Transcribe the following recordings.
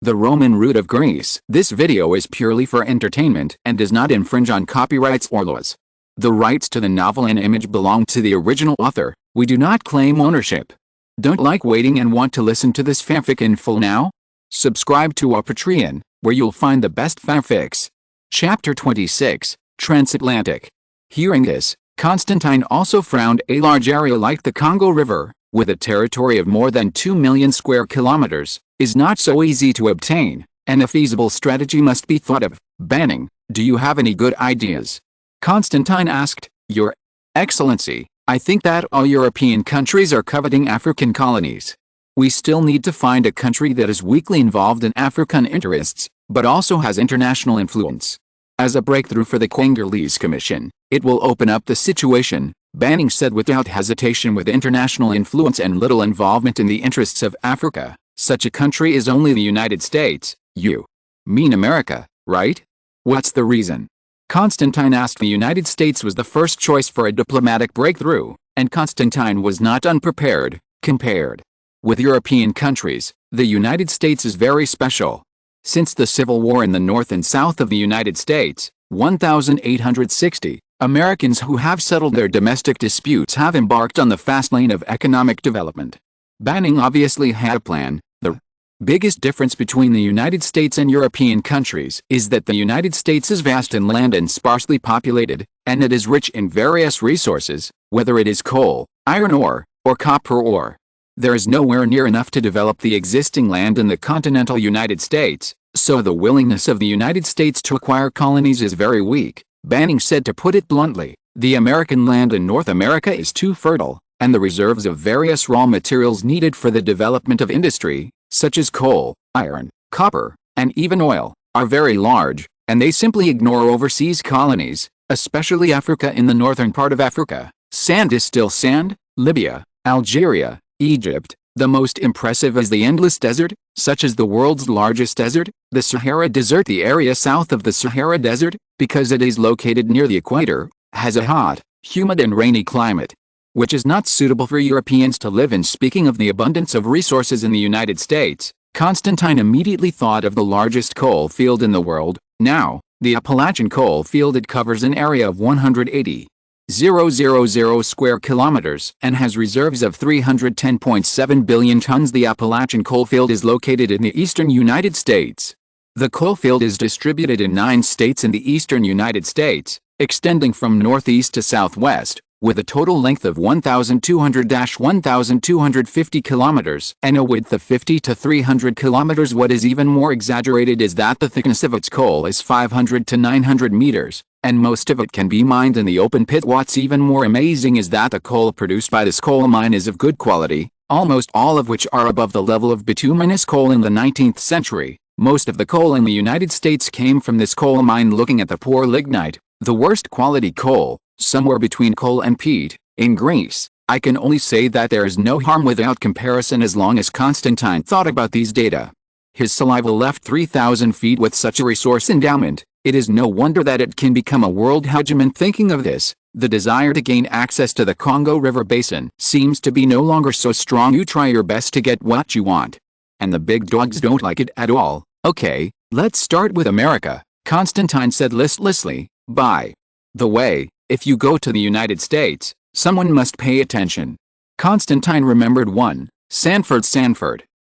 The Roman route of Greece. This video is purely for entertainment and does not infringe on copyrights or laws. The rights to the novel and image belong to the original author. We do not claim ownership. Don't like waiting and want to listen to this fanfic in full now? Subscribe to our Patreon, where you'll find the best fanfics. Chapter 26, Transatlantic. Hearing this, Constantine also found a large area like the Congo River, with a territory of more than 2 million square kilometers, is not so easy to obtain, and a feasible strategy must be thought of. Banning. Do you have any good ideas? Constantine asked. Your Excellency, I think that all European countries are coveting African colonies. We still need to find a country that is weakly involved in African interests, but also has international influence. As a breakthrough for the Congolese Commission, it will open up the situation, Banning said without hesitation. With international influence and little involvement in the interests of Africa, such a country is only the United States. You mean America, right? What's the reason? Constantine asked. The United States was the first choice for a diplomatic breakthrough, and Constantine was not unprepared. Compared with European countries, the United States is very special. Since the Civil War in the north and south of the United States, 1860, Americans who have settled their domestic disputes have embarked on the fast lane of economic development. Banning obviously had a plan. The biggest difference between the United States and European countries is that the United States is vast in land and sparsely populated, and it is rich in various resources, whether it is coal, iron ore, or copper ore. There is nowhere near enough to develop the existing land in the continental United States, so the willingness of the United States to acquire colonies is very weak. Banning said. To put it bluntly, the American land in North America is too fertile, and the reserves of various raw materials needed for the development of industry, such as coal, iron, copper, and even oil, are very large, and they simply ignore overseas colonies, especially Africa. In the northern part of Africa, sand is still sand. Libya, Algeria, Egypt. The most impressive is the endless desert, such as the world's largest desert, the Sahara Desert. The area south of the Sahara Desert, because it is located near the equator, has a hot, humid and rainy climate, which is not suitable for Europeans to live in. Speaking of the abundance of resources in the United States, Constantine immediately thought of the largest coal field in the world. Now, the Appalachian coal field. It covers an area of 180,000 square kilometers and has reserves of 310.7 billion tons. The Appalachian coalfield is located in the eastern United States. The coalfield is distributed in 9 states in the eastern United States, extending from northeast to southwest, with a total length of 1,200-1,250 kilometers and a width of 50 to 300 kilometers. What is even more exaggerated is that the thickness of its coal is 500 to 900 meters, and most of it can be mined in the open pit. What's even more amazing is that the coal produced by this coal mine is of good quality, almost all of which are above the level of bituminous coal in the 19th century. Most of the coal in the United States came from this coal mine. Looking at the poor lignite, the worst quality coal, somewhere between coal and peat, in Greece, I can only say that there is no harm without comparison. As long as Constantine thought about these data, his saliva left 3,000 feet. With such a resource endowment, it is no wonder that it can become a world hegemon. Thinking of this, the desire to gain access to the Congo River basin seems to be no longer so strong. You try your best to get what you want, and the big dogs don't like it at all. Okay, let's start with America, Constantine said listlessly. By the way, if you go to the United States, someone must pay attention. Constantine remembered one. Sanford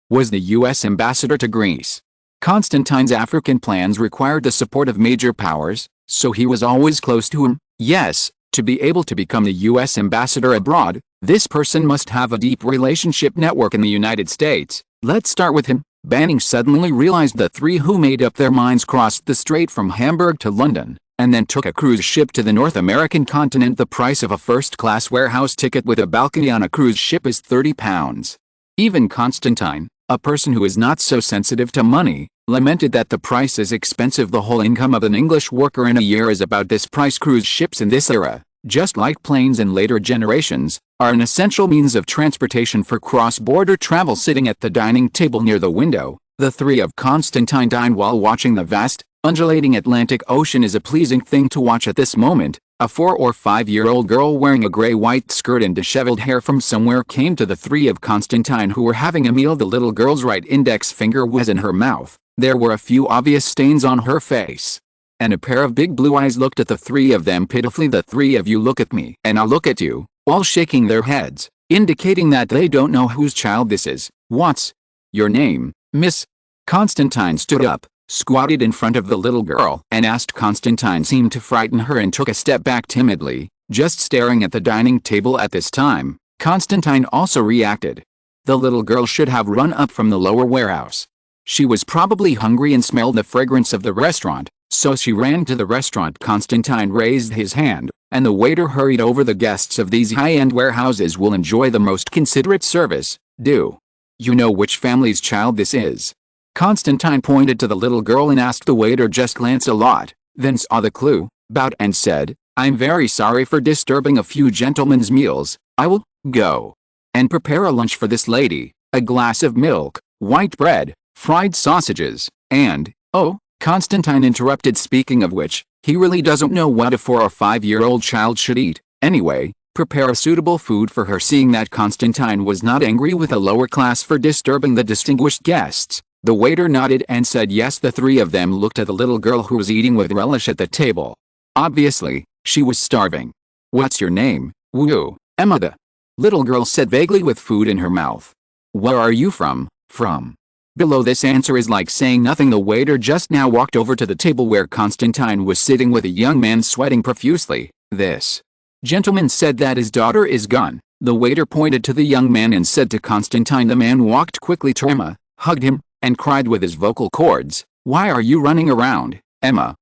was the U.S. ambassador to Greece. Constantine's African plans required the support of major powers, so he was always close to him. Yes, to be able to become the U.S. ambassador abroad, this person must have a deep relationship network in the United States. Let's start with him. Banning suddenly realized the three who made up their minds crossed the strait from Hamburg to London, and then took a cruise ship to the North American continent. The price of a first-class warehouse ticket with a balcony on a cruise ship is £30. Even Constantine, a person who is not so sensitive to money, lamented that the price is expensive. The whole income of an English worker in a year is about this price. Cruise ships in this era, just like planes in later generations, are an essential means of transportation for cross-border travel. Sitting at the dining table near the window, the three of Constantine dined while watching the vast, undulating Atlantic Ocean. Is a pleasing thing to watch at this moment. A 4 or 5-year-old girl wearing a gray-white skirt and disheveled hair from somewhere came to the three of Constantine who were having a meal. The little girl's right index finger was in her mouth. There were a few obvious stains on her face. And a pair of big blue eyes looked at the three of them pitifully. The three of you look at me and I'll look at you, all shaking their heads, indicating that they don't know whose child this is. What's your name, miss? Constantine stood up, squatted in front of the little girl, and asked. Constantine seemed to frighten her and took a step back timidly, just staring at the dining table. At this time, Constantine also reacted. The little girl should have run up from the lower warehouse. She was probably hungry and smelled the fragrance of the restaurant, so she ran to the restaurant. Constantine raised his hand, and the waiter hurried over. The guests of these high-end warehouses will enjoy the most considerate service. Do you know which family's child this is? Constantine pointed to the little girl and asked. The waiter just glanced a lot, then saw the clue, bowed and said, I'm very sorry for disturbing a few gentlemen's meals. I will go and prepare a lunch for this lady, a glass of milk, white bread, fried sausages, and, oh, Constantine interrupted. Speaking of which, he really doesn't know what a 4 or 5-year-old child should eat. Anyway, prepare a suitable food for her. Seeing that Constantine was not angry with a lower class for disturbing the distinguished guests, the waiter nodded and said yes. The three of them looked at the little girl who was eating with relish at the table. Obviously, she was starving. What's your name? Woo, Emma. The little girl said vaguely with food in her mouth. Where are you from? From below. This answer is like saying nothing. The waiter just now walked over to the table where Constantine was sitting with a young man sweating profusely. This gentleman said that his daughter is gone. The waiter pointed to the young man and said to Constantine. The man walked quickly to Emma, hugged him, and cried with his vocal cords, Why are you running around? Emma,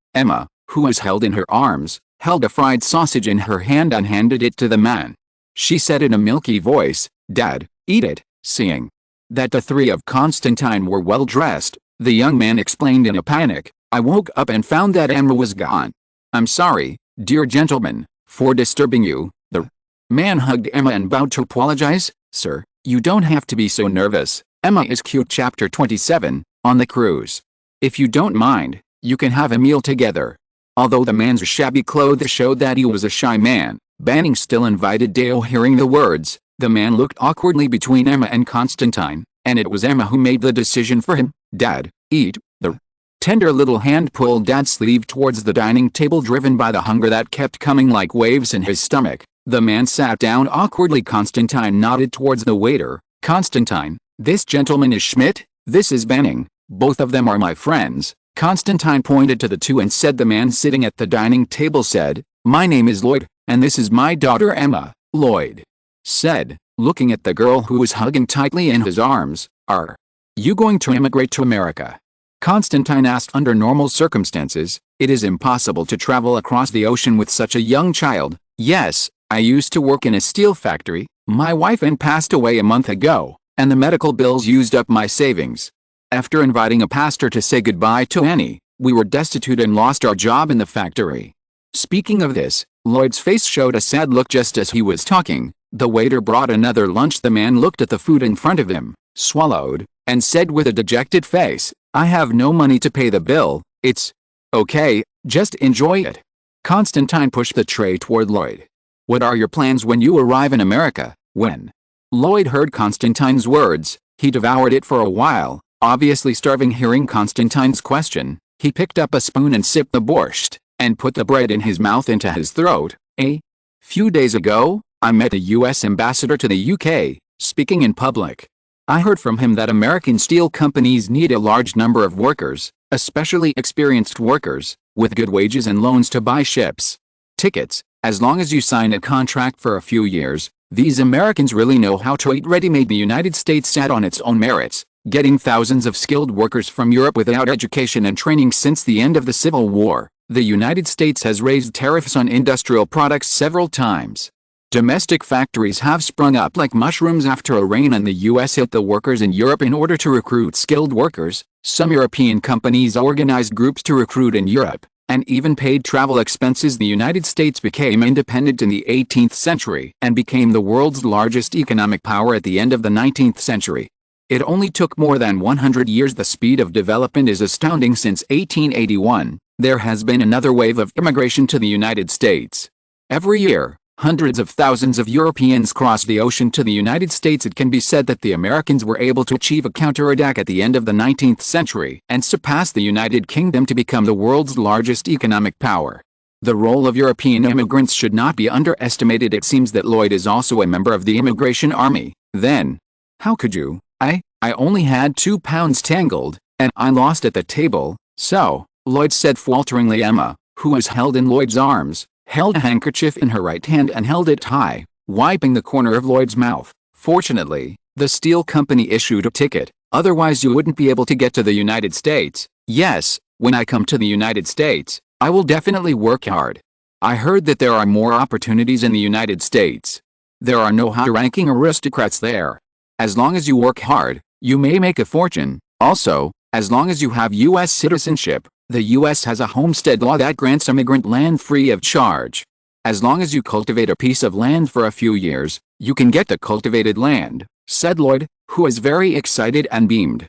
who was held in her arms, held a fried sausage in her hand and handed it to the man. She said in a milky voice, Dad, eat it. Seeing that the three of Constantine were well dressed, the young man explained in a panic, I woke up and found that Emma was gone. I'm sorry, dear gentleman, for disturbing you. The man hugged Emma and bowed to apologize. Sir, you don't have to be so nervous. Emma is cute. Chapter 27, On the Cruise. If you don't mind, you can have a meal together. Although the man's shabby clothes showed that he was a shy man, Banning still invited Dale. Hearing the words, the man looked awkwardly between Emma and Constantine, and it was Emma who made the decision for him. Dad, eat. The tender little hand pulled Dad's sleeve towards the dining table, driven by the hunger that kept coming like waves in his stomach. The man sat down awkwardly. Constantine nodded towards the waiter. Constantine, this gentleman is Schmidt, this is Banning, both of them are my friends. Constantine pointed to the two and said. The man sitting at the dining table said, My name is Lloyd, and this is my daughter Emma. Lloyd said, looking at the girl who was hugging tightly in his arms, Are you going to immigrate to America? Constantine asked. Under normal circumstances, it is impossible to travel across the ocean with such a young child. Yes, I used to work in a steel factory. My wife passed away a month ago, and the medical bills used up my savings. After inviting a pastor to say goodbye to Annie, we were destitute and lost our job in the factory. Speaking of this, Lloyd's face showed a sad look just as he was talking. The waiter brought another lunch. The man looked at the food in front of him, swallowed, and said with a dejected face, I have no money to pay the bill. It's okay, just enjoy it. Constantine pushed the tray toward Lloyd. What are your plans when you arrive in America? When Lloyd heard Constantine's words, he devoured it for a while, obviously starving. Hearing Constantine's question, he picked up a spoon and sipped the borscht, and put the bread in his mouth into his throat. A few days ago, I met a U.S. ambassador to the U.K., speaking in public. I heard from him that American steel companies need a large number of workers, especially experienced workers, with good wages and loans to buy ships. Tickets, as long as you sign a contract for a few years. These Americans really know how to eat ready-made. The United States sat on its own merits, getting thousands of skilled workers from Europe without education and training. Since the end of the Civil War, the United States has raised tariffs on industrial products several times. Domestic factories have sprung up like mushrooms after a rain, and the U.S. hit the workers in Europe in order to recruit skilled workers. Some European companies organized groups to recruit in Europe, and even paid travel expenses. The United States became independent in the 18th century and became the world's largest economic power at the end of the 19th century. It only took more than 100 years. The speed of development is astounding. Since 1881, there has been another wave of immigration to the United States. Every year, hundreds of thousands of Europeans cross the ocean to the United States. It can be said that the Americans were able to achieve a counterattack at the end of the 19th century and surpass the United Kingdom to become the world's largest economic power. The role of European immigrants should not be underestimated. It seems that Lloyd is also a member of the immigration army. Then, how could you? I only had £2 tangled, and I lost at the table, so, Lloyd said falteringly. Emma, who was held in Lloyd's arms, held a handkerchief in her right hand and held it high, wiping the corner of Lloyd's mouth. Fortunately, the steel company issued a ticket, otherwise you wouldn't be able to get to the United States. Yes, when I come to the United States, I will definitely work hard. I heard that there are more opportunities in the United States. There are no high-ranking aristocrats there. As long as you work hard, you may make a fortune. Also, as long as you have U.S. citizenship, the U.S. has a homestead law that grants immigrant land free of charge. As long as you cultivate a piece of land for a few years, you can get the cultivated land, said Lloyd, who was very excited and beamed.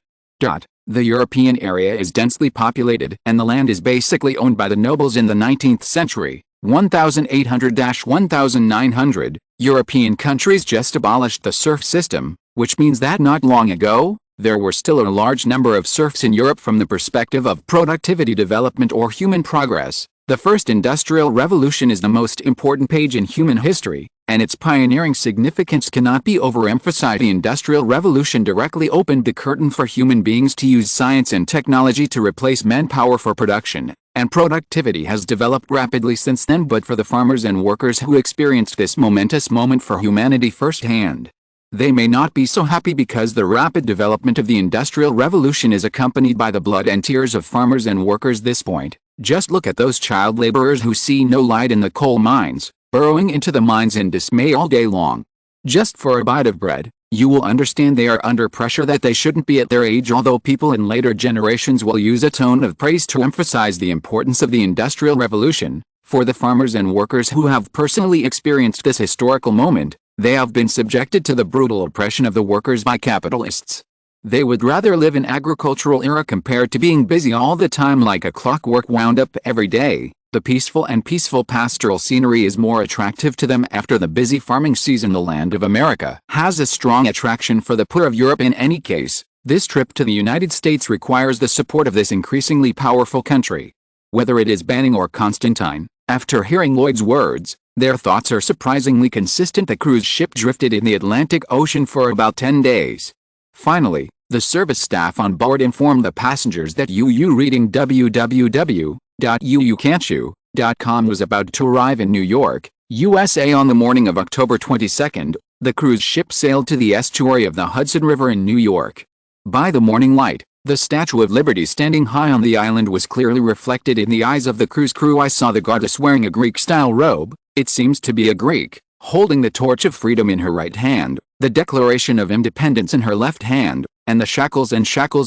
The European area is densely populated and the land is basically owned by the nobles. In the 19th century, 1800–1900, European countries just abolished the serf system, which means that not long ago, there were still a large number of serfs in Europe. From the perspective of productivity development or human progress, the First Industrial Revolution is the most important page in human history, and its pioneering significance cannot be overemphasized. The Industrial Revolution directly opened the curtain for human beings to use science and technology to replace manpower for production, and productivity has developed rapidly since then. But for the farmers and workers who experienced this momentous moment for humanity firsthand, they may not be so happy because the rapid development of the Industrial Revolution is accompanied by the blood and tears of farmers and workers. This point, just look at those child laborers who see no light in the coal mines, burrowing into the mines in dismay all day long, just for a bite of bread. You will understand they are under pressure that they shouldn't be at their age. Although people in later generations will use a tone of praise to emphasize the importance of the Industrial Revolution, for the farmers and workers who have personally experienced this historical moment, they have been subjected to the brutal oppression of the workers by capitalists. They would rather live in agricultural era compared to being busy all the time like a clockwork wound up every day. The peaceful pastoral scenery is more attractive to them after the busy farming season. The land of America has a strong attraction for the poor of Europe. In any case, this trip to the United States requires the support of this increasingly powerful country. Whether it is Banning or Constantine, after hearing Lloyd's words, their thoughts are surprisingly consistent. The cruise ship drifted in the Atlantic Ocean for about 10 days. Finally, the service staff on board informed the passengers that reading www.uucan'tchoo.com was about to arrive in New York, USA on the morning of October 22nd. The cruise ship sailed to the estuary of the Hudson River in New York. By the morning light, the Statue of Liberty standing high on the island was clearly reflected in the eyes of the cruise crew. I saw the goddess wearing a Greek-style robe, it seems to be a Greek, holding the torch of freedom in her right hand, the Declaration of Independence in her left hand, and the shackles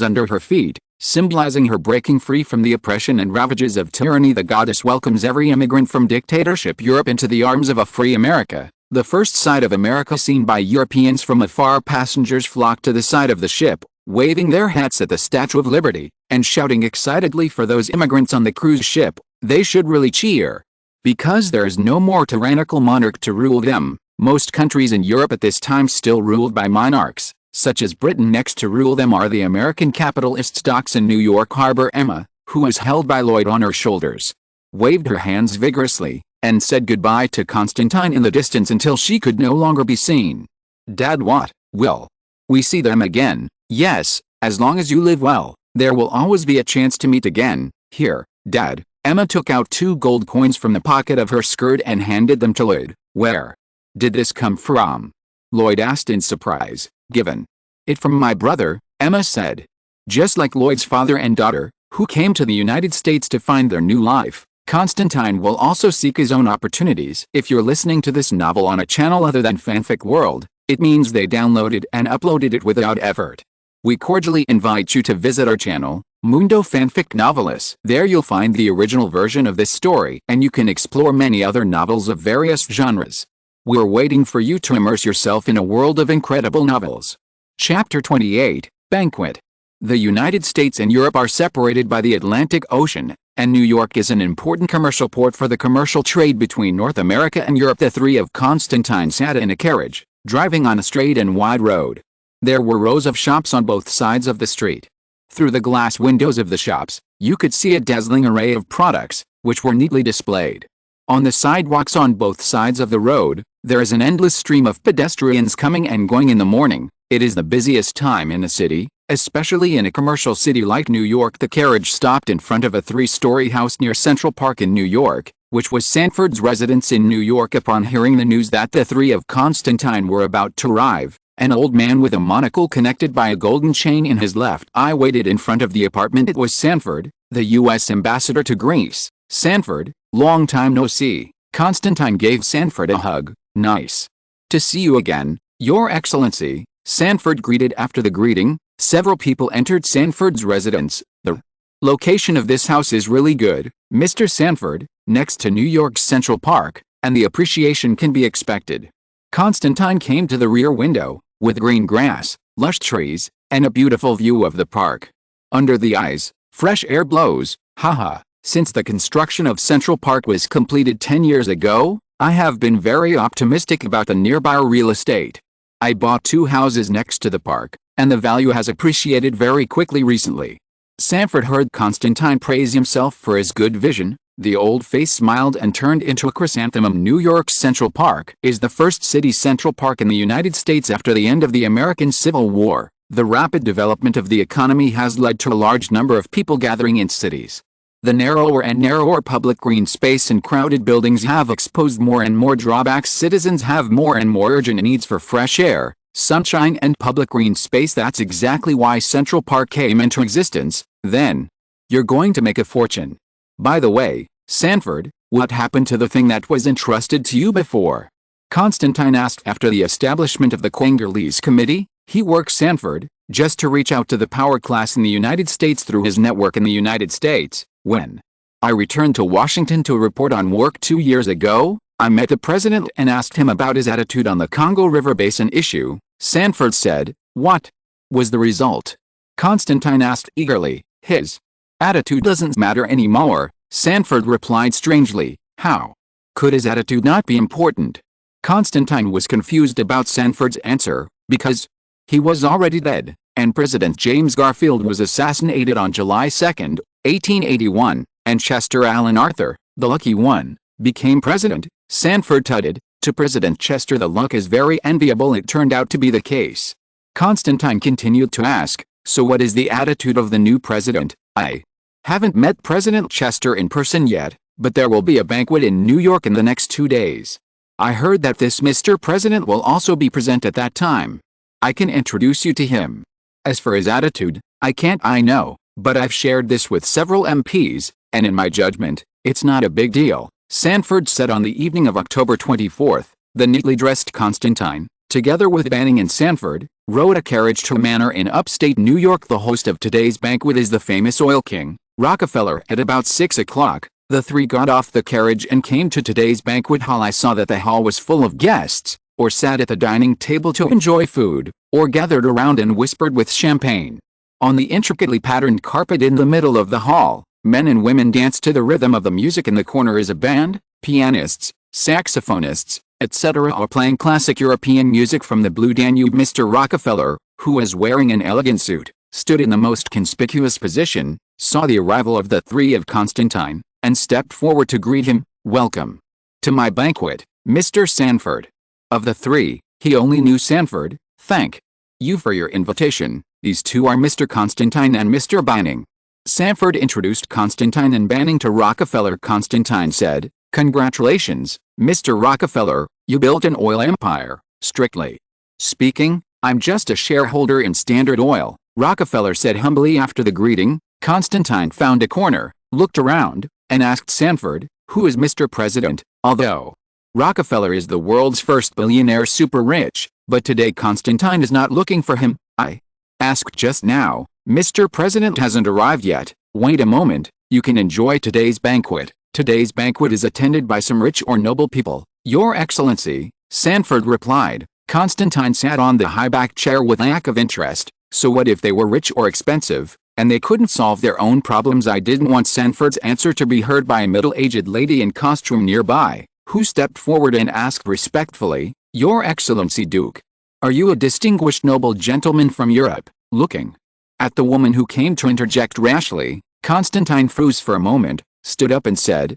under her feet, symbolizing her breaking free from the oppression and ravages of tyranny. The goddess welcomes every immigrant from dictatorship Europe into the arms of a free America. The first sight of America seen by Europeans from afar. Passengers flocked to the side of the ship, waving their hats at the Statue of Liberty, and shouting excitedly for those immigrants on the cruise ship. They should really cheer, because there is no more tyrannical monarch to rule them. Most countries in Europe at this time still ruled by monarchs, such as Britain. Next to rule them are the American capitalists' docks in New York Harbor. Emma, who was held by Lloyd on her shoulders, waved her hands vigorously, and said goodbye to Constantine in the distance until she could no longer be seen. Dad, what? Will we see them again? Yes, as long as you live well, there will always be a chance to meet again. Here, Dad. Emma took out 2 gold coins from the pocket of her skirt and handed them to Lloyd. Where did this come from? Lloyd asked in surprise. Given it from my brother, Emma said. Just like Lloyd's father and daughter, who came to the United States to find their new life, Constantine will also seek his own opportunities. If you're listening to this novel on a channel other than Fanfic World, it means they downloaded and uploaded it without effort. We cordially invite you to visit our channel, Mundo Fanfic Novelis. There you'll find the original version of this story, and you can explore many other novels of various genres. We're waiting for you to immerse yourself in a world of incredible novels. Chapter 28, Banquet. The United States and Europe are separated by the Atlantic Ocean, and New York is an important commercial port for the commercial trade between North America and Europe. The three of Constantine sat in a carriage, driving on a straight and wide road. There were rows of shops on both sides of the street. Through the glass windows of the shops, you could see a dazzling array of products, which were neatly displayed. On the sidewalks on both sides of the road, there is an endless stream of pedestrians coming and going in the morning. It is the busiest time in the city, especially in a commercial city like New York. The carriage stopped in front of a three-story house near Central Park in New York, which was Sanford's residence in New York. Upon hearing the news that the three of Constantine were about to arrive, an old man with a monocle connected by a golden chain in his left eye waited in front of the apartment. It was Sanford, the U.S. ambassador to Greece. "Sanford, long time no see." Constantine gave Sanford a hug. "Nice to see you again, Your Excellency," Sanford greeted. After the greeting, several people entered Sanford's residence. "The location of this house is really good, Mr. Sanford, next to New York's Central Park, and the appreciation can be expected." Constantine came to the rear window, with green grass, lush trees, and a beautiful view of the park. "Under the eyes, fresh air blows, haha. Since the construction of Central Park was completed 10 years ago, I have been very optimistic about the nearby real estate. I bought 2 houses next to the park, and the value has appreciated very quickly recently." Sanford heard Constantine praise himself for his good vision. The old face smiled and turned into a chrysanthemum. New York's Central Park is the first city central park in the United States after the end of the American Civil War. The rapid development of the economy has led to a large number of people gathering in cities. The narrower and narrower public green space and crowded buildings have exposed more and more drawbacks. Citizens have more and more urgent needs for fresh air, sunshine, and public green space. That's exactly why Central Park came into existence. Then, you're going to make a fortune. By the way, Sanford, what happened to the thing that was entrusted to you before? Constantine asked. After the establishment of the Congolese Committee, he worked Sanford, just to reach out to the power class in the United States through his network in the United States. "When I returned to Washington to report on work 2 years ago, I met the president and asked him about his attitude on the Congo River Basin issue," Sanford said. "What was the result?" Constantine asked eagerly. "His attitude doesn't matter anymore," Sanford replied strangely. "How could his attitude not be important?" Constantine was confused about Sanford's answer, because he was already dead, and President James Garfield was assassinated on July 2, 1881, and Chester Alan Arthur, the lucky one, became president. Sanford tutted, "To President Chester the luck is very enviable." It turned out to be the case. Constantine continued to ask, "So what is the attitude of the new president?" "I haven't met President Chester in person yet, but there will be a banquet in New York in the next 2 days. I heard that this Mr. President will also be present at that time. I can introduce you to him. As for his attitude, I know, but I've shared this with several MPs, and in my judgment, it's not a big deal," Sanford said. On the evening of October 24, the neatly dressed Constantine, together with Banning and Sanford, rode a carriage to a manor in upstate New York. The host of today's banquet is the famous oil king, Rockefeller. At about 6 o'clock, the three got off the carriage and came to today's banquet hall. I saw that the hall was full of guests, or sat at the dining table to enjoy food, or gathered around and whispered with champagne. On the intricately patterned carpet in the middle of the hall, men and women danced to the rhythm of the music. In the corner is a band, pianists, saxophonists, etc. are playing classic European music from the Blue Danube. Mr. Rockefeller, who was wearing an elegant suit, stood in the most conspicuous position, saw the arrival of the three of Constantine, and stepped forward to greet him. "Welcome to my banquet, Mr. Sanford." Of the three, he only knew Sanford. "Thank you for your invitation. These two are Mr. Constantine and Mr. Banning." Sanford introduced Constantine and Banning to Rockefeller. Constantine said, "Congratulations, Mr. Rockefeller, you built an oil empire." "Strictly speaking, I'm just a shareholder in Standard Oil," Rockefeller said humbly. After the greeting, Constantine found a corner, looked around, and asked Sanford, "Who is Mr. President?" Although Rockefeller is the world's first billionaire super rich, but today Constantine is not looking for him. "I asked just now, Mr. President hasn't arrived yet." "Wait a moment, you can enjoy today's banquet. Today's banquet is attended by some rich or noble people, Your Excellency," Sanford replied. Constantine sat on the high-backed chair with a lack of interest. So what if they were rich or expensive, and they couldn't solve their own problems? I didn't want Sanford's answer to be heard by a middle-aged lady in costume nearby, who stepped forward and asked respectfully, "Your Excellency Duke, are you a distinguished noble gentleman from Europe?" Looking at the woman who came to interject rashly, Constantine froze for a moment, stood up and said,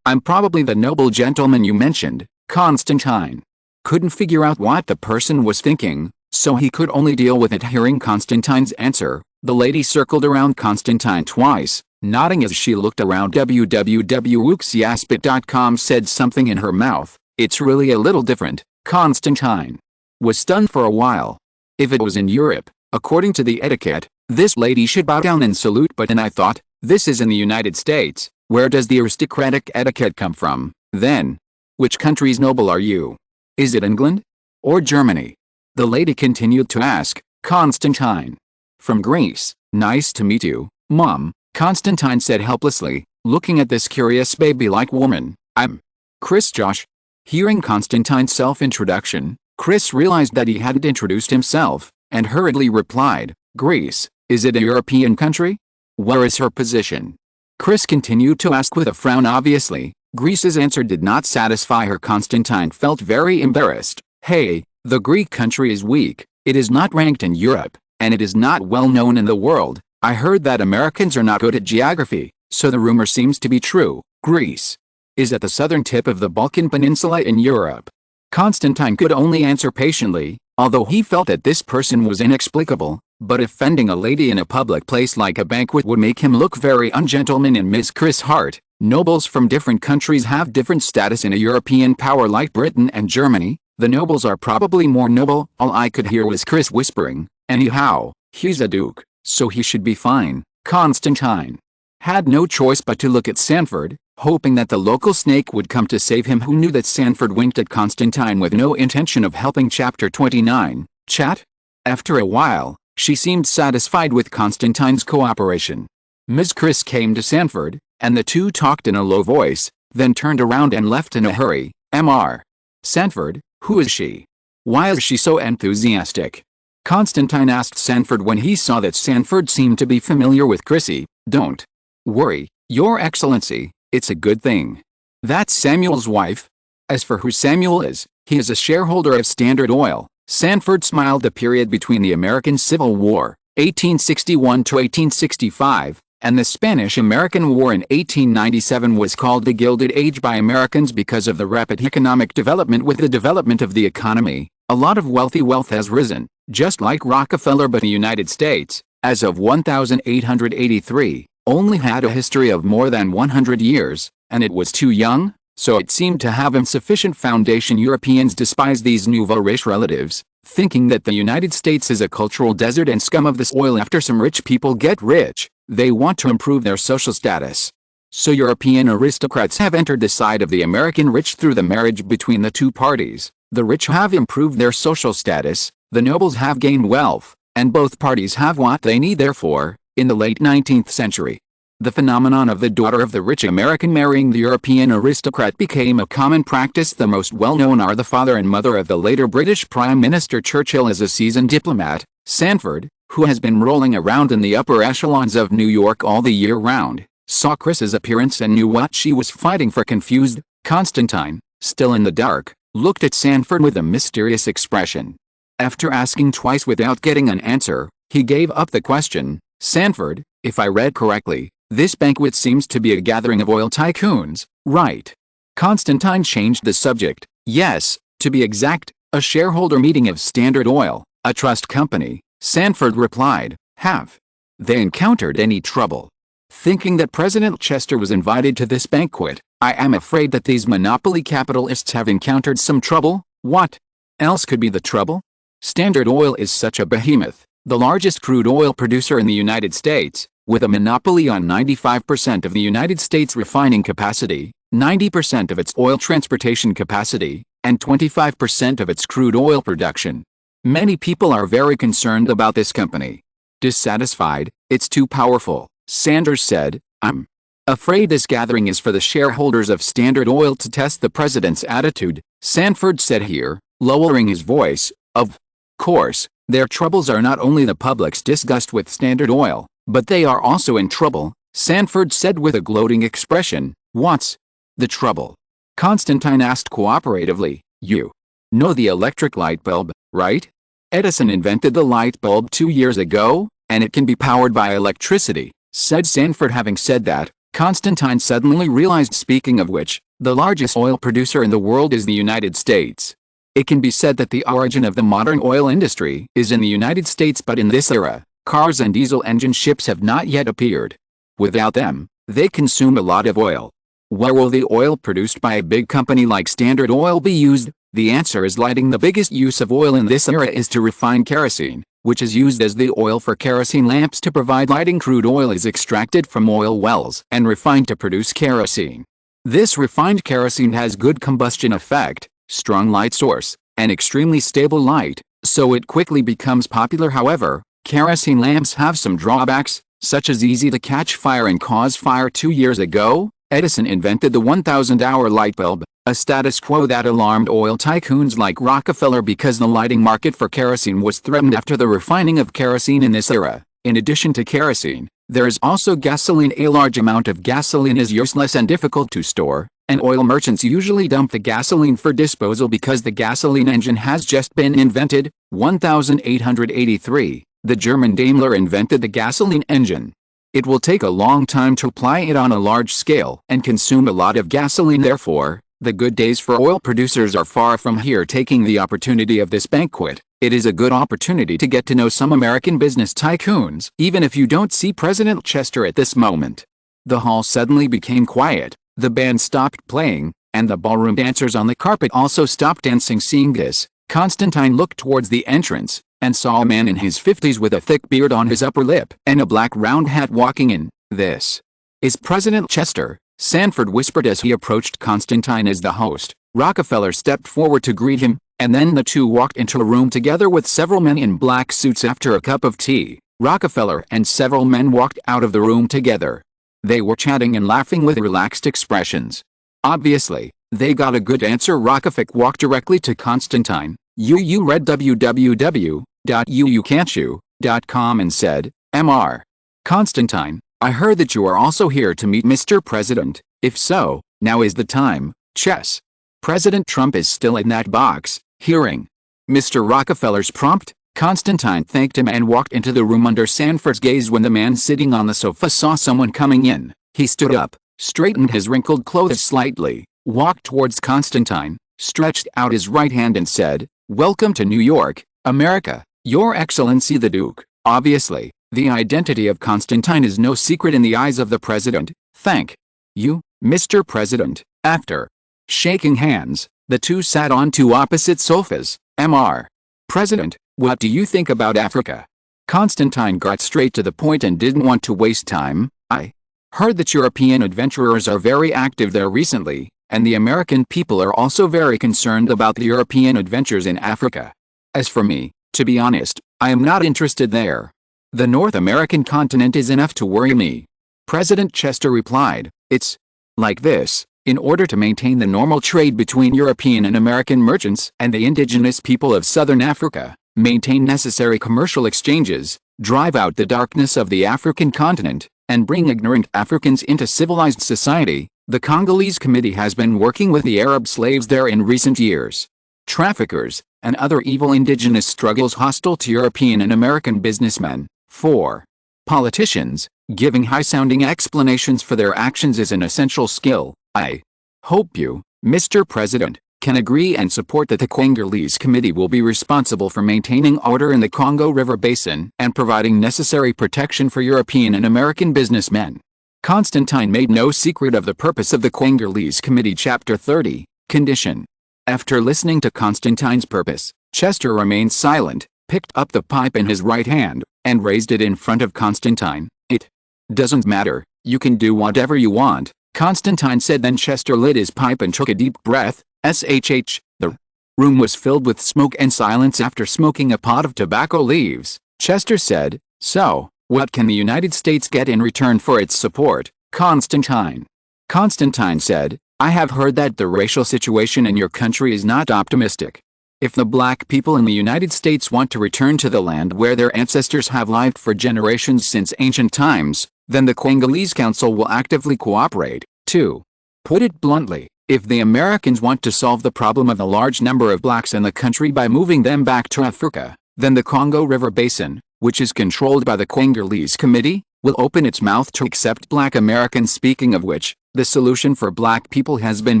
I'm probably the noble gentleman you mentioned." Constantine couldn't figure out what the person was thinking, so he could only deal with it. Hearing Constantine's answer, the lady circled around Constantine twice, nodding as she looked around. www.wuxiaspit.com said something in her mouth. "It's really a little different." Constantine was stunned for a while. If it was in Europe, according to the etiquette, this lady should bow down and salute, but then I thought, this is in the United States. Where does the aristocratic etiquette come from, then? Which country's noble are you? Is it England? Or Germany? The lady continued to ask. Constantine. From Greece. "Nice to meet you, Mom," Constantine said helplessly, looking at this curious baby-like woman. "I'm Chris Josh." Hearing Constantine's self-introduction, Chris realized that he hadn't introduced himself, and hurriedly replied, "Greece, is it a European country? Where is her position?" Chris continued to ask with a frown. Obviously, Greece's answer did not satisfy her. Constantine felt very embarrassed. "Hey, the Greek country is weak, it is not ranked in Europe, and it is not well known in the world. I heard that Americans are not good at geography, so the rumor seems to be true. Greece is at the southern tip of the Balkan Peninsula in Europe." Constantine could only answer patiently, although he felt that this person was inexplicable, but offending a lady in a public place like a banquet would make him look very ungentleman. In Ms. Chris' heart, nobles from different countries have different status. In a European power like Britain and Germany, the nobles are probably more noble. All I could hear was Chris whispering, "Anyhow, he's a duke, so he should be fine." Constantine had no choice but to look at Sanford, hoping that the local snake would come to save him. Who knew that Sanford winked at Constantine with no intention of helping. Chapter 29, Chat. After a while, she seemed satisfied with Constantine's cooperation. Ms. Chris came to Sanford, and the two talked in a low voice, then turned around and left in a hurry. Mr. Sanford, who is she? Why is she so enthusiastic? Constantine asked Sanford when he saw that Sanford seemed to be familiar with Chrissy. "Don't worry, Your Excellency, it's a good thing. That's Samuel's wife." As for who Samuel is, he is a shareholder of Standard Oil. Sanford smiled. The period between the American Civil War, 1861 to 1865, and the Spanish-American War in 1897 was called the Gilded Age by Americans because of the rapid economic development. With the development of the economy, a lot of wealth has risen, just like Rockefeller. But the United States, as of 1883, only had a history of more than 100 years, and it was too young, so it seemed to have insufficient foundation. Europeans despise these nouveau riche relatives, thinking that the United States is a cultural desert and scum of this oil. After some rich people get rich, they want to improve their social status. So European aristocrats have entered the side of the American rich through the marriage between the two parties. The rich have improved their social status, the nobles have gained wealth, and both parties have what they need. Therefore, in the late 19th century, the phenomenon of the daughter of the rich American marrying the European aristocrat became a common practice. The most well-known are the father and mother of the later British Prime Minister Churchill. As a seasoned diplomat, Sanford, who has been rolling around in the upper echelons of New York all the year round, saw Chris's appearance and knew what she was fighting for. Confused, Constantine, still in the dark, looked at Sanford with a mysterious expression. After asking twice without getting an answer, he gave up the question. "Sanford, if I read correctly, this banquet seems to be a gathering of oil tycoons, right?" Constantine changed the subject. "Yes, to be exact, a shareholder meeting of Standard Oil, a trust company," Sanford replied. "Have they encountered any trouble?" Thinking that President Chester was invited to this banquet, "I am afraid that these monopoly capitalists have encountered some trouble." "What else could be the trouble?" Standard Oil is such a behemoth, the largest crude oil producer in the United States, with a monopoly on 95% of the United States refining capacity, 90% of its oil transportation capacity, and 25% of its crude oil production. Many people are very concerned about this company. Dissatisfied, it's too powerful, Sanders said. "I'm afraid this gathering is for the shareholders of Standard Oil to test the president's attitude," Sanford said here, lowering his voice. "Of course, Their troubles are not only the public's disgust with Standard Oil, but they are also in trouble, Sanford said with a gloating expression. What's the trouble? Constantine asked cooperatively. You know the electric light bulb, right? Edison invented the light bulb 2 years ago, and it can be powered by electricity, said Sanford. Having said that, Constantine suddenly realized, speaking of which, the largest oil producer in the world is the United States. It can be said that the origin of the modern oil industry is in the United States, but in this era, cars and diesel engine ships have not yet appeared. Without them, they consume a lot of oil. Where will the oil produced by a big company like Standard Oil be used? The answer is lighting. The biggest use of oil in this era is to refine kerosene, which is used as the oil for kerosene lamps to provide lighting. Crude oil is extracted from oil wells and refined to produce kerosene. This refined kerosene has good combustion effect, strong light source, and extremely stable light, so it quickly becomes popular. However, kerosene lamps have some drawbacks, such as easy to catch fire and cause fire. 2 years ago, Edison invented the 1,000-hour light bulb, a status quo that alarmed oil tycoons like Rockefeller because the lighting market for kerosene was threatened after the refining of kerosene in this era. In addition to kerosene, there is also gasoline. A large amount of gasoline is useless and difficult to store, and oil merchants usually dump the gasoline for disposal because the gasoline engine has just been invented. 1883, the German Daimler invented the gasoline engine. It will take a long time to apply it on a large scale and consume a lot of gasoline. Therefore, the good days for oil producers are far from here. Taking the opportunity of this banquet, it is a good opportunity to get to know some American business tycoons, even if you don't see President Chester at this moment. The hall suddenly became quiet, the band stopped playing, and the ballroom dancers on the carpet also stopped dancing. Seeing this, Constantine looked towards the entrance and saw a man in his 50s with a thick beard on his upper lip and a black round hat walking in. This is President Chester, Sanford whispered as he approached Constantine as the host. Rockefeller stepped forward to greet him, and then the two walked into a room together with several men in black suits. After a cup of tea, Rockefeller and several men walked out of the room together. They were chatting and laughing with relaxed expressions. Obviously, they got a good answer. Rockefeller walked directly to Constantine. You read www.uucan'tyu.com and said, Mr. Constantine, I heard that you are also here to meet Mr. President. If so, now is the time. Chess. President Trump is still in that box. Hearing Mr. Rockefeller's prompt, Constantine thanked him and walked into the room under Sanford's gaze. When the man sitting on the sofa saw someone coming in, he stood up, straightened his wrinkled clothes slightly, walked towards Constantine, stretched out his right hand and said, Welcome to New York, America, Your Excellency the Duke. Obviously, the identity of Constantine is no secret in the eyes of the president. Thank you, Mr. President. After shaking hands, the two sat on two opposite sofas. Mr. President, what do you think about Africa? Constantine got straight to the point and didn't want to waste time. I heard that European adventurers are very active there recently, and the American people are also very concerned about the European adventures in Africa. As for me, to be honest, I am not interested there. The North American continent is enough to worry me. President Chester replied, It's like this. In order to maintain the normal trade between European and American merchants and the indigenous people of Southern Africa, maintain necessary commercial exchanges, drive out the darkness of the African continent, and bring ignorant Africans into civilized society, the Congolese Committee has been working with the Arab slaves there in recent years. Traffickers, and other evil indigenous struggles hostile to European and American businessmen. 4. Politicians, giving high-sounding explanations for their actions is an essential skill. I hope you, Mr. President, can agree and support that the Congolese Committee will be responsible for maintaining order in the Congo River Basin and providing necessary protection for European and American businessmen. Constantine made no secret of the purpose of the Congolese Committee. Chapter 30, Condition. After listening to Constantine's purpose, Chester remained silent, picked up the pipe in his right hand, and raised it in front of Constantine. It doesn't matter, you can do whatever you want, Constantine said. Then Chester lit his pipe and took a deep breath. The room was filled with smoke and silence. After smoking a pot of tobacco leaves, Chester said, So, what can the United States get in return for its support, Constantine? Constantine said, I have heard that the racial situation in your country is not optimistic. If the black people in the United States want to return to the land where their ancestors have lived for generations since ancient times, then the Congolese Council will actively cooperate. 2. Put it bluntly, if the Americans want to solve the problem of the large number of blacks in the country by moving them back to Africa, then the Congo River Basin, which is controlled by the Congolese Committee, will open its mouth to accept black Americans. Speaking of which, the solution for black people has been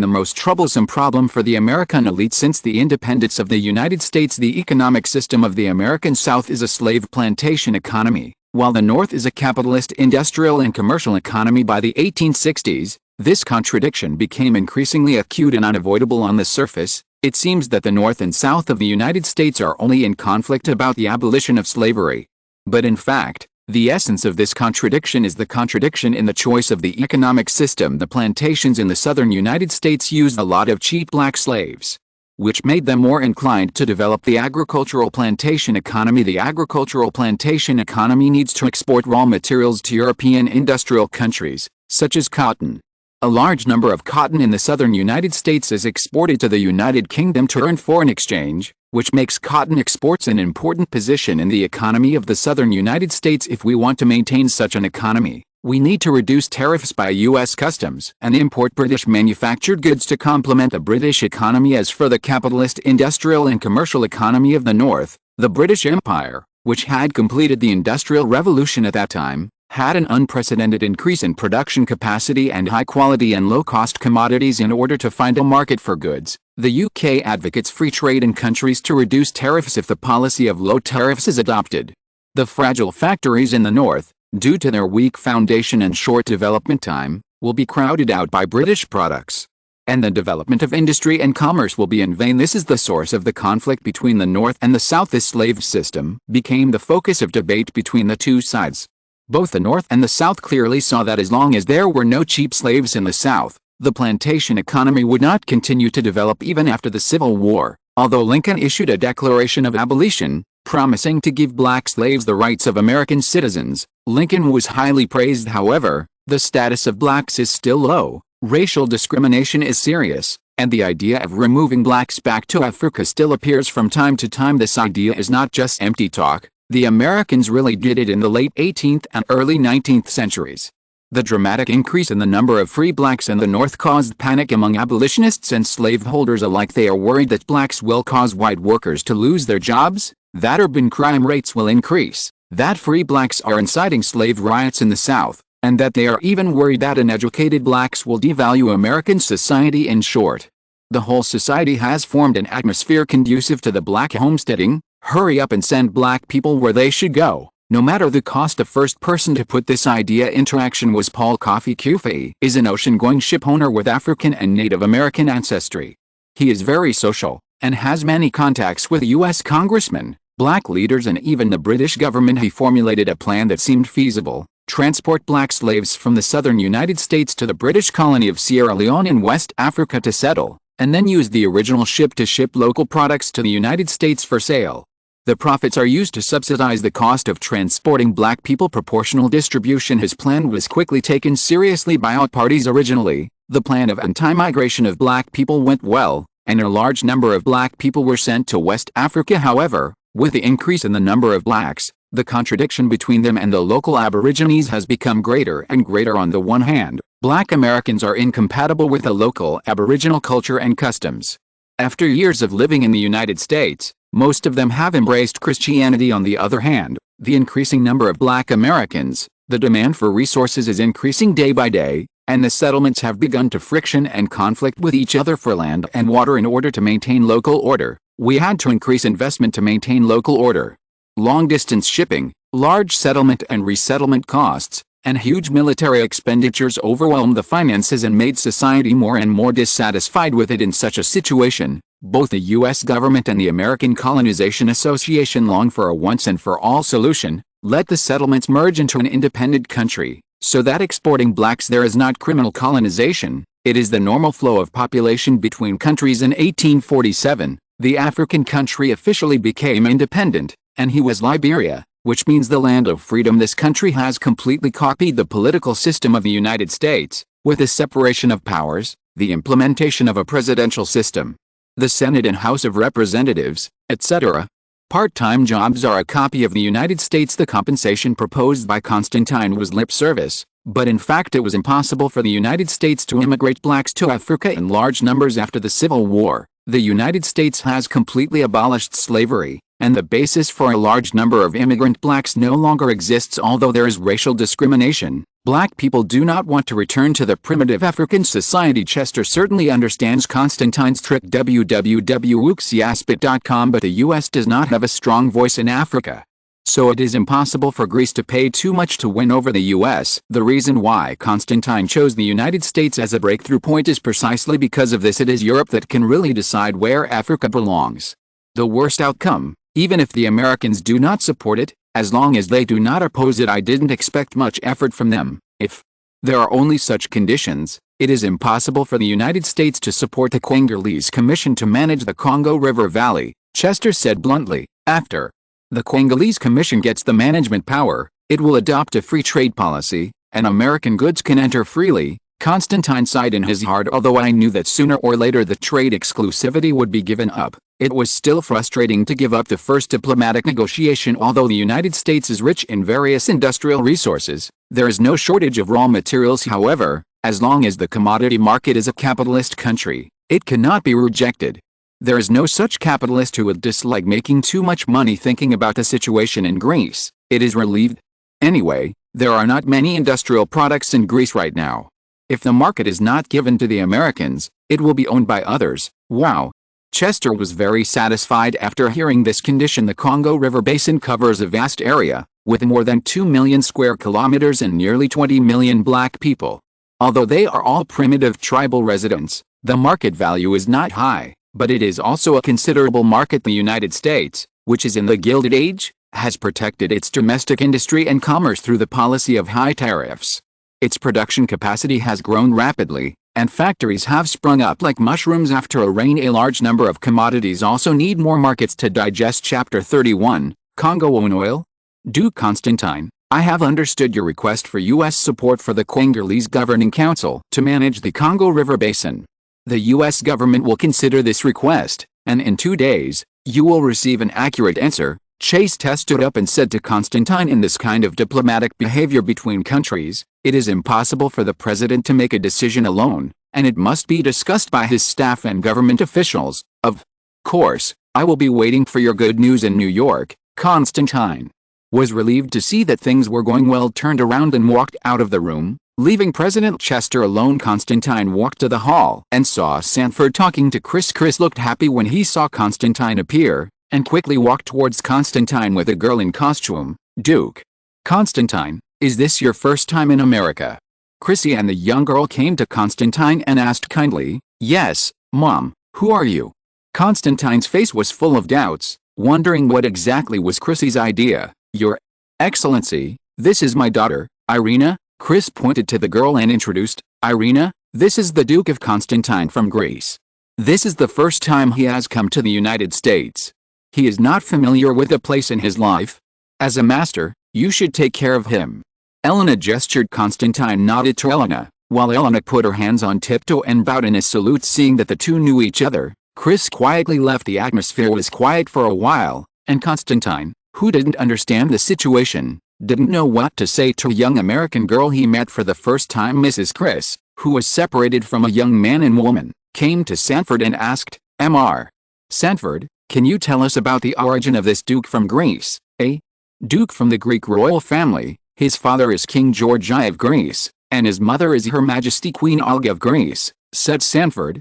the most troublesome problem for the American elite since the independence of the United States. The economic system of the American South is a slave plantation economy, while the North is a capitalist industrial and commercial economy. By the 1860s, this contradiction became increasingly acute and unavoidable. On the surface, it seems that the North and South of the United States are only in conflict about the abolition of slavery. But in fact, the essence of this contradiction is the contradiction in the choice of the economic system. The plantations in the southern United States used a lot of cheap black slaves, which made them more inclined to develop the agricultural plantation economy. The agricultural plantation economy needs to export raw materials to European industrial countries, such as cotton. A large number of cotton in the southern United States is exported to the United Kingdom to earn foreign exchange, which makes cotton exports an important position in the economy of the southern United States. If we want to maintain such an economy, we need to reduce tariffs by U.S. customs and import British manufactured goods to complement the British economy. As for the capitalist industrial and commercial economy of the North, the British Empire, which had completed the Industrial Revolution at that time, had an unprecedented increase in production capacity and high-quality and low-cost commodities. In order to find a market for goods, the UK advocates free trade in countries to reduce tariffs if the policy of low tariffs is adopted. The fragile factories in the North, due to their weak foundation and short development time, will be crowded out by British products, and the development of industry and commerce will be in vain. This is the source of the conflict between the North and the South. This slave system became the focus of debate between the two sides. Both the North and the South clearly saw that as long as there were no cheap slaves in the South, the plantation economy would not continue to develop even after the Civil War. Although Lincoln issued a Declaration of Abolition, promising to give black slaves the rights of American citizens, Lincoln was highly praised. However, the status of blacks is still low, racial discrimination is serious, and the idea of removing blacks back to Africa still appears from time to time. This idea is not just empty talk. The Americans really did it in the late 18th and early 19th centuries. The dramatic increase in the number of free blacks in the North caused panic among abolitionists and slaveholders alike. They are worried that blacks will cause white workers to lose their jobs, that urban crime rates will increase, that free blacks are inciting slave riots in the South, and that they are even worried that uneducated blacks will devalue American society. In short, the whole society has formed an atmosphere conducive to the black homesteading. Hurry up and send black people where they should go, no matter the cost. The first person to put this idea into action was Paul Coffey. Coffey is an ocean-going ship owner with African and Native American ancestry. He is very social, and has many contacts with U.S. congressmen, black leaders and even the British government. He formulated a plan that seemed feasible: transport black slaves from the southern United States to the British colony of Sierra Leone in West Africa to settle, and then use the original ship to ship local products to the United States for sale. The profits are used to subsidize the cost of transporting black people. Proportional distribution. His plan was quickly taken seriously by all parties. Originally, the plan of anti-migration of black people went well, and a large number of black people were sent to West Africa. However, with the increase in the number of blacks, the contradiction between them and the local aborigines has become greater and greater. On the one hand, black Americans are incompatible with the local aboriginal culture and customs. After years of living in the United States, most of them have embraced Christianity. On the other hand, the increasing number of black Americans, the demand for resources is increasing day by day, and the settlements have begun to friction and conflict with each other for land and water. In order to maintain local order, we had to increase investment to maintain local order. Long-distance shipping, large settlement and resettlement costs, and huge military expenditures overwhelmed the finances and made society more and more dissatisfied with it. In such a situation, both the U.S. government and the American Colonization Association long for a once-and-for-all solution: let the settlements merge into an independent country, so that exporting blacks there is not criminal colonization, it is the normal flow of population between countries. In 1847, the African country officially became independent, and he was Liberia, which means the land of freedom. This country has completely copied the political system of the United States, with the separation of powers, the implementation of a presidential system, the Senate and House of Representatives, etc. Part-time jobs are a copy of the United States. The compensation proposed by Constantine was lip service, but in fact it was impossible for the United States to immigrate blacks to Africa in large numbers after the Civil War. The United States has completely abolished slavery, and the basis for a large number of immigrant blacks no longer exists. Although there is racial discrimination, black people do not want to return to the primitive African society. Chester certainly understands Constantine's trick. www.wuxiaspit.com. But the US does not have a strong voice in Africa, so it is impossible for Greece to pay too much to win over the US. The reason why Constantine chose the United States as a breakthrough point is precisely because of this. It is Europe that can really decide where Africa belongs. The worst outcome, even if the Americans do not support it, as long as they do not oppose it. I didn't expect much effort from them. If there are only such conditions, it is impossible for the United States to support the Congolese Commission to manage the Congo River Valley, Chester said bluntly. After the Congolese Commission gets the management power, it will adopt a free trade policy, and American goods can enter freely. Constantine sighed in his heart. Although I knew that sooner or later the trade exclusivity would be given up, it was still frustrating to give up the first diplomatic negotiation. Although the United States is rich in various industrial resources, there is no shortage of raw materials. However, as long as the commodity market is a capitalist country, it cannot be rejected. There is no such capitalist who would dislike making too much money. Thinking about the situation in Greece, it is relieved. Anyway, there are not many industrial products in Greece right now. If the market is not given to the Americans, it will be owned by others. Wow. Chester was very satisfied after hearing this condition. The Congo River Basin covers a vast area, with more than 2 million square kilometers and nearly 20 million black people. Although they are all primitive tribal residents, the market value is not high, but it is also a considerable market. The United States, which is in the Gilded Age, has protected its domestic industry and commerce through the policy of high tariffs. Its production capacity has grown rapidly, and factories have sprung up like mushrooms after a rain. A large number of commodities also need more markets to digest. Chapter 31, Congo oil. Duke Constantine, I have understood your request for U.S. support for the Congolese Governing Council to manage the Congo River Basin. The U.S. government will consider this request, and in 2 days, you will receive an accurate answer. Chase stood up and said to Constantine, in this kind of diplomatic behavior between countries, it is impossible for the president to make a decision alone, and it must be discussed by his staff and government officials. Of course, I will be waiting for your good news in New York. Constantine was relieved to see that things were going well, turned around and walked out of the room, leaving President Chester alone. Constantine walked to the hall and saw Sanford talking to Chris. Chris looked happy when he saw Constantine appear, and quickly walked towards Constantine with a girl in costume. Duke Constantine, is this your first time in America? Chrissy and the young girl came to Constantine and asked kindly. Yes, Mom. Who are you? Constantine's face was full of doubts, wondering what exactly was Chrissy's idea. Your Excellency, this is my daughter, Irina. Chris pointed to the girl and introduced. Irina, this is the Duke of Constantine from Greece. This is the first time he has come to the United States. He is not familiar with the place in his life. As a master, you should take care of him. Elena gestured. Constantine nodded to Elena, while Elena put her hands on tiptoe and bowed in a salute. Seeing that the two knew each other, Chris quietly left. The atmosphere was quiet for a while, and Constantine, who didn't understand the situation, didn't know what to say to a young American girl he met for the first time. Mrs. Chris, who was separated from a young man and woman, came to Sanford and asked, Mr. Sanford, can you tell us about the origin of this Duke from Greece? A Duke from the Greek royal family. His father is King George I of Greece, and his mother is Her Majesty Queen Olga of Greece, said Sanford.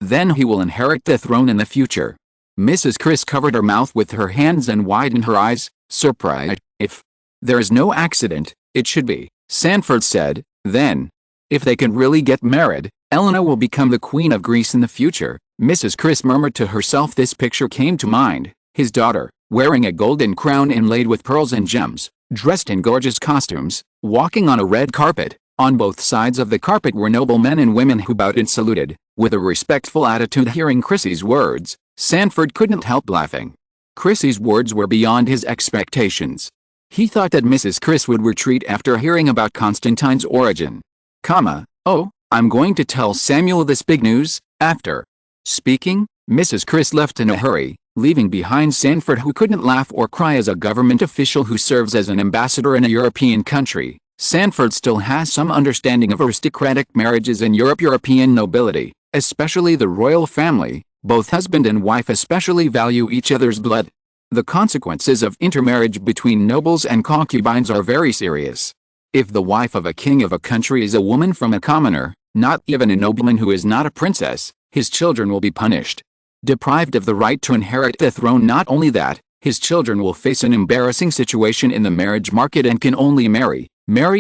Then he will inherit the throne in the future. Mrs. Chris covered her mouth with her hands and widened her eyes, surprised. If there is no accident, it should be, Sanford said. Then, if they can really get married, Elena will become the Queen of Greece in the future. Mrs. Chris murmured to herself. This picture came to mind. His daughter, wearing a golden crown inlaid with pearls and gems, dressed in gorgeous costumes, walking on a red carpet. On both sides of the carpet were noble men and women who bowed and saluted, with a respectful attitude. Hearing Chrissy's words, Sanford couldn't help laughing. Chrissy's words were beyond his expectations. He thought that Mrs. Chris would retreat after hearing about Constantine's origin. Oh, I'm going to tell Samuel this big news. After speaking, Mrs. Chris left in a hurry, leaving behind Sanford, who couldn't laugh or cry as a government official who serves as an ambassador in a European country. Sanford still has some understanding of aristocratic marriages in European nobility, especially the royal family. Both husband and wife especially value each other's blood. The consequences of intermarriage between nobles and concubines are very serious. If the wife of a king of a country is a woman from a commoner, not even a nobleman who is not a princess, his children will be punished. Deprived of the right to inherit the throne. Not only that, his children will face an embarrassing situation in the marriage market and can only marry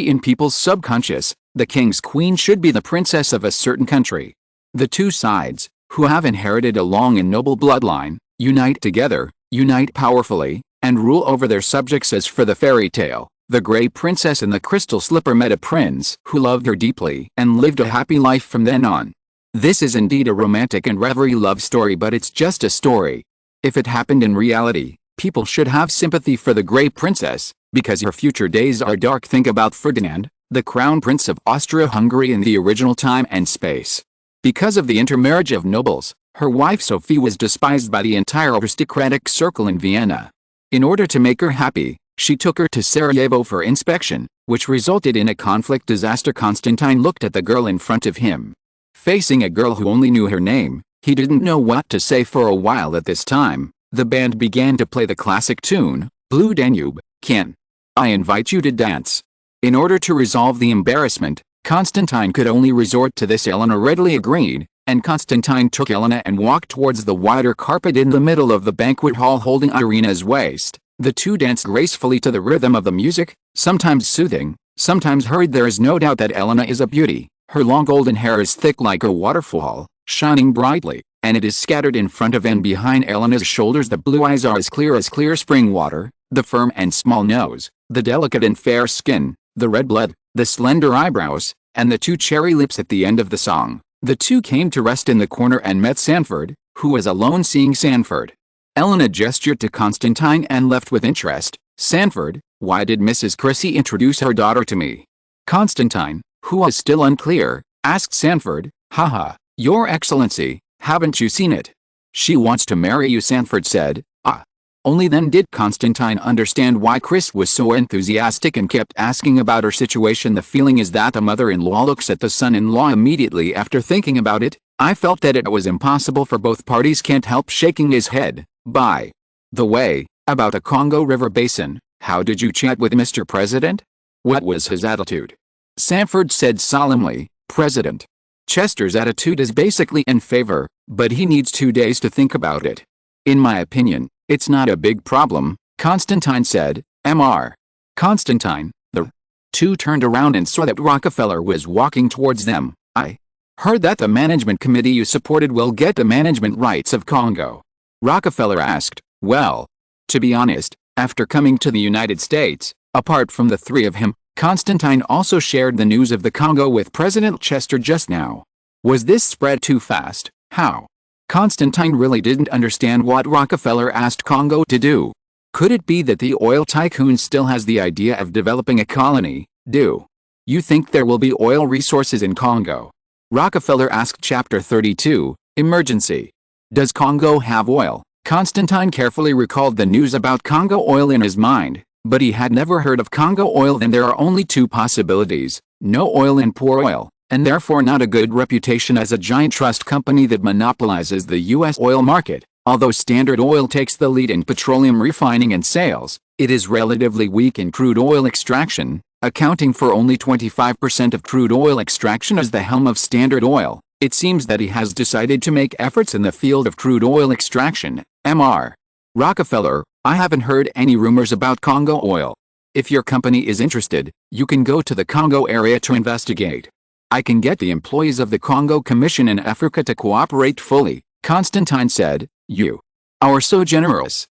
in people's subconscious. The king's queen should be the princess of a certain country. The two sides, who have inherited a long and noble bloodline, unite together, unite powerfully, and rule over their subjects. As for the fairy tale, the Grey Princess and the Crystal Slipper met a prince who loved her deeply and lived a happy life from then on. This is indeed a romantic and reverie love story, but it's just a story. If it happened in reality, people should have sympathy for the Grey Princess, because her future days are dark. Think about Ferdinand, the Crown Prince of Austria-Hungary in the original time and space. Because of the intermarriage of nobles, her wife Sophie was despised by the entire aristocratic circle in Vienna. In order to make her happy, she took her to Sarajevo for inspection, which resulted in a conflict disaster. Constantine looked at the girl in front of him. Facing a girl who only knew her name, he didn't know what to say for a while. At this time, the band began to play the classic tune, Blue Danube. Can I invite you to dance? In order to resolve the embarrassment, Constantine could only resort to this. Elena readily agreed, and Constantine took Elena and walked towards the wider carpet in the middle of the banquet hall, holding Irina's waist. The two danced gracefully to the rhythm of the music, sometimes soothing, sometimes hurried. There is no doubt that Elena is a beauty. Her long golden hair is thick like a waterfall, shining brightly, and it is scattered in front of and behind Elena's shoulders. The blue eyes are as clear spring water, the firm and small nose, the delicate and fair skin, the red blood, the slender eyebrows, and the two cherry lips at the end of the song. The two came to rest in the corner and met Sanford, who was alone. Seeing Sanford, Elena gestured to Constantine and left with interest. Sanford, why did Mrs. Chrissy introduce her daughter to me? Constantine, who was still unclear, asked Sanford. Haha, Your Excellency, haven't you seen it? She wants to marry you, Sanford said. Ah. Only then did Constantine understand why Chris was so enthusiastic and kept asking about her situation. The feeling is that a mother-in-law looks at the son-in-law immediately after thinking about it. I felt that it was impossible for both parties. Can't help shaking his head. By the way, about the Congo River Basin, how did you chat with Mr. President? What was his attitude? Sanford said solemnly, President Chester's attitude is basically in favor, but he needs 2 days to think about it. In my opinion, it's not a big problem, Constantine said. Mr. Constantine, the two turned around and saw that Rockefeller was walking towards them. I heard that the management committee you supported will get the management rights of Congo. Rockefeller asked. Well, to be honest, after coming to the United States, apart from the three of him, Constantine also shared the news of the Congo with President Chester just now. Was this spread too fast? How? Constantine really didn't understand what Rockefeller asked Congo to do. Could it be that the oil tycoon still has the idea of developing a colony? Do you think there will be oil resources in Congo? Rockefeller asked. Chapter 32, Emergency. Does Congo have oil? Constantine carefully recalled the news about Congo oil in his mind, but he had never heard of Congo oil. Then there are only two possibilities: no oil and poor oil, and therefore not a good reputation as a giant trust company that monopolizes the U.S. oil market. Although Standard Oil takes the lead in petroleum refining and sales, it is relatively weak in crude oil extraction, accounting for only 25% of crude oil extraction. As the helm of Standard Oil, it seems that he has decided to make efforts in the field of crude oil extraction. Mr. Rockefeller, I haven't heard any rumors about Congo oil. If your company is interested, you can go to the Congo area to investigate. I can get the employees of the Congo Commission in Africa to cooperate fully, Constantine said. You are so generous.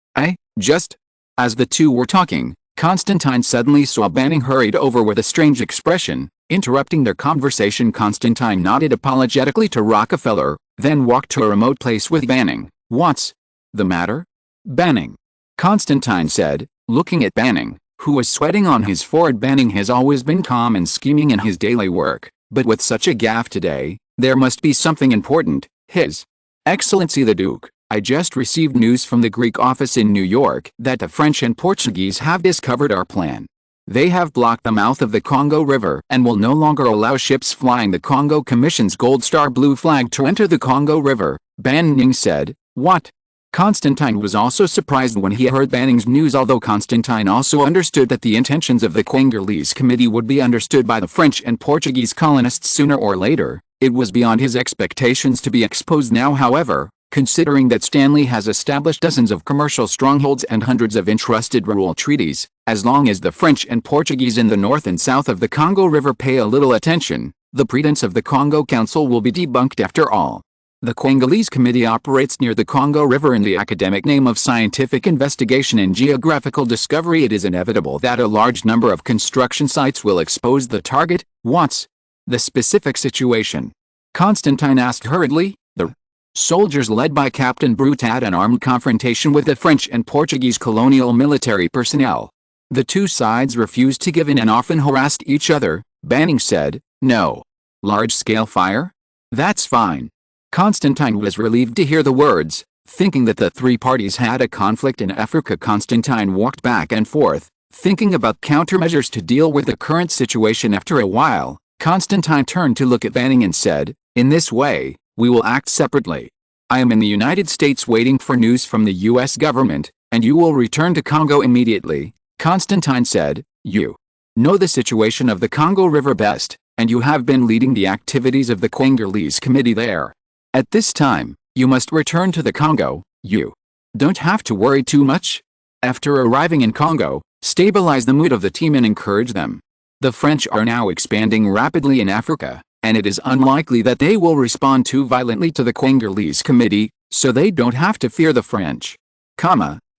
Just as the two were talking, Constantine suddenly saw Banning hurried over with a strange expression, interrupting their conversation. Constantine nodded apologetically to Rockefeller, then walked to a remote place with Banning. What's the matter, Banning? Constantine said, looking at Banning, who was sweating on his forehead. Banning has always been calm and scheming in his daily work, but with such a gaffe today, there must be something important. His Excellency the Duke, I just received news from the Greek office in New York that the French and Portuguese have discovered our plan. They have blocked the mouth of the Congo River and will no longer allow ships flying the Congo Commission's Gold Star blue flag to enter the Congo River, Ban Ning said. What? Constantine was also surprised when he heard Banning's news, although Constantine also understood that the intentions of the Congolese committee would be understood by the French and Portuguese colonists sooner or later. It was beyond his expectations to be exposed now, however, considering that Stanley has established dozens of commercial strongholds and hundreds of entrusted rural treaties. As long as the French and Portuguese in the north and south of the Congo River pay a little attention, the pretense of the Congo Council will be debunked after all. The Congolese Committee operates near the Congo River in the academic name of scientific investigation and geographical discovery. It is inevitable that a large number of construction sites will expose the target. What's the specific situation? Constantine asked hurriedly. The soldiers led by Captain Brute had an armed confrontation with the French and Portuguese colonial military personnel. The two sides refused to give in and often harassed each other, Banning said. No. Large-scale fire? That's fine. Constantine was relieved to hear the words. Thinking that the three parties had a conflict in Africa, Constantine walked back and forth, thinking about countermeasures to deal with the current situation. After a while, Constantine turned to look at Banning and said, in this way, we will act separately. I am in the United States waiting for news from the U.S. government, and you will return to Congo immediately. Constantine said, you know the situation of the Congo River best, and you have been leading the activities of the Congolese committee there. At this time, you must return to the Congo. You don't have to worry too much. After arriving in Congo, stabilize the mood of the team and encourage them. The French are now expanding rapidly in Africa, and it is unlikely that they will respond too violently to the Congolese committee, so they don't have to fear the French.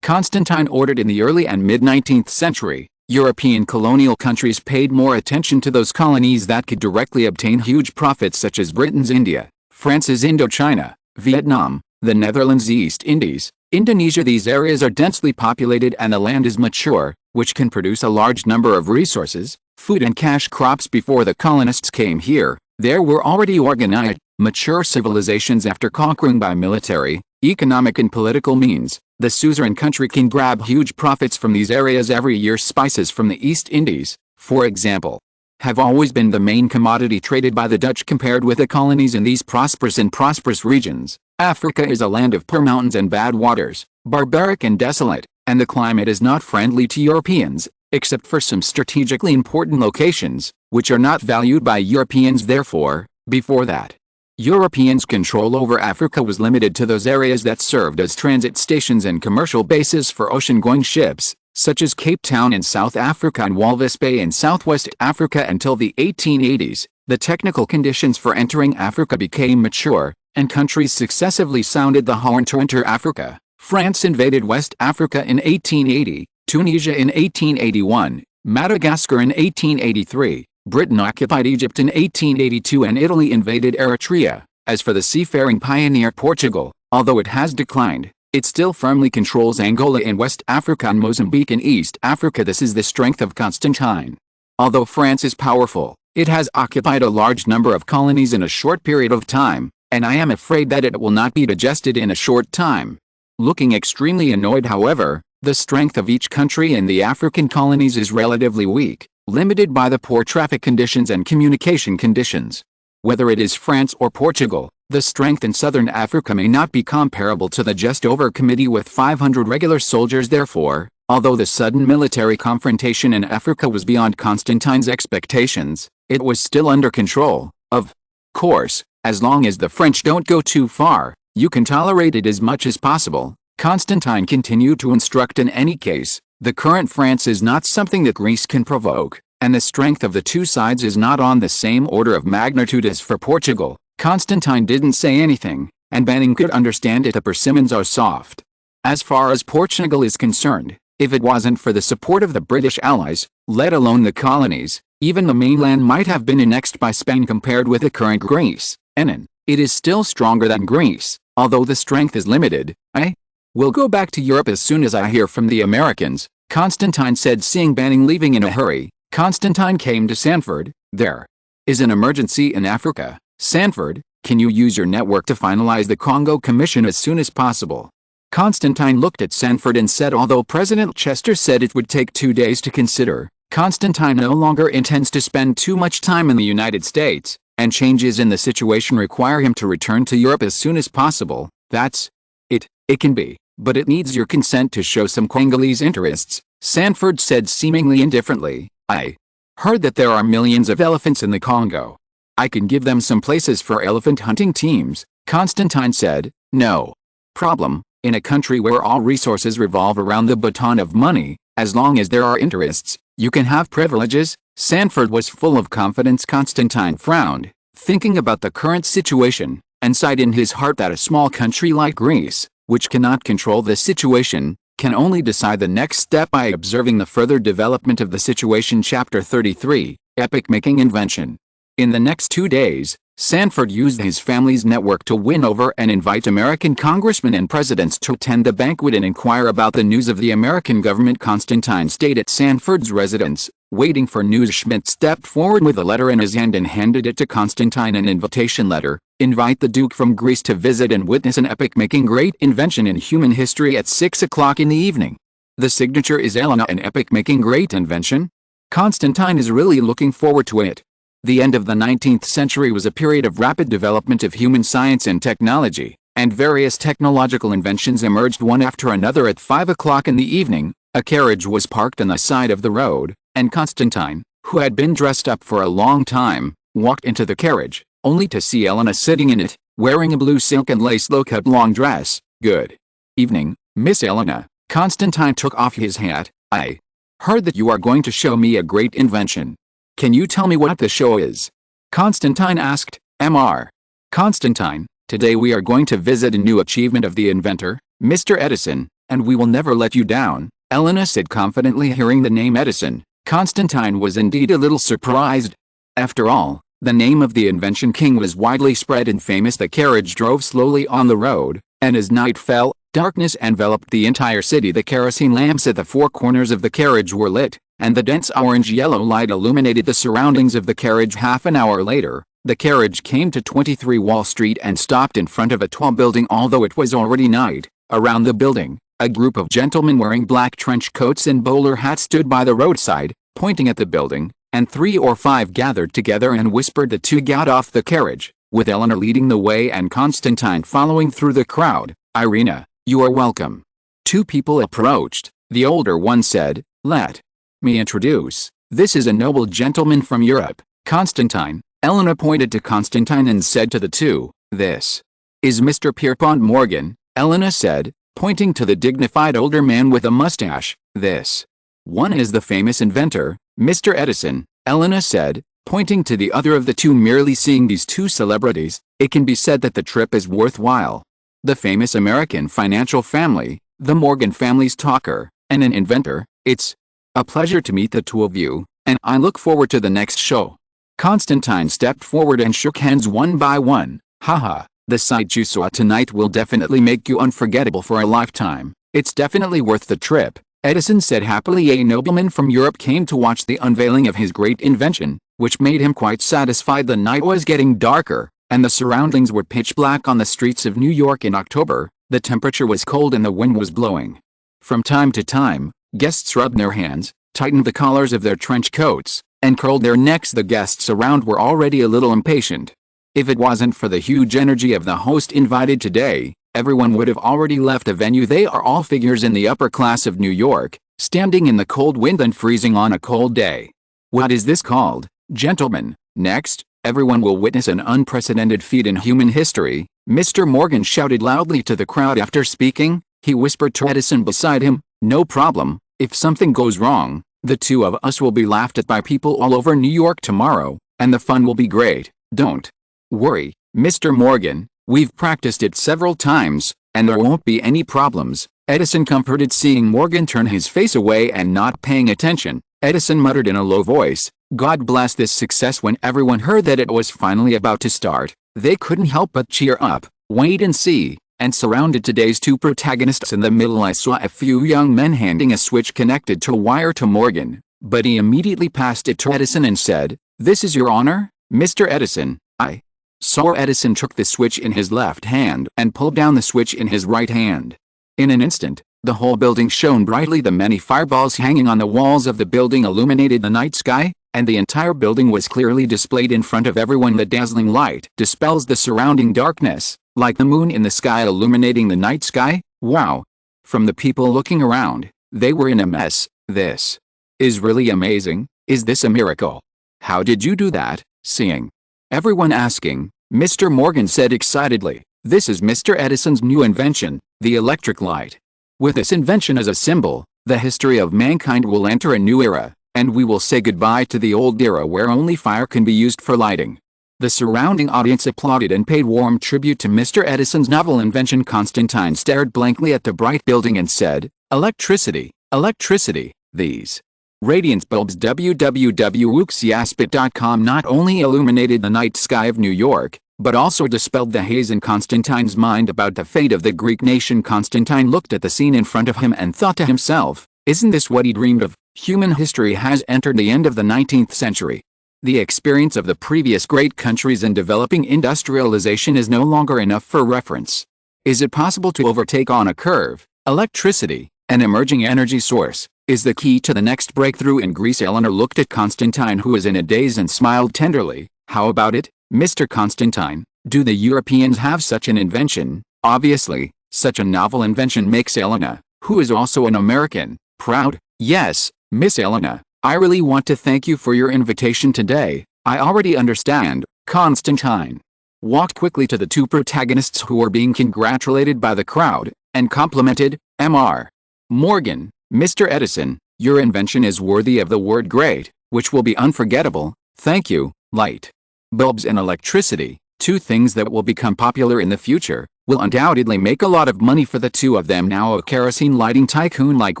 Constantine ordered. In the early and mid-19th century, European colonial countries paid more attention to those colonies that could directly obtain huge profits, such as Britain's India, France's Indochina, Vietnam, the Netherlands' East Indies, Indonesia. These areas are densely populated and the land is mature, which can produce a large number of resources, food and cash crops. Before the colonists came here, there were already organized, mature civilizations. After conquering by military, economic and political means, the suzerain country can grab huge profits from these areas every year. Spices from the East Indies, for example, have always been the main commodity traded by the Dutch compared with the colonies in these prosperous regions. Africa is a land of poor mountains and bad waters, barbaric and desolate, and the climate is not friendly to Europeans, except for some strategically important locations, which are not valued by Europeans. Therefore, before that, Europeans' control over Africa was limited to those areas that served as transit stations and commercial bases for ocean-going ships, such as Cape Town in South Africa and Walvis Bay in Southwest Africa. Until the 1880s, the technical conditions for entering Africa became mature, and countries successively sounded the horn to enter Africa. France invaded West Africa in 1880, Tunisia in 1881, Madagascar in 1883. Britain occupied Egypt in 1882 and Italy invaded Eritrea. As for the seafaring pioneer Portugal, although it has declined, it still firmly controls Angola in West Africa and Mozambique in East Africa. This is the strength of Constantine. Although France is powerful, it has occupied a large number of colonies in a short period of time, and I am afraid that it will not be digested in a short time. Looking extremely annoyed, however, the strength of each country in the African colonies is relatively weak, limited by the poor traffic conditions and communication conditions. Whether it is France or Portugal, the strength in southern Africa may not be comparable to the just over committee with 500 regular soldiers. Therefore, although the sudden military confrontation in Africa was beyond Constantine's expectations, it was still under control. Of course, as long as the French don't go too far, you can tolerate it as much as possible. Constantine continued to instruct. In any case, the current France is not something that Greece can provoke, and the strength of the two sides is not on the same order of magnitude as for Portugal. Constantine didn't say anything, and Banning could understand it. The persimmons are soft. As far as Portugal is concerned, if it wasn't for the support of the British allies, let alone the colonies, even the mainland might have been annexed by Spain. Compared with the current Greece, it is still stronger than Greece, although the strength is limited. I will go back to Europe as soon as I hear from the Americans, Constantine said. Seeing Banning leaving in a hurry, Constantine came to Sanford. There is an emergency in Africa. Sanford, Can you use your network to finalize the Congo Commission as soon as possible? Constantine looked at Sanford and said although President Chester said it would take 2 days to consider, Constantine no longer intends to spend too much time in the United States, and changes in the situation require him to return to Europe as soon as possible. That's it. It can be, but it needs your consent to show some Congolese interests, Sanford said seemingly indifferently. I heard that there are millions of elephants in the Congo. I can give them some places for elephant hunting teams, Constantine said. No problem. In a country where all resources revolve around the baton of money, as long as there are interests, you can have privileges. Sanford was full of confidence. Constantine frowned, thinking about the current situation, and sighed in his heart that a small country like Greece, which cannot control the situation, can only decide the next step by observing the further development of the situation. Chapter 33, Epic-Making Invention. In the next 2 days, Sanford used his family's network to win over and invite American congressmen and presidents to attend the banquet and inquire about the news of the American government. Constantine stayed at Sanford's residence, waiting for news. Schmidt stepped forward with a letter in his hand and handed it to Constantine. An invitation letter. Invite the Duke from Greece to visit and witness an epic-making great invention in human history at 6 o'clock in the evening. The signature is Elena. An epic-making great invention? Constantine is really looking forward to it. The end of the 19th century was a period of rapid development of human science and technology, and various technological inventions emerged one after another. At 5 o'clock in the evening, a carriage was parked on the side of the road, and Constantine, who had been dressed up for a long time, walked into the carriage, only to see Elena sitting in it, wearing a blue silk and lace low-cut long dress. Good evening, Miss Elena. Constantine took off his hat. I heard that you are going to show me a great invention. Can you tell me what the show is? Constantine asked. Mr. Constantine, today we are going to visit a new achievement of the inventor, Mr. Edison, and we will never let you down, Elena said confidently. Hearing the name Edison, Constantine was indeed a little surprised. After all, the name of the invention king was widely spread and famous. The carriage drove slowly on the road, and as night fell, darkness enveloped the entire city. The kerosene lamps at the four corners of the carriage were lit, and the dense orange-yellow light illuminated the surroundings of the carriage. Half an hour later, the carriage came to 23 Wall Street and stopped in front of a tall building. Although it was already night, around the building, a group of gentlemen wearing black trench coats and bowler hats stood by the roadside, pointing at the building, and 3 or 5 gathered together and whispered. The two got off the carriage, with Eleanor leading the way and Constantine following through the crowd. Irina, you are welcome. 2 people approached. The older one said, let me introduce. This is a noble gentleman from Europe, Constantine. Elena pointed to Constantine and said to the two, this is Mr. Pierpont Morgan, Elena said, pointing to the dignified older man with a mustache. This one is the famous inventor, Mr. Edison, Elena said, pointing to the other of the two. Merely seeing these 2 celebrities, it can be said that the trip is worthwhile. The famous American financial family, the Morgan family's talker, and an inventor. It's a pleasure to meet the 2 of you, and I look forward to the next show. Constantine stepped forward and shook hands one by one. Haha, the sight you saw tonight will definitely make you unforgettable for a lifetime. It's definitely worth the trip, Edison said happily. A nobleman from Europe came to watch the unveiling of his great invention, which made him quite satisfied. The night was getting darker, and the surroundings were pitch black on the streets of New York in October. The temperature was cold and the wind was blowing. From time to time, guests rubbed their hands, tightened the collars of their trench coats, and curled their necks. The guests around were already a little impatient. If it wasn't for the huge energy of the host invited today, everyone would have already left the venue. They are all figures in the upper class of New York, standing in the cold wind and freezing on a cold day. What is this called, gentlemen? Next, everyone will witness an unprecedented feat in human history, Mr. Morgan shouted loudly to the crowd. After speaking, he whispered to Edison beside him, no problem, if something goes wrong, the 2 of us will be laughed at by people all over New York tomorrow, and the fun will be great. Don't worry, Mr. Morgan, we've practiced it several times, and there won't be any problems, Edison comforted. Seeing Morgan turn his face away and not paying attention, Edison muttered in a low voice, God bless this success. When everyone heard that it was finally about to start, they couldn't help but cheer up. Wait and see. And surrounded today's 2 protagonists. In the middle I saw a few young men handing a switch connected to a wire to Morgan, but he immediately passed it to Edison and said, this is your honor, Mr. Edison. I Sir Edison took the switch in his left hand and pulled down the switch in his right hand. In an instant, the whole building shone brightly. The many fireballs hanging on the walls of the building illuminated the night sky, and the entire building was clearly displayed in front of everyone. The dazzling light dispels the surrounding darkness, like the moon in the sky illuminating the night sky. Wow! From the people looking around, they were in a mess. This is really amazing. Is this a miracle? How did you do that? Seeing everyone asking, Mr. Morgan said excitedly, "This is Mr. Edison's new invention, the electric light. With this invention as a symbol, the history of mankind will enter a new era, and we will say goodbye to the old era where only fire can be used for lighting." The surrounding audience applauded and paid warm tribute to Mr. Edison's novel invention. Constantine stared blankly at the bright building and said, "Electricity, electricity, these radiance bulbs." www.wuxiaspit.com not only illuminated the night sky of New York, but also dispelled the haze in Constantine's mind about the fate of the Greek nation. Constantine looked at the scene in front of him and thought to himself, isn't this what he dreamed of? Human history has entered the end of the 19th century. The experience of the previous great countries in developing industrialization is no longer enough for reference. Is it possible to overtake on a curve? Electricity, an emerging energy source, is the key to the next breakthrough in Greece. Eleanor looked at Constantine, who was in a daze, and smiled tenderly. How about it, Mr. Constantine? Do the Europeans have such an invention? Obviously, such a novel invention makes Elena, who is also an American, proud. Yes, Miss Elena, I really want to thank you for your invitation today. I already understand. Constantine walked quickly to the two protagonists who were being congratulated by the crowd, and complimented, Mr. Morgan, Mr. Edison, your invention is worthy of the word great, which will be unforgettable. Thank you. Light bulbs and electricity, two things that will become popular in the future, will undoubtedly make a lot of money for the two of them. Now a kerosene lighting tycoon like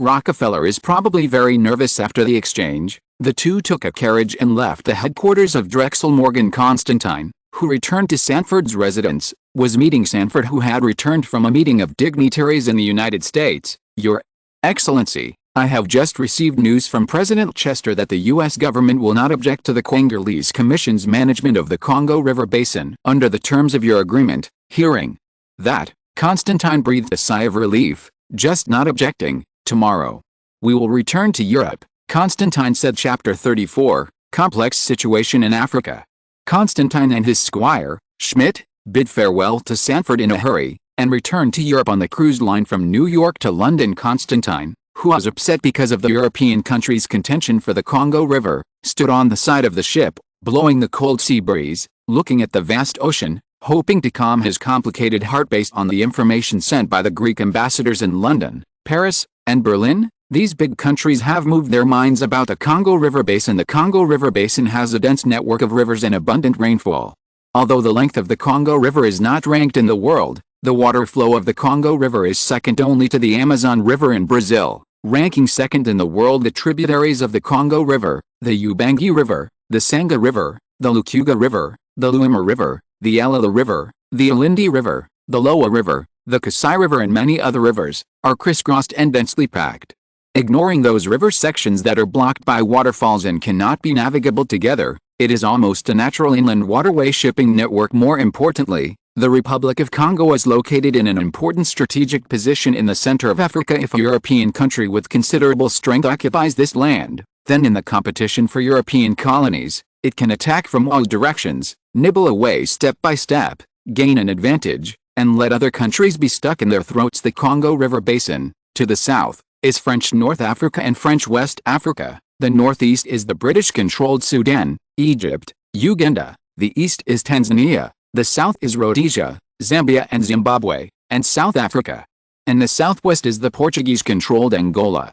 Rockefeller is probably very nervous after the exchange. The two took a carriage and left the headquarters of Drexel. Morgan Constantine, who returned to Sanford's residence, was meeting Sanford, who had returned from a meeting of dignitaries in the United States. Your Excellency, I have just received news from President Chester that the U.S. government will not object to the Congolese Commission's management of the Congo River Basin under the terms of your agreement. Hearing that, Constantine breathed a sigh of relief. Just not objecting. Tomorrow we will return to Europe, Constantine said. Chapter 34, Complex Situation in Africa. Constantine and his squire, Schmidt, bid farewell to Sanford in a hurry, and returned to Europe on the cruise line from New York to London. Constantine, who was upset because of the European countries' contention for the Congo River, stood on the side of the ship, blowing the cold sea breeze, looking at the vast ocean, hoping to calm his complicated heart based on the information sent by the Greek ambassadors in London, Paris, and Berlin. These big countries have moved their minds about the Congo River Basin. The Congo River Basin has a dense network of rivers and abundant rainfall. Although the length of the Congo River is not ranked in the world, the water flow of the Congo River is second only to the Amazon River in Brazil, ranking second in the world. The tributaries of the Congo River, the Ubangi River, the Sanga River, the Lukuga River, the Luima River, the Alala River, the Alindi River, the Loa River, the Kasai River, and many other rivers, are crisscrossed and densely packed. Ignoring those river sections that are blocked by waterfalls and cannot be navigable together, it is almost a natural inland waterway shipping network. More importantly, the Republic of Congo is located in an important strategic position in the center of Africa. If a European country with considerable strength occupies this land, then in the competition for European colonies, it can attack from all directions, nibble away step by step, gain an advantage, and let other countries be stuck in their throats. The Congo River Basin, to the south, is French North Africa and French West Africa. The northeast is the British-controlled Sudan, Egypt, Uganda. The east is Tanzania. The south is Rhodesia, Zambia and Zimbabwe, and South Africa. And the southwest is the Portuguese-controlled Angola.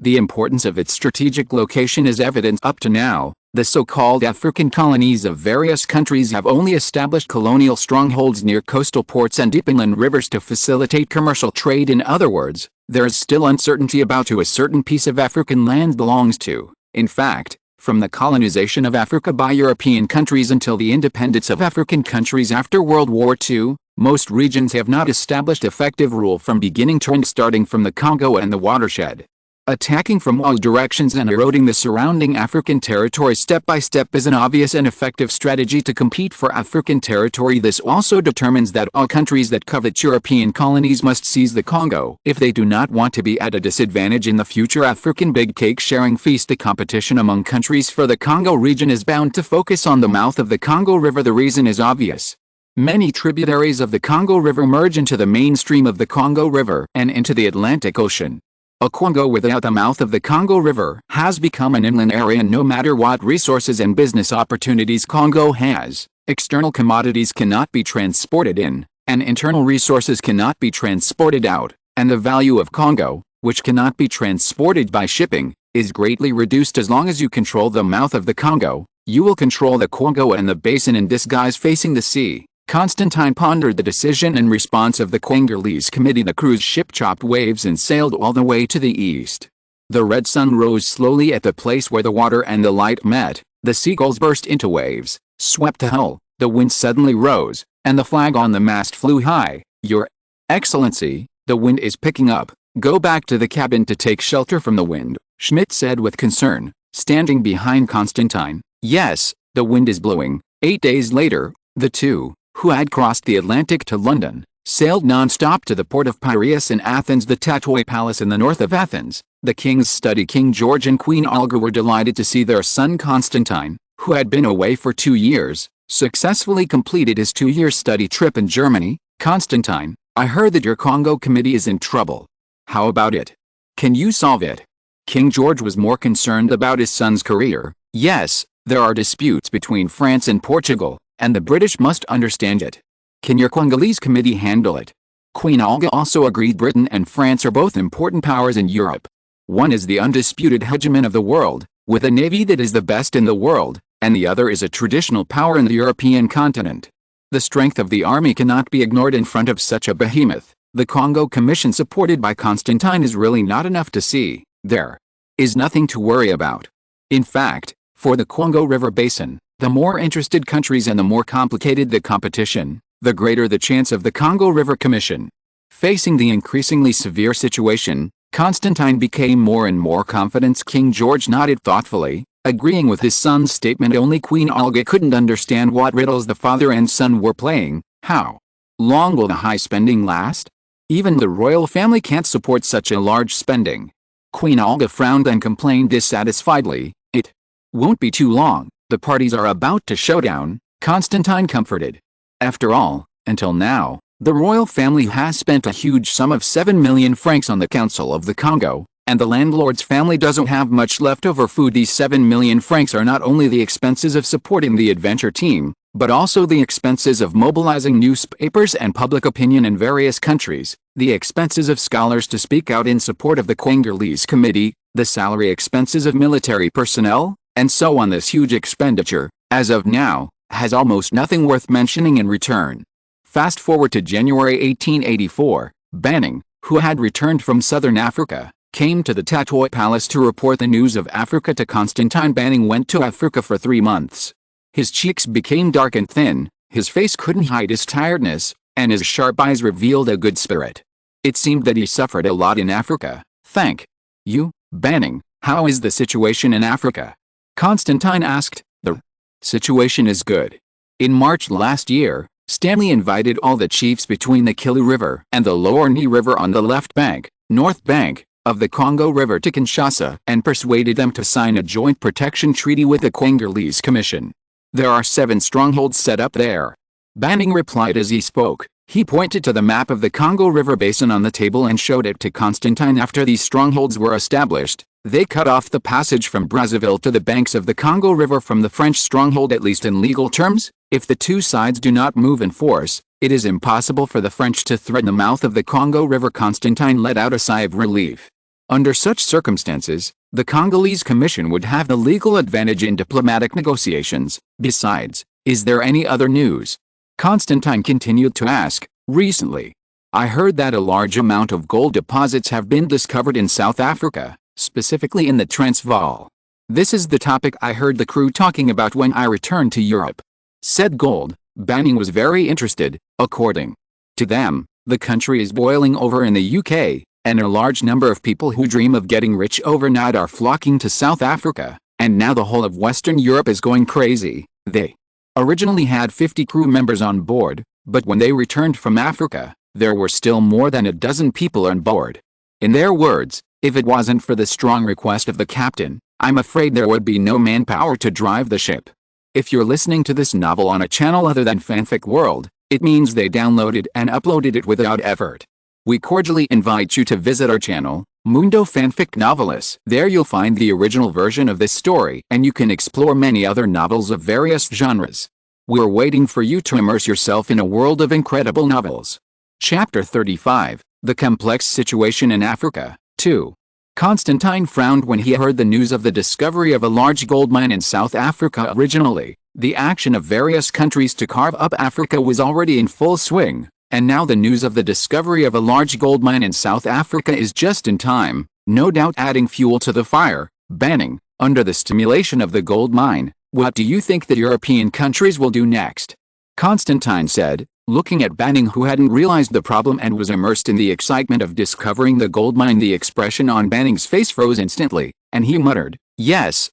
The importance of its strategic location is evident up to now. The so-called African colonies of various countries have only established colonial strongholds near coastal ports and deep inland rivers to facilitate commercial trade. In other words, there is still uncertainty about who a certain piece of African land belongs to. In fact, from the colonization of Africa by European countries until the independence of African countries after World War II, most regions have not established effective rule from beginning to end, starting from the Congo and the watershed. Attacking from all directions and eroding the surrounding African territory step by step is an obvious and effective strategy to compete for African territory. This also determines that all countries that covet European colonies must seize the Congo if they do not want to be at a disadvantage in the future African big cake sharing feast. The competition among countries for the Congo region is bound to focus on the mouth of the Congo River. The reason is obvious. Many tributaries of the Congo River merge into the mainstream of the Congo River and into the Atlantic Ocean. A Congo without the mouth of the Congo River has become an inland area. No matter what resources and business opportunities Congo has, external commodities cannot be transported in, and internal resources cannot be transported out, and the value of Congo, which cannot be transported by shipping, is greatly reduced. As long as you control the mouth of the Congo, you will control the Congo and the basin in disguise facing the sea. Constantine pondered the decision and response of the Congolese committee. The cruise ship chopped waves and sailed all the way to the east. The red sun rose slowly at the place where the water and the light met. The seagulls burst into waves, swept the hull, the wind suddenly rose, and the flag on the mast flew high. "Your Excellency, the wind is picking up. Go back to the cabin to take shelter from the wind," Schmidt said with concern, standing behind Constantine. "Yes, the wind is blowing." 8 days later, the two, who had crossed the Atlantic to London, sailed non-stop to the port of Piraeus in Athens. The Tatoi Palace in the north of Athens, the king's study. King George and Queen Olga were delighted to see their son Constantine, who had been away for 2 years, successfully completed his 2-year study trip in Germany. "Constantine, I heard that your Congo committee is in trouble. How about it? Can you solve it?" King George was more concerned about his son's career. "Yes, there are disputes between France and Portugal, and the British must understand it. Can your Congolese committee handle it?" Queen Olga also agreed. Britain and France are both important powers in Europe. One is the undisputed hegemon of the world, with a navy that is the best in the world, and the other is a traditional power in the European continent. The strength of the army cannot be ignored in front of such a behemoth. The Congo Commission supported by Constantine is really not enough to see. There is nothing to worry about. In fact, for the Congo River Basin, the more interested countries and the more complicated the competition, the greater the chance of the Congo River Commission. Facing the increasingly severe situation, Constantine became more and more confident. King George nodded thoughtfully, agreeing with his son's statement. Only Queen Olga couldn't understand what riddles the father and son were playing. How long will the high spending last? Even the royal family can't support such a large spending. Queen Olga frowned and complained dissatisfiedly. "It won't be too long. The parties are about to show down," Constantine comforted. "After all, until now, the royal family has spent a huge sum of 7 million francs on the Council of the Congo, and the landlord's family doesn't have much leftover food. These 7 million francs are not only the expenses of supporting the adventure team, but also the expenses of mobilizing newspapers and public opinion in various countries, the expenses of scholars to speak out in support of the Congolese committee, the salary expenses of military personnel, and so on. This huge expenditure, as of now, has almost nothing worth mentioning in return." Fast forward to January 1884, Banning, who had returned from southern Africa, came to the Tatoi Palace to report the news of Africa to Constantine. Banning went to Africa for 3 months. His cheeks became dark and thin, his face couldn't hide his tiredness, and his sharp eyes revealed a good spirit. It seemed that he suffered a lot in Africa. "Thank you, Banning. How is the situation in Africa?" Constantine asked. "The situation is good. In March last year, Stanley invited all the chiefs between the Kivu River and the Lower Ni River on the left bank, north bank, of the Congo River to Kinshasa and persuaded them to sign a joint protection treaty with the Congolese Commission. There are 7 strongholds set up there." Banning replied as he spoke. He pointed to the map of the Congo River Basin on the table and showed it to Constantine. After these strongholds were established, they cut off the passage from Brazzaville to the banks of the Congo River from the French stronghold. At least in legal terms, if the two sides do not move in force, it is impossible for the French to threaten the mouth of the Congo River. Constantine let out a sigh of relief. Under such circumstances, the Congolese Commission would have the legal advantage in diplomatic negotiations. Besides, is there any other news? Constantine continued to ask. "Recently, I heard that a large amount of gold deposits have been discovered in South Africa, specifically in the Transvaal. This is the topic I heard the crew talking about when I returned to Europe." Said gold, Banning was very interested. According to them, the country is boiling over in the UK, and a large number of people who dream of getting rich overnight are flocking to South Africa, and now the whole of Western Europe is going crazy. They originally had 50 crew members on board, but when they returned from Africa, there were still more than a dozen people on board. In their words, if it wasn't for the strong request of the captain, I'm afraid there would be no manpower to drive the ship. If you're listening to this novel on a channel other than Fanfic World, it means they downloaded and uploaded it without effort. We cordially invite you to visit our channel, Mundo Fanfic Novelis. There you'll find the original version of this story, and you can explore many other novels of various genres. We're waiting for you to immerse yourself in a world of incredible novels. Chapter 35, The Complex Situation in Africa, 2. Constantine frowned when he heard the news of the discovery of a large gold mine in South Africa. Originally, the action of various countries to carve up Africa was already in full swing, and now the news of the discovery of a large gold mine in South Africa is just in time, no doubt adding fuel to the fire. Banning, under the stimulation of the gold mine, what do you think the European countries will do next? Constantine said, looking at Banning, who hadn't realized the problem and was immersed in the excitement of discovering the gold mine. The expression on Banning's face froze instantly, and he muttered, yes,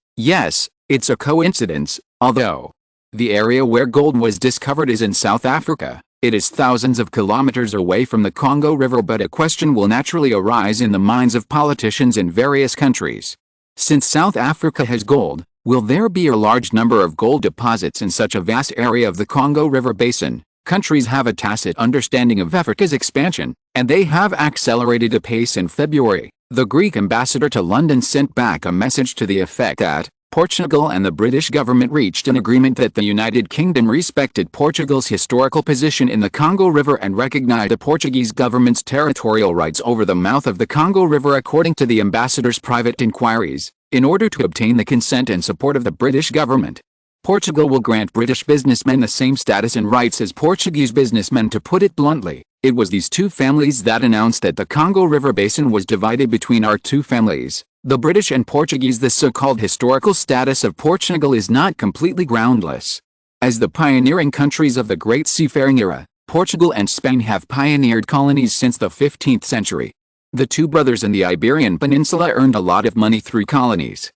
it's a coincidence, although the area where gold was discovered is in South Africa. It is thousands of kilometers away from the Congo River, but a question will naturally arise in the minds of politicians in various countries. Since South Africa has gold, will there be a large number of gold deposits in such a vast area of the Congo River basin? Countries have a tacit understanding of Africa's expansion, and they have accelerated the pace. In February, the Greek ambassador to London sent back a message to the effect that Portugal and the British government reached an agreement that the United Kingdom respected Portugal's historical position in the Congo River and recognized the Portuguese government's territorial rights over the mouth of the Congo River. According to the ambassador's private inquiries, in order to obtain the consent and support of the British government, Portugal will grant British businessmen the same status and rights as Portuguese businessmen. To put it bluntly, it was these two families that announced that the Congo River basin was divided between our two families, the British and Portuguese. The so-called historical status of Portugal is not completely groundless. As the pioneering countries of the Great Seafaring era, Portugal and Spain have pioneered colonies since the 15th century. The two brothers in the Iberian Peninsula earned a lot of money through colonies.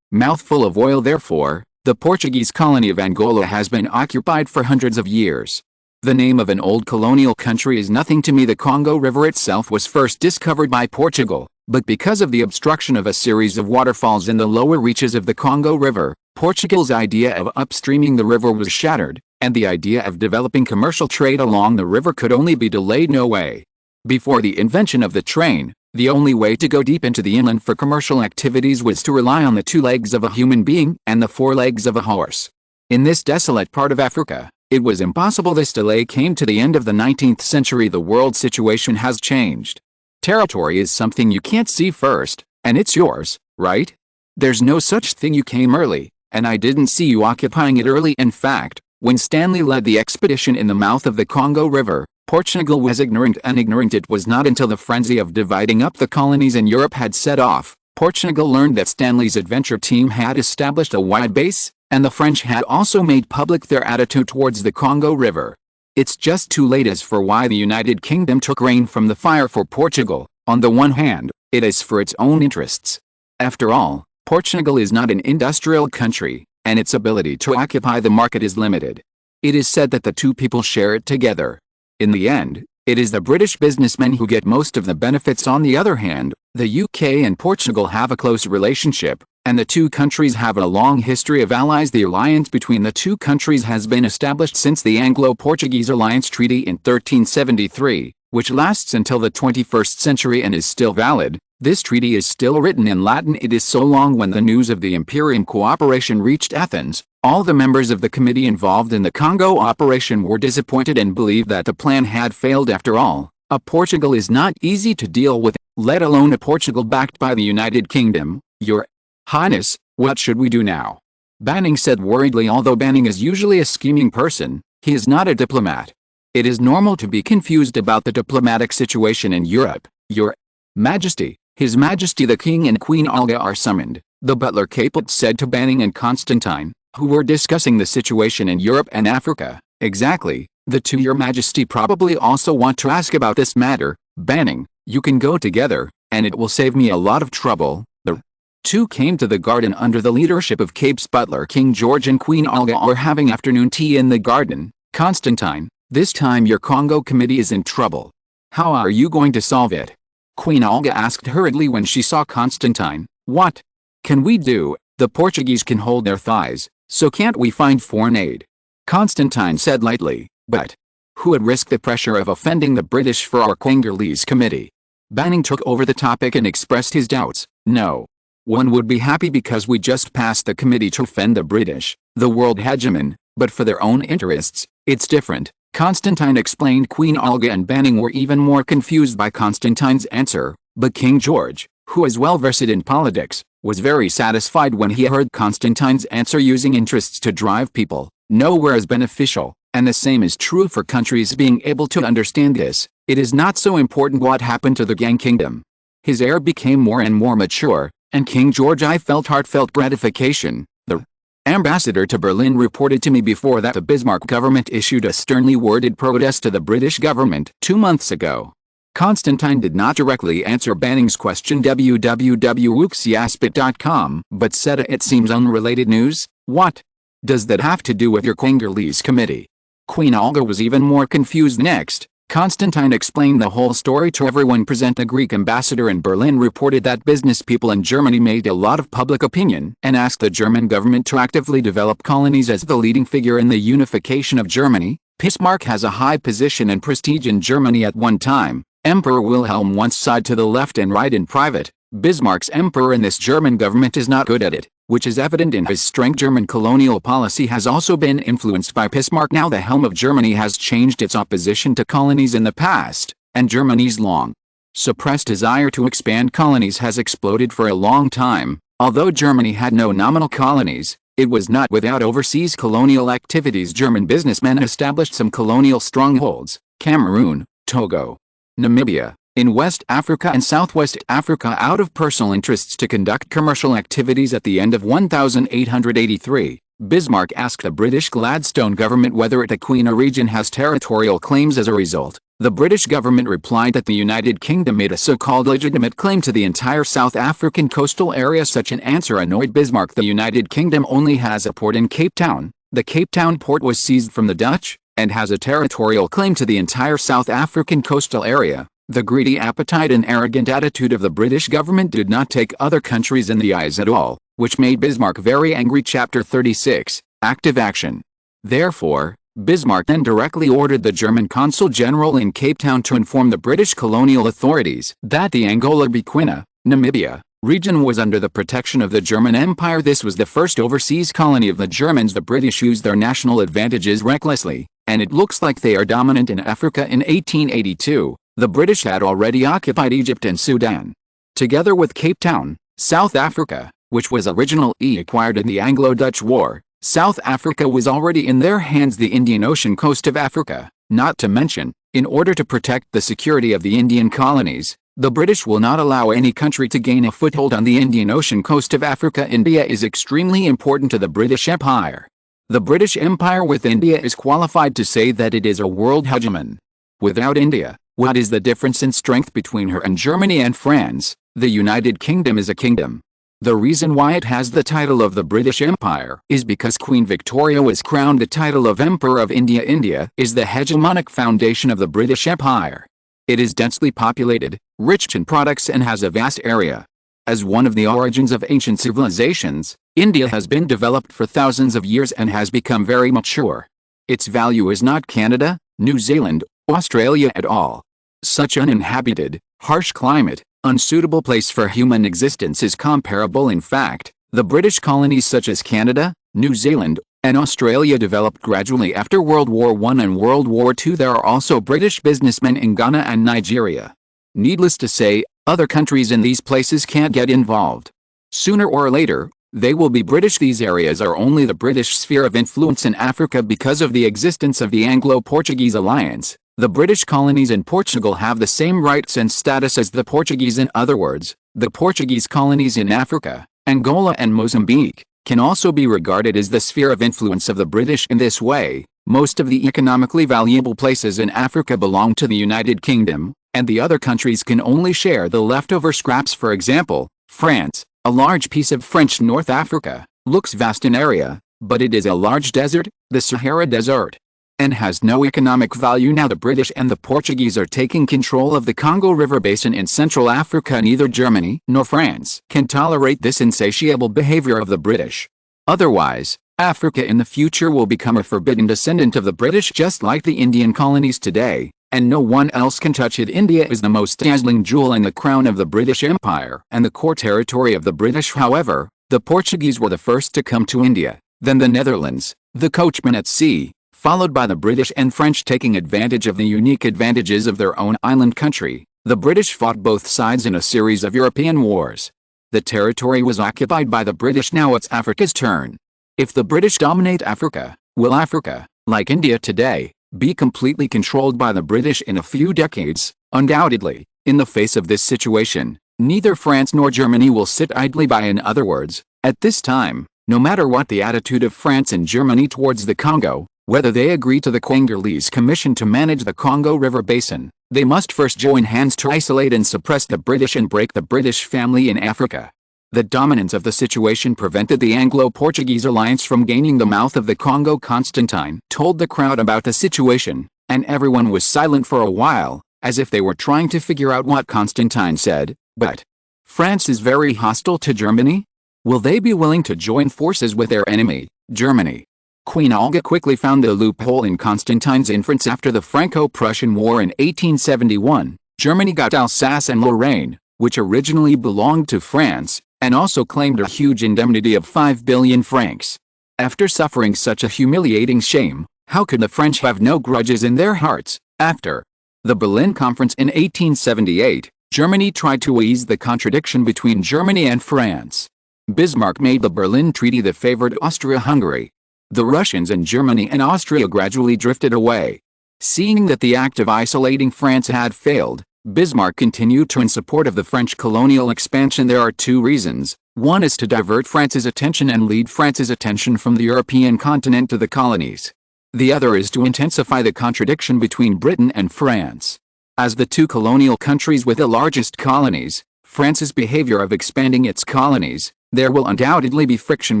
Mouthful of oil. Therefore, the Portuguese colony of Angola has been occupied for hundreds of years. The name of an old colonial country is nothing to me. The Congo River itself was first discovered by Portugal, but because of the obstruction of a series of waterfalls in the lower reaches of the Congo River, Portugal's idea of upstreaming the river was shattered, and the idea of developing commercial trade along the river could only be delayed. No way. Before the invention of the train, the only way to go deep into the inland for commercial activities was to rely on the two legs of a human being and the four legs of a horse. In this desolate part of Africa, it was impossible. This delay came to the end of the 19th century. The world situation has changed. Territory is something you can't see first, and it's yours, right? There's no such thing. You came early, and I didn't see you occupying it early. In fact, when Stanley led the expedition in the mouth of the Congo River, Portugal was ignorant. It was not until the frenzy of dividing up the colonies in Europe had set off, Portugal learned that Stanley's adventure team had established a wide base, and the French had also made public their attitude towards the Congo River. It's just too late as for why the United Kingdom took rain from the fire for Portugal. On the one hand, it is for its own interests. After all, Portugal is not an industrial country, and its ability to occupy the market is limited. It is said that the two people share it together. In the end, it is the British businessmen who get most of the benefits. On the other hand, the UK and Portugal have a close relationship, and the two countries have a long history of allies. The alliance between the two countries has been established since the Anglo-Portuguese Alliance Treaty in 1373, which lasts until the 21st century and is still valid. This treaty is still written in Latin. It is so long. When the news of the Imperium cooperation reached Athens, all the members of the committee involved in the Congo operation were disappointed and believed that the plan had failed. After all, a Portugal is not easy to deal with, let alone a Portugal backed by the United Kingdom. Your Highness, what should we do now? Banning said worriedly. Although Banning is usually a scheming person, he is not a diplomat. It is normal to be confused about the diplomatic situation in Europe. Your Majesty, His Majesty the King and Queen Olga are summoned, the butler Caput said to Banning and Constantine, who were discussing the situation in Europe and Africa. Exactly, the two. Your Majesty probably also want to ask about this matter. Banning, You can go together, and it will save me a lot of trouble. The two came to the garden under the leadership of Cape's butler. King George and Queen Olga are having afternoon tea in the garden. Constantine, this time your Congo committee is in trouble. How are you going to solve it? Queen Olga asked hurriedly when she saw Constantine. What can we do? The Portuguese can hold their thighs, so can't we find foreign aid? Constantine said lightly, but who would risk the pressure of offending the British for our Congolese committee? Banning took over the topic and expressed his doubts. No one would be happy because we just passed the committee to offend the British, the world hegemon, but for their own interests, it's different. Constantine explained. Queen Olga and Banning were even more confused by Constantine's answer, but King George, who is well versed in politics, was very satisfied when he heard Constantine's answer. Using interests to drive people nowhere is beneficial, and the same is true for countries. Being able to understand this, it is not so important what happened to the Gang Kingdom. His heir became more and more mature, and King George I felt heartfelt gratification. The ambassador to Berlin reported to me before that the Bismarck government issued a sternly worded protest to the British government 2 months ago. Constantine did not directly answer Banning's question www.wuxiaspit.com, but said it seems unrelated news. What does that have to do with your Congolese committee? Queen Olga was even more confused. Next, Constantine explained the whole story to everyone present. The Greek ambassador in Berlin reported that business people in Germany made a lot of public opinion and asked the German government to actively develop colonies. As the leading figure in the unification of Germany, Bismarck has a high position and prestige in Germany. At one time, Emperor Wilhelm once sighed to the left and right in private. Bismarck's emperor in this German government is not good at it, which is evident in his strength. German colonial policy has also been influenced by Bismarck. Now the helm of Germany has changed. Its opposition to colonies in the past, and Germany's long suppressed desire to expand colonies has exploded for a long time. Although Germany had no nominal colonies, it was not without overseas colonial activities. German businessmen established some colonial strongholds: Cameroon, Togo, Namibia, in West Africa and Southwest Africa out of personal interests to conduct commercial activities. At the end of 1883, Bismarck asked the British Gladstone government whether the Quina region has territorial claims. As a result, the British government replied that the United Kingdom made a so-called legitimate claim to the entire South African coastal area. Such an answer annoyed Bismarck. The United Kingdom only has a port in Cape Town. The Cape Town port was seized from the Dutch, and has a territorial claim to the entire South African coastal area. The greedy appetite and arrogant attitude of the British government did not take other countries in the eyes at all, which made Bismarck very angry. Chapter 36, Active Action. Therefore, Bismarck then directly ordered the German consul general in Cape Town to inform the British colonial authorities that the Angola-Bequina, Namibia, region was under the protection of the German Empire. This was the first overseas colony of the Germans. The British used their national advantages recklessly, and it looks like they are dominant in Africa. In 1882, the British had already occupied Egypt and Sudan. Together with Cape Town, South Africa, which was originally acquired in the Anglo-Dutch War, South Africa was already in their hands. The Indian Ocean coast of Africa, not to mention, in order to protect the security of the Indian colonies, the British will not allow any country to gain a foothold on the Indian Ocean coast of Africa. India is extremely important to the British Empire. The British Empire with India is qualified to say that it is a world hegemon. Without India, what is the difference in strength between her and Germany and France? The United Kingdom is a kingdom. The reason why it has the title of the British Empire is because Queen Victoria was crowned the title of Emperor of India. India is the hegemonic foundation of the British Empire. It is densely populated, rich in products, and has a vast area. As one of the origins of ancient civilizations, India has been developed for thousands of years and has become very mature. Its value is not Canada, New Zealand, Australia at all. Such uninhabited, harsh climate, unsuitable place for human existence is comparable. In fact, the British colonies such as Canada, New Zealand, and Australia developed gradually after World War I and World War II. There are also British businessmen in Ghana and Nigeria. Needless to say, other countries in these places can't get involved. Sooner or later, they will be British. These areas are only the British sphere of influence in Africa because of the existence of the Anglo-Portuguese alliance. The British colonies in Portugal have the same rights and status as the Portuguese. In other words, the Portuguese colonies in Africa, Angola and Mozambique, can also be regarded as the sphere of influence of the British. In this way, most of the economically valuable places in Africa belong to the United Kingdom, and the other countries can only share the leftover scraps. For example, France, a large piece of French North Africa, looks vast in area, but it is a large desert, the Sahara Desert, and has no economic value. Now the British and the Portuguese are taking control of the Congo River basin in Central Africa. Neither Germany nor France can tolerate this insatiable behavior of the British. Otherwise, Africa in the future will become a forbidden descendant of the British, just like the Indian colonies today, and no one else can touch it. India is the most dazzling jewel in the crown of the British Empire and the core territory of the British. However, the Portuguese were the first to come to India, then the Netherlands, the coachman at sea, followed by the British and French. Taking advantage of the unique advantages of their own island country, the British fought both sides in a series of European wars. The territory was occupied by the British. Now it's Africa's turn. If the British dominate Africa, will Africa, like India today, be completely controlled by the British in a few decades? Undoubtedly. In the face of this situation, neither France nor Germany will sit idly by. In other words, at this time, no matter what the attitude of France and Germany towards the Congo, whether they agree to the Congolese Commission to manage the Congo River Basin, they must first join hands to isolate and suppress the British and break the British family in Africa. The dominance of the situation prevented the Anglo-Portuguese alliance from gaining the mouth of the Congo. Constantine told the crowd about the situation, and everyone was silent for a while, as if they were trying to figure out what Constantine said. But France is very hostile to Germany? Will they be willing to join forces with their enemy, Germany? Queen Olga quickly found the loophole in Constantine's inference. After the Franco-Prussian War in 1871, Germany got Alsace and Lorraine, which originally belonged to France, and also claimed a huge indemnity of 5 billion francs. After suffering such a humiliating shame, how could the French have no grudges in their hearts? After the Berlin Conference in 1878, Germany tried to ease the contradiction between Germany and France. Bismarck made the Berlin Treaty that favored Austria-Hungary. The Russians and Germany and Austria gradually drifted away. Seeing that the act of isolating France had failed, Bismarck continued to in support of the French colonial expansion. There are two reasons. One is to divert France's attention and lead France's attention from the European continent to the colonies. The other is to intensify the contradiction between Britain and France. As the two colonial countries with the largest colonies, France's behavior of expanding its colonies, there will undoubtedly be friction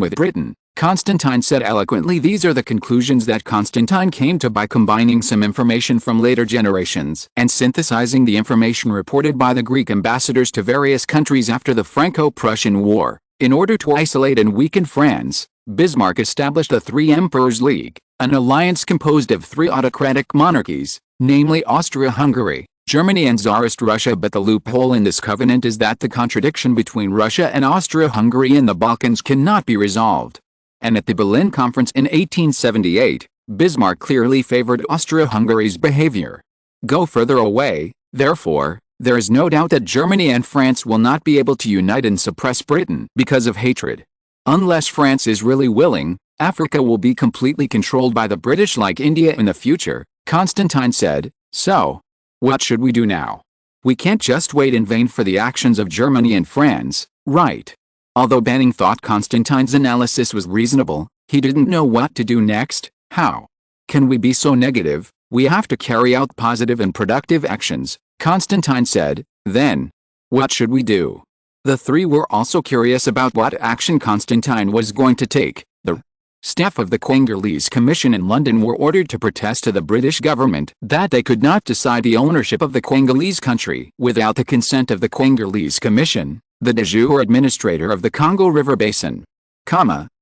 with Britain. Constantine said eloquently. These are the conclusions that Constantine came to by combining some information from later generations and synthesizing the information reported by the Greek ambassadors to various countries after the Franco-Prussian War. In order to isolate and weaken France, Bismarck established the Three Emperors League, an alliance composed of three autocratic monarchies, namely Austria-Hungary, Germany and Tsarist Russia. But the loophole in this covenant is that the contradiction between Russia and Austria-Hungary in the Balkans cannot be resolved. And at the Berlin Conference in 1878, Bismarck clearly favored Austria-Hungary's behavior. Go further away, therefore, there is no doubt that Germany and France will not be able to unite and suppress Britain because of hatred. Unless France is really willing, Africa will be completely controlled by the British like India in the future, Constantine said. So, what should we do now? We can't just wait in vain for the actions of Germany and France, right? Although Banning thought Constantine's analysis was reasonable, he didn't know what to do next. How can we be so negative? We have to carry out positive and productive actions, Constantine said. Then, what should we do? The three were also curious about what action Constantine was going to take. The staff of the Congolese Commission in London were ordered to protest to the British government that they could not decide the ownership of the Congolese country without the consent of the Congolese Commission, the de jure administrator of the Congo River Basin.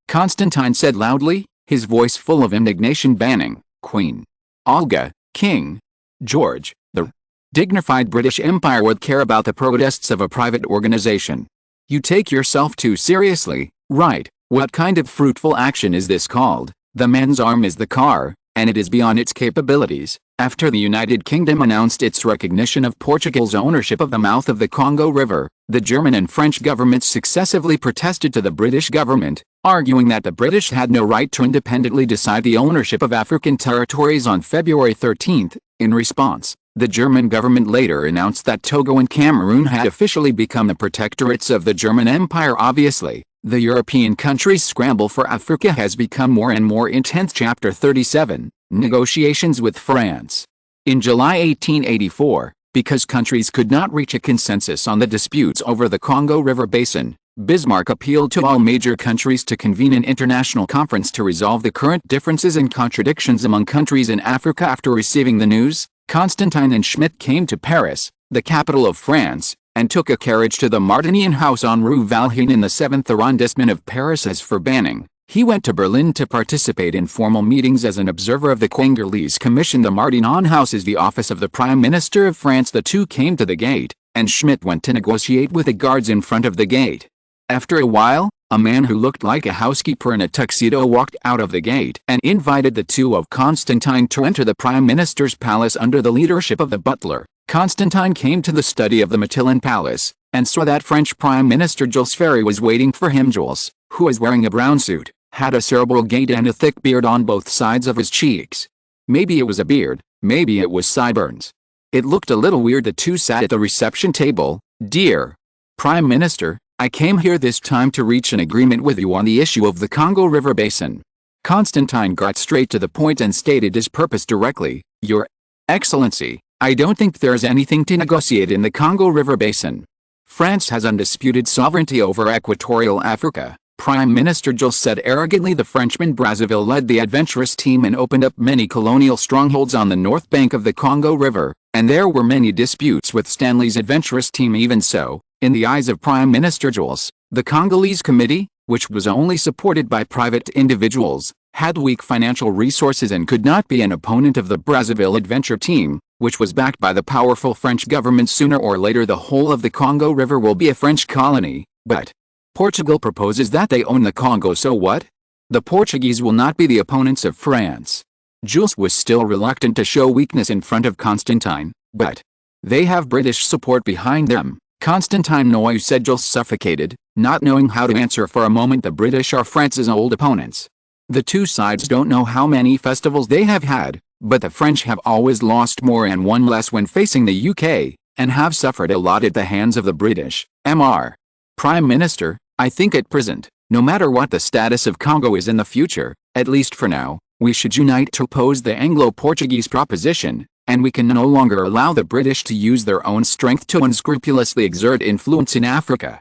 Constantine said loudly, his voice full of indignation. Banning, Queen Olga, King George, the dignified British Empire would care about the protests of a private organization. You take yourself too seriously, right? What kind of fruitful action is this called? The man's arm is the car, and it is beyond its capabilities. After the United Kingdom announced its recognition of Portugal's ownership of the mouth of the Congo River, the German and French governments successively protested to the British government, arguing that the British had no right to independently decide the ownership of African territories. On February 13, in response, the German government later announced that Togo and Cameroon had officially become the protectorates of the German Empire. Obviously, the European countries' scramble for Africa has become more and more intense. Chapter 37, Negotiations with France. In July 1884, Because countries could not reach a consensus on the disputes over the Congo River Basin, Bismarck appealed to all major countries to convene an international conference to resolve the current differences and contradictions among countries in Africa. After receiving the news, Constantine and Schmidt came to Paris, the capital of France, and took a carriage to the Martinian house on Rue Valhéane in the 7th arrondissement of Paris as for banning. He went to Berlin to participate in formal meetings as an observer of the Congolese Commission. The Martinian house is the office of the Prime Minister of France. The two came to the gate, and Schmidt went to negotiate with the guards in front of the gate. After a while, a man who looked like a housekeeper in a tuxedo walked out of the gate and invited the two of Constantine to enter the Prime Minister's palace under the leadership of the butler. Constantine came to the study of the Matillan Palace, and saw that French Prime Minister Jules Ferry was waiting for him. Jules, who was wearing a brown suit, had a cerebral gait and a thick beard on both sides of his cheeks. Maybe it was a beard, maybe it was sideburns. It looked a little weird. The two sat at the reception table. "Dear Prime Minister, I came here this time to reach an agreement with you on the issue of the Congo River Basin." Constantine got straight to the point and stated his purpose directly. "Your Excellency, I don't think there's anything to negotiate in the Congo River Basin. France has undisputed sovereignty over equatorial Africa," Prime Minister Jules said arrogantly. The Frenchman Brazzaville led the adventurous team and opened up many colonial strongholds on the north bank of the Congo River, and there were many disputes with Stanley's adventurous team. Even so, in the eyes of Prime Minister Jules, the Congolese Committee, which was only supported by private individuals, had weak financial resources and could not be an opponent of the Brazzaville adventure team, which was backed by the powerful French government. Sooner or later the whole of the Congo River will be a French colony, but Portugal proposes that they own the Congo, so what? The Portuguese will not be the opponents of France. Jules was still reluctant to show weakness in front of Constantine, but they have British support behind them. Constantine Noy said. Jules suffocated, not knowing how to answer. For a moment the British are France's old opponents. The two sides don't know how many festivals they have had, but the French have always lost more and won less when facing the UK, and have suffered a lot at the hands of the British. Mr. Prime Minister, I think at present, no matter what the status of Congo is in the future, at least for now, we should unite to oppose the Anglo-Portuguese proposition, and we can no longer allow the British to use their own strength to unscrupulously exert influence in Africa.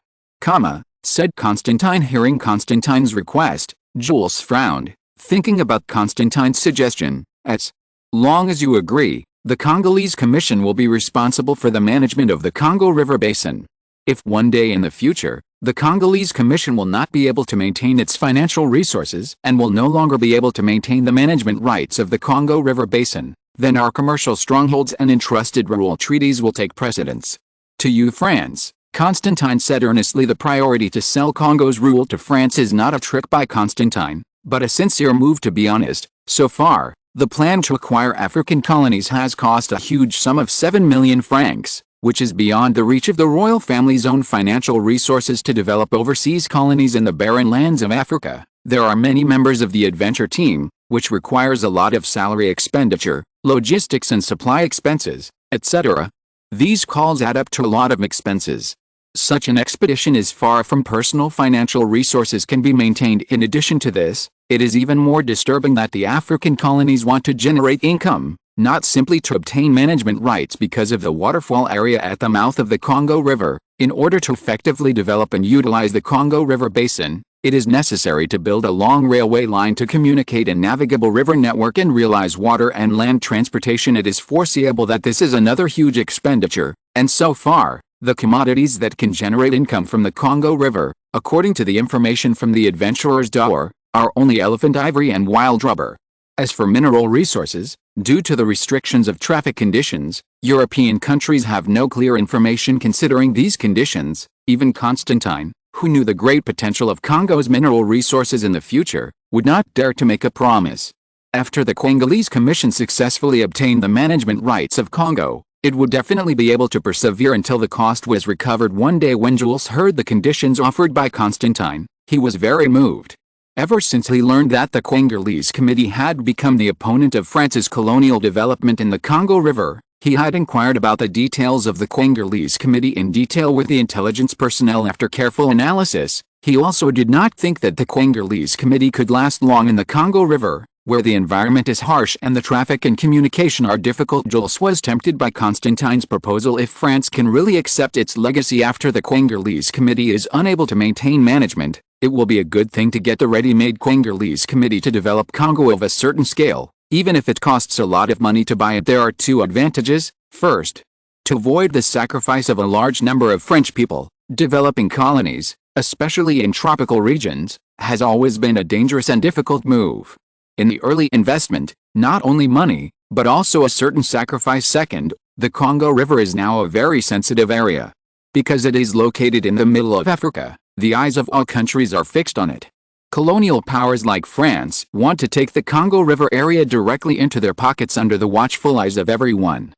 Said Constantine. Hearing Constantine's request, Jules frowned, thinking about Constantine's suggestion. "As long as you agree, the Congolese Commission will be responsible for the management of the Congo River Basin. If one day in the future, the Congolese Commission will not be able to maintain its financial resources and will no longer be able to maintain the management rights of the Congo River Basin, then our commercial strongholds and entrusted rule treaties will take precedence. To you, France," Constantine said earnestly. The priority to sell Congo's rule to France is not a trick by Constantine, but a sincere move. To be honest, so far, the plan to acquire African colonies has cost a huge sum of 7 million francs, which is beyond the reach of the royal family's own financial resources to develop overseas colonies in the barren lands of Africa. There are many members of the adventure team, which requires a lot of salary expenditure, logistics and supply expenses, etc. These calls add up to a lot of expenses. Such an expedition is far from personal financial resources can be maintained. In addition to this, it is even more disturbing that the African colonies want to generate income, not simply to obtain management rights. Because of the waterfall area at the mouth of the Congo River, in order to effectively develop and utilize the Congo River Basin, it is necessary to build a long railway line to communicate a navigable river network and realize water and land transportation. It is foreseeable that this is another huge expenditure, and so far, the commodities that can generate income from the Congo River, according to the information from the adventurer's door, are only elephant ivory and wild rubber. As for mineral resources, due to the restrictions of traffic conditions, European countries have no clear information considering these conditions. Even Constantine, who knew the great potential of Congo's mineral resources in the future, would not dare to make a promise. After the Congolese Commission successfully obtained the management rights of Congo, it would definitely be able to persevere until the cost was recovered. One day when Jules heard the conditions offered by Constantine, he was very moved. Ever since he learned that the Congolese Committee had become the opponent of France's colonial development in the Congo River, he had inquired about the details of the Congolese Committee in detail with the intelligence personnel. After careful analysis, he also did not think that the Congolese Committee could last long in the Congo River, where the environment is harsh and the traffic and communication are difficult. Jules was tempted by Constantine's proposal. If France can really accept its legacy after the Congolese Committee is unable to maintain management, it will be a good thing to get the ready-made Congolese Committee to develop Congo of a certain scale, even if it costs a lot of money to buy it. There are two advantages. First, to avoid the sacrifice of a large number of French people, developing colonies, especially in tropical regions, has always been a dangerous and difficult move. In the early investment, not only money, but also a certain sacrifice. Second, the Congo River is now a very sensitive area. Because it is located in the middle of Africa, the eyes of all countries are fixed on it. Colonial powers like France want to take the Congo River area directly into their pockets under the watchful eyes of everyone.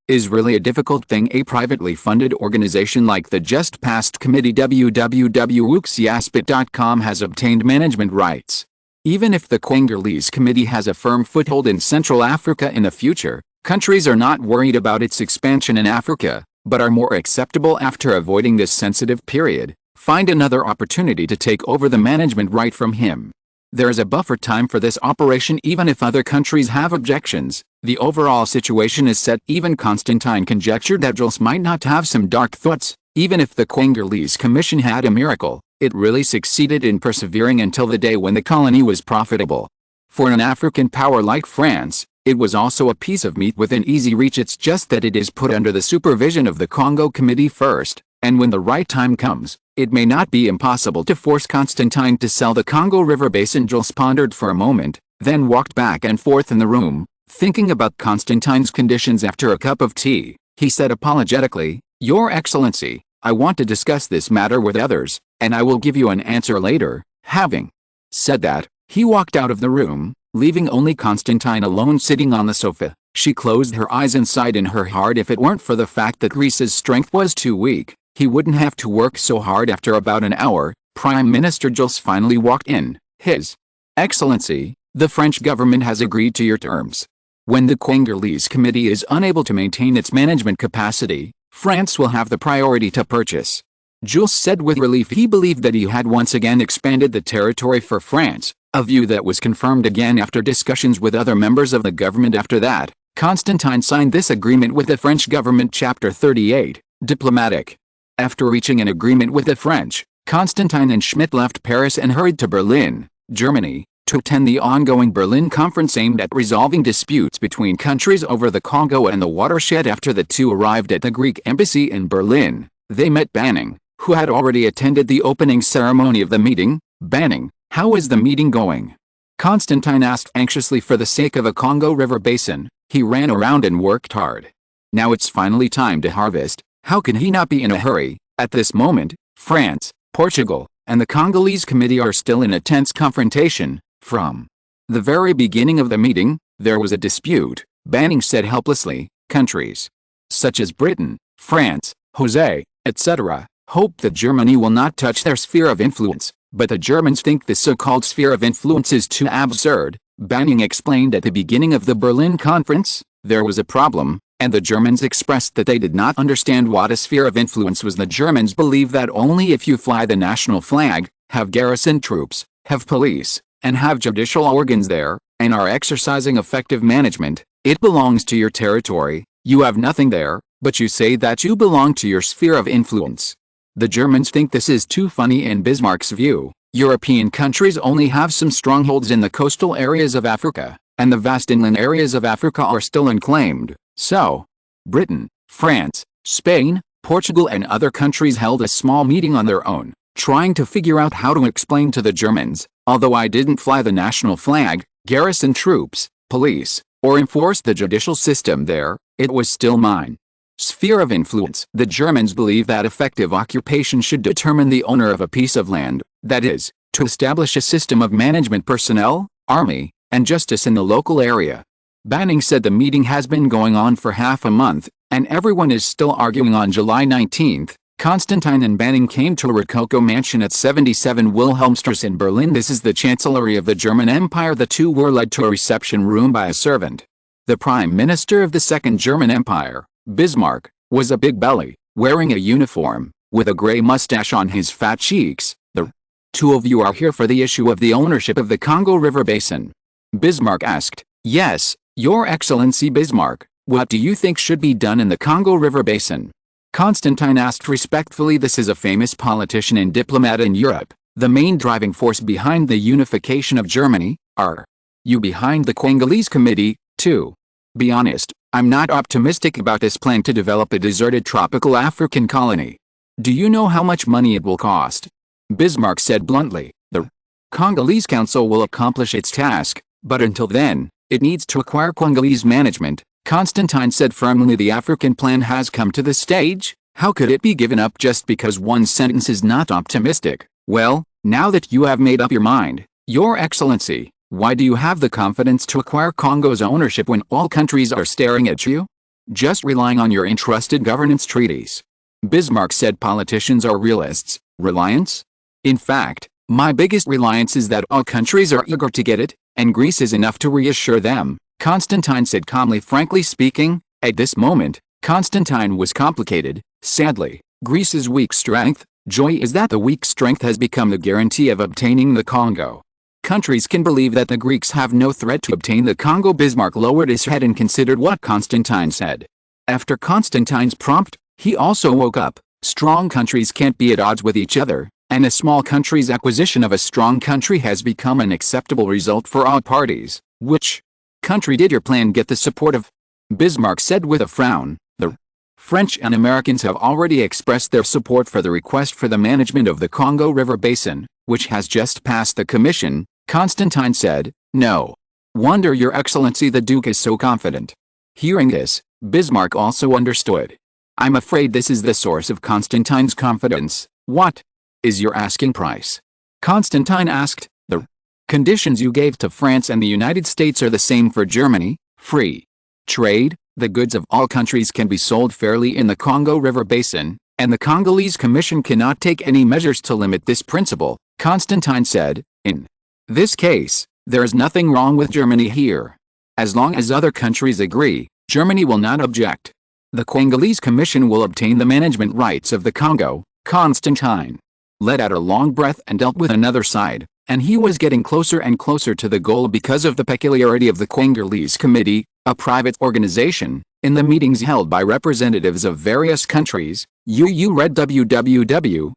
Is really a difficult thing. A privately funded organization like the just passed committee www.wuxiaspit.com has obtained management rights. Even if the Congolese Committee has a firm foothold in Central Africa in the future, countries are not worried about its expansion in Africa, but are more acceptable after avoiding this sensitive period. Find another opportunity to take over the management right from him. There is a buffer time for this operation even if other countries have objections. The overall situation is set. Even Constantine conjectured that Jules might not have some dark thoughts. Even if the Congolese Commission had a miracle, it really succeeded in persevering until the day when the colony was profitable. For an African power like France, it was also a piece of meat within easy reach. It's just that it is put under the supervision of the Congo Committee first, and when the right time comes, it may not be impossible to force Constantine to sell the Congo River basin. Jules pondered for a moment, then walked back and forth in the room, thinking about Constantine's conditions. After a cup of tea, he said apologetically, "Your Excellency, I want to discuss this matter with others, and I will give you an answer later." Having said that, he walked out of the room, leaving only Constantine alone sitting on the sofa. She closed her eyes and sighed in her heart. If it weren't for the fact that Greece's strength was too weak, he wouldn't have to work so hard. After about an hour, Prime Minister Jules finally walked in. "His Excellency, the French government has agreed to your terms. When the Congolese Committee is unable to maintain its management capacity, France will have the priority to purchase." Jules said with relief. He believed that he had once again expanded the territory for France, a view that was confirmed again after discussions with other members of the government. After that, Constantine signed this agreement with the French government. Chapter 38, Diplomatic. After reaching an agreement with the French, Constantine and Schmidt left Paris and hurried to Berlin, Germany, to attend the ongoing Berlin Conference aimed at resolving disputes between countries over the Congo and the watershed. After the two arrived at the Greek embassy in Berlin, they met Banning, who had already attended the opening ceremony of the meeting. "Banning, how is the meeting going?" Constantine asked anxiously. For the sake of a Congo River basin, he ran around and worked hard. Now it's finally time to harvest. How can he not be in a hurry? At this moment, France, Portugal, and the Congolese Committee are still in a tense confrontation. From the very beginning of the meeting, there was a dispute, Banning said helplessly. Countries such as Britain, France, Jose, etc., hope that Germany will not touch their sphere of influence, but the Germans think the so-called sphere of influence is too absurd. Banning explained at the beginning of the Berlin Conference, there was a problem, and the Germans expressed that they did not understand what a sphere of influence was. The Germans believe that only if you fly the national flag, have garrison troops, have police, and have judicial organs there, and are exercising effective management, it belongs to your territory. You have nothing there, but you say that you belong to your sphere of influence. The Germans think this is too funny. In Bismarck's view, European countries only have some strongholds in the coastal areas of Africa, and the vast inland areas of Africa are still unclaimed. So, Britain, France, Spain, Portugal and other countries held a small meeting on their own, trying to figure out how to explain to the Germans, although I didn't fly the national flag, garrison troops, police, or enforce the judicial system there, it was still mine. Sphere of influence. The Germans believe that effective occupation should determine the owner of a piece of land, that is, to establish a system of management personnel, army, and justice in the local area. Banning said the meeting has been going on for half a month, and everyone is still arguing. On July 19, Constantine and Banning came to a Rococo mansion at 77 Wilhelmstrasse in Berlin. This is the Chancellery of the German Empire. The two were led to a reception room by a servant. The Prime Minister of the Second German Empire, Bismarck, was a big belly, wearing a uniform, with a grey mustache on his fat cheeks. "The two of you are here for the issue of the ownership of the Congo River Basin. Bismarck asked. Yes, Your Excellency Bismarck, what do you think should be done in the Congo River Basin? Constantine asked respectfully. This is a famous politician and diplomat in Europe, the main driving force behind the unification of Germany. Are you behind the Congolese committee, too? Be honest, I'm not optimistic about this plan to develop a deserted tropical African colony. Do you know how much money it will cost? Bismarck said bluntly. The Congolese Council will accomplish its task, but until then, it needs to acquire Congolese management. Constantine said firmly. The African plan has come to this stage. How could it be given up just because one sentence is not optimistic? Well, now that you have made up your mind, Your Excellency, why do you have the confidence to acquire Congo's ownership when all countries are staring at you? Just relying on your entrusted governance treaties. Bismarck said politicians are realists. Reliance? In fact, my biggest reliance is that all countries are eager to get it, and Greece is enough to reassure them, Constantine said calmly. Frankly speaking, at this moment, Constantine was complicated. Sadly, Greece's weak strength, joy is that the weak strength has become the guarantee of obtaining the Congo. Countries can believe that the Greeks have no threat to obtain the Congo. Bismarck lowered his head and considered what Constantine said. After Constantine's prompt, he also woke up. Strong countries can't be at odds with each other, and a small country's acquisition of a strong country has become an acceptable result for all parties. Which country did your plan get the support of? Bismarck said with a frown. The French and Americans have already expressed their support for the request for the management of the Congo River Basin, which has just passed the commission, Constantine said. No wonder Your Excellency the Duke is so confident. Hearing this, Bismarck also understood. I'm afraid this is the source of Constantine's confidence. What is your asking price? Constantine asked. The conditions you gave to France and the United States are the same for Germany. Free trade, the goods of all countries can be sold fairly in the Congo River Basin, and the Congolese Commission cannot take any measures to limit this principle, Constantine said. In this case, there is nothing wrong with Germany here. As long as other countries agree, Germany will not object. The Congolese Commission will obtain the management rights of the Congo. Constantine let out a long breath and dealt with another side, and he was getting closer and closer to the goal because of the peculiarity of the Congolese Committee, a private organization. In the meetings held by representatives of various countries, you read www.uu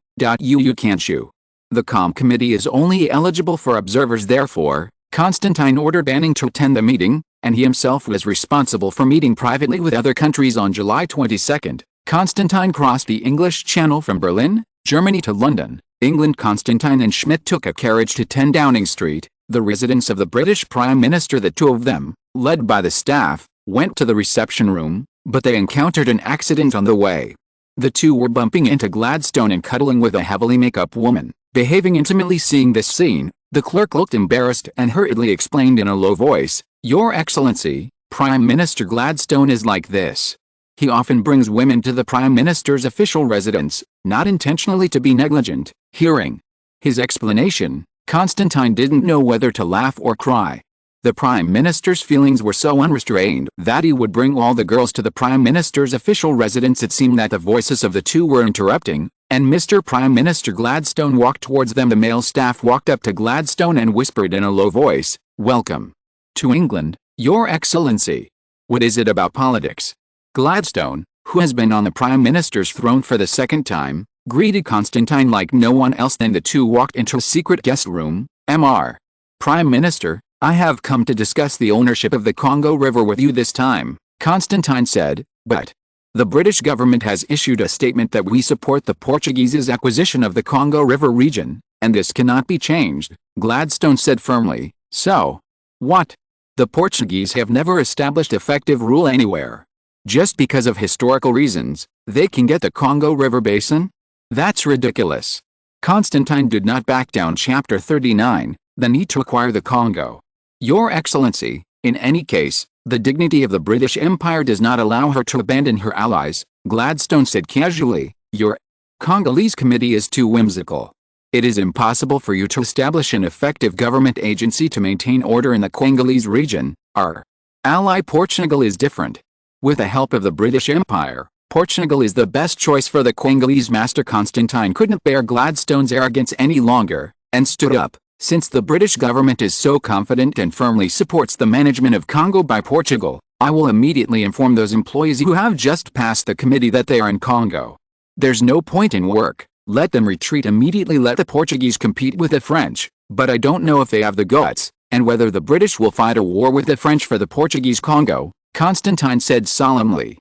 can't you? The Com Committee is only eligible for observers. Therefore, Constantine ordered Banning to attend the meeting, and he himself was responsible for meeting privately with other countries. On July 22, Constantine crossed the English Channel from Berlin, Germany to London, England. Constantine and Schmidt took a carriage to 10 Downing Street, the residence of the British Prime Minister. The two of them, led by the staff, went to the reception room, but they encountered an accident on the way. The two were bumping into Gladstone and cuddling with a heavily make-up woman, behaving intimately. Seeing this scene, the clerk looked embarrassed and hurriedly explained in a low voice, Your Excellency, Prime Minister Gladstone is like this. He often brings women to the Prime Minister's official residence, not intentionally to be negligent. Hearing his explanation, Constantine didn't know whether to laugh or cry. The Prime Minister's feelings were so unrestrained that he would bring all the girls to the Prime Minister's official residence. It seemed that the voices of the two were interrupting, and Mr. Prime Minister Gladstone walked towards them. The male staff walked up to Gladstone and whispered in a low voice, Welcome to England, Your Excellency. What is it about politics? Gladstone, who has been on the Prime Minister's throne for the second time, greeted Constantine like no one else. Then the two walked into a secret guest room. Mr. Prime Minister, I have come to discuss the ownership of the Congo River with you this time, Constantine said, but the British government has issued a statement that we support the Portuguese's acquisition of the Congo River region, and this cannot be changed, Gladstone said firmly. So what? The Portuguese have never established effective rule anywhere. Just because of historical reasons, they can get the Congo River Basin? That's ridiculous. Constantine did not back down. Chapter 39, the need to acquire the Congo. Your Excellency, in any case, the dignity of the British Empire does not allow her to abandon her allies, Gladstone said casually. Your Congolese committee is too whimsical. It is impossible for you to establish an effective government agency to maintain order in the Congolese region. Our ally Portugal is different. With the help of the British Empire, Portugal is the best choice for the Congolese master. Constantine couldn't bear Gladstone's arrogance any longer, and stood up. Since the British government is so confident and firmly supports the management of Congo by Portugal, I will immediately inform those employees who have just passed the committee that they are in Congo. There's no point in work, let them retreat immediately, let the Portuguese compete with the French, but I don't know if they have the guts, and whether the British will fight a war with the French for the Portuguese Congo, Constantine said solemnly.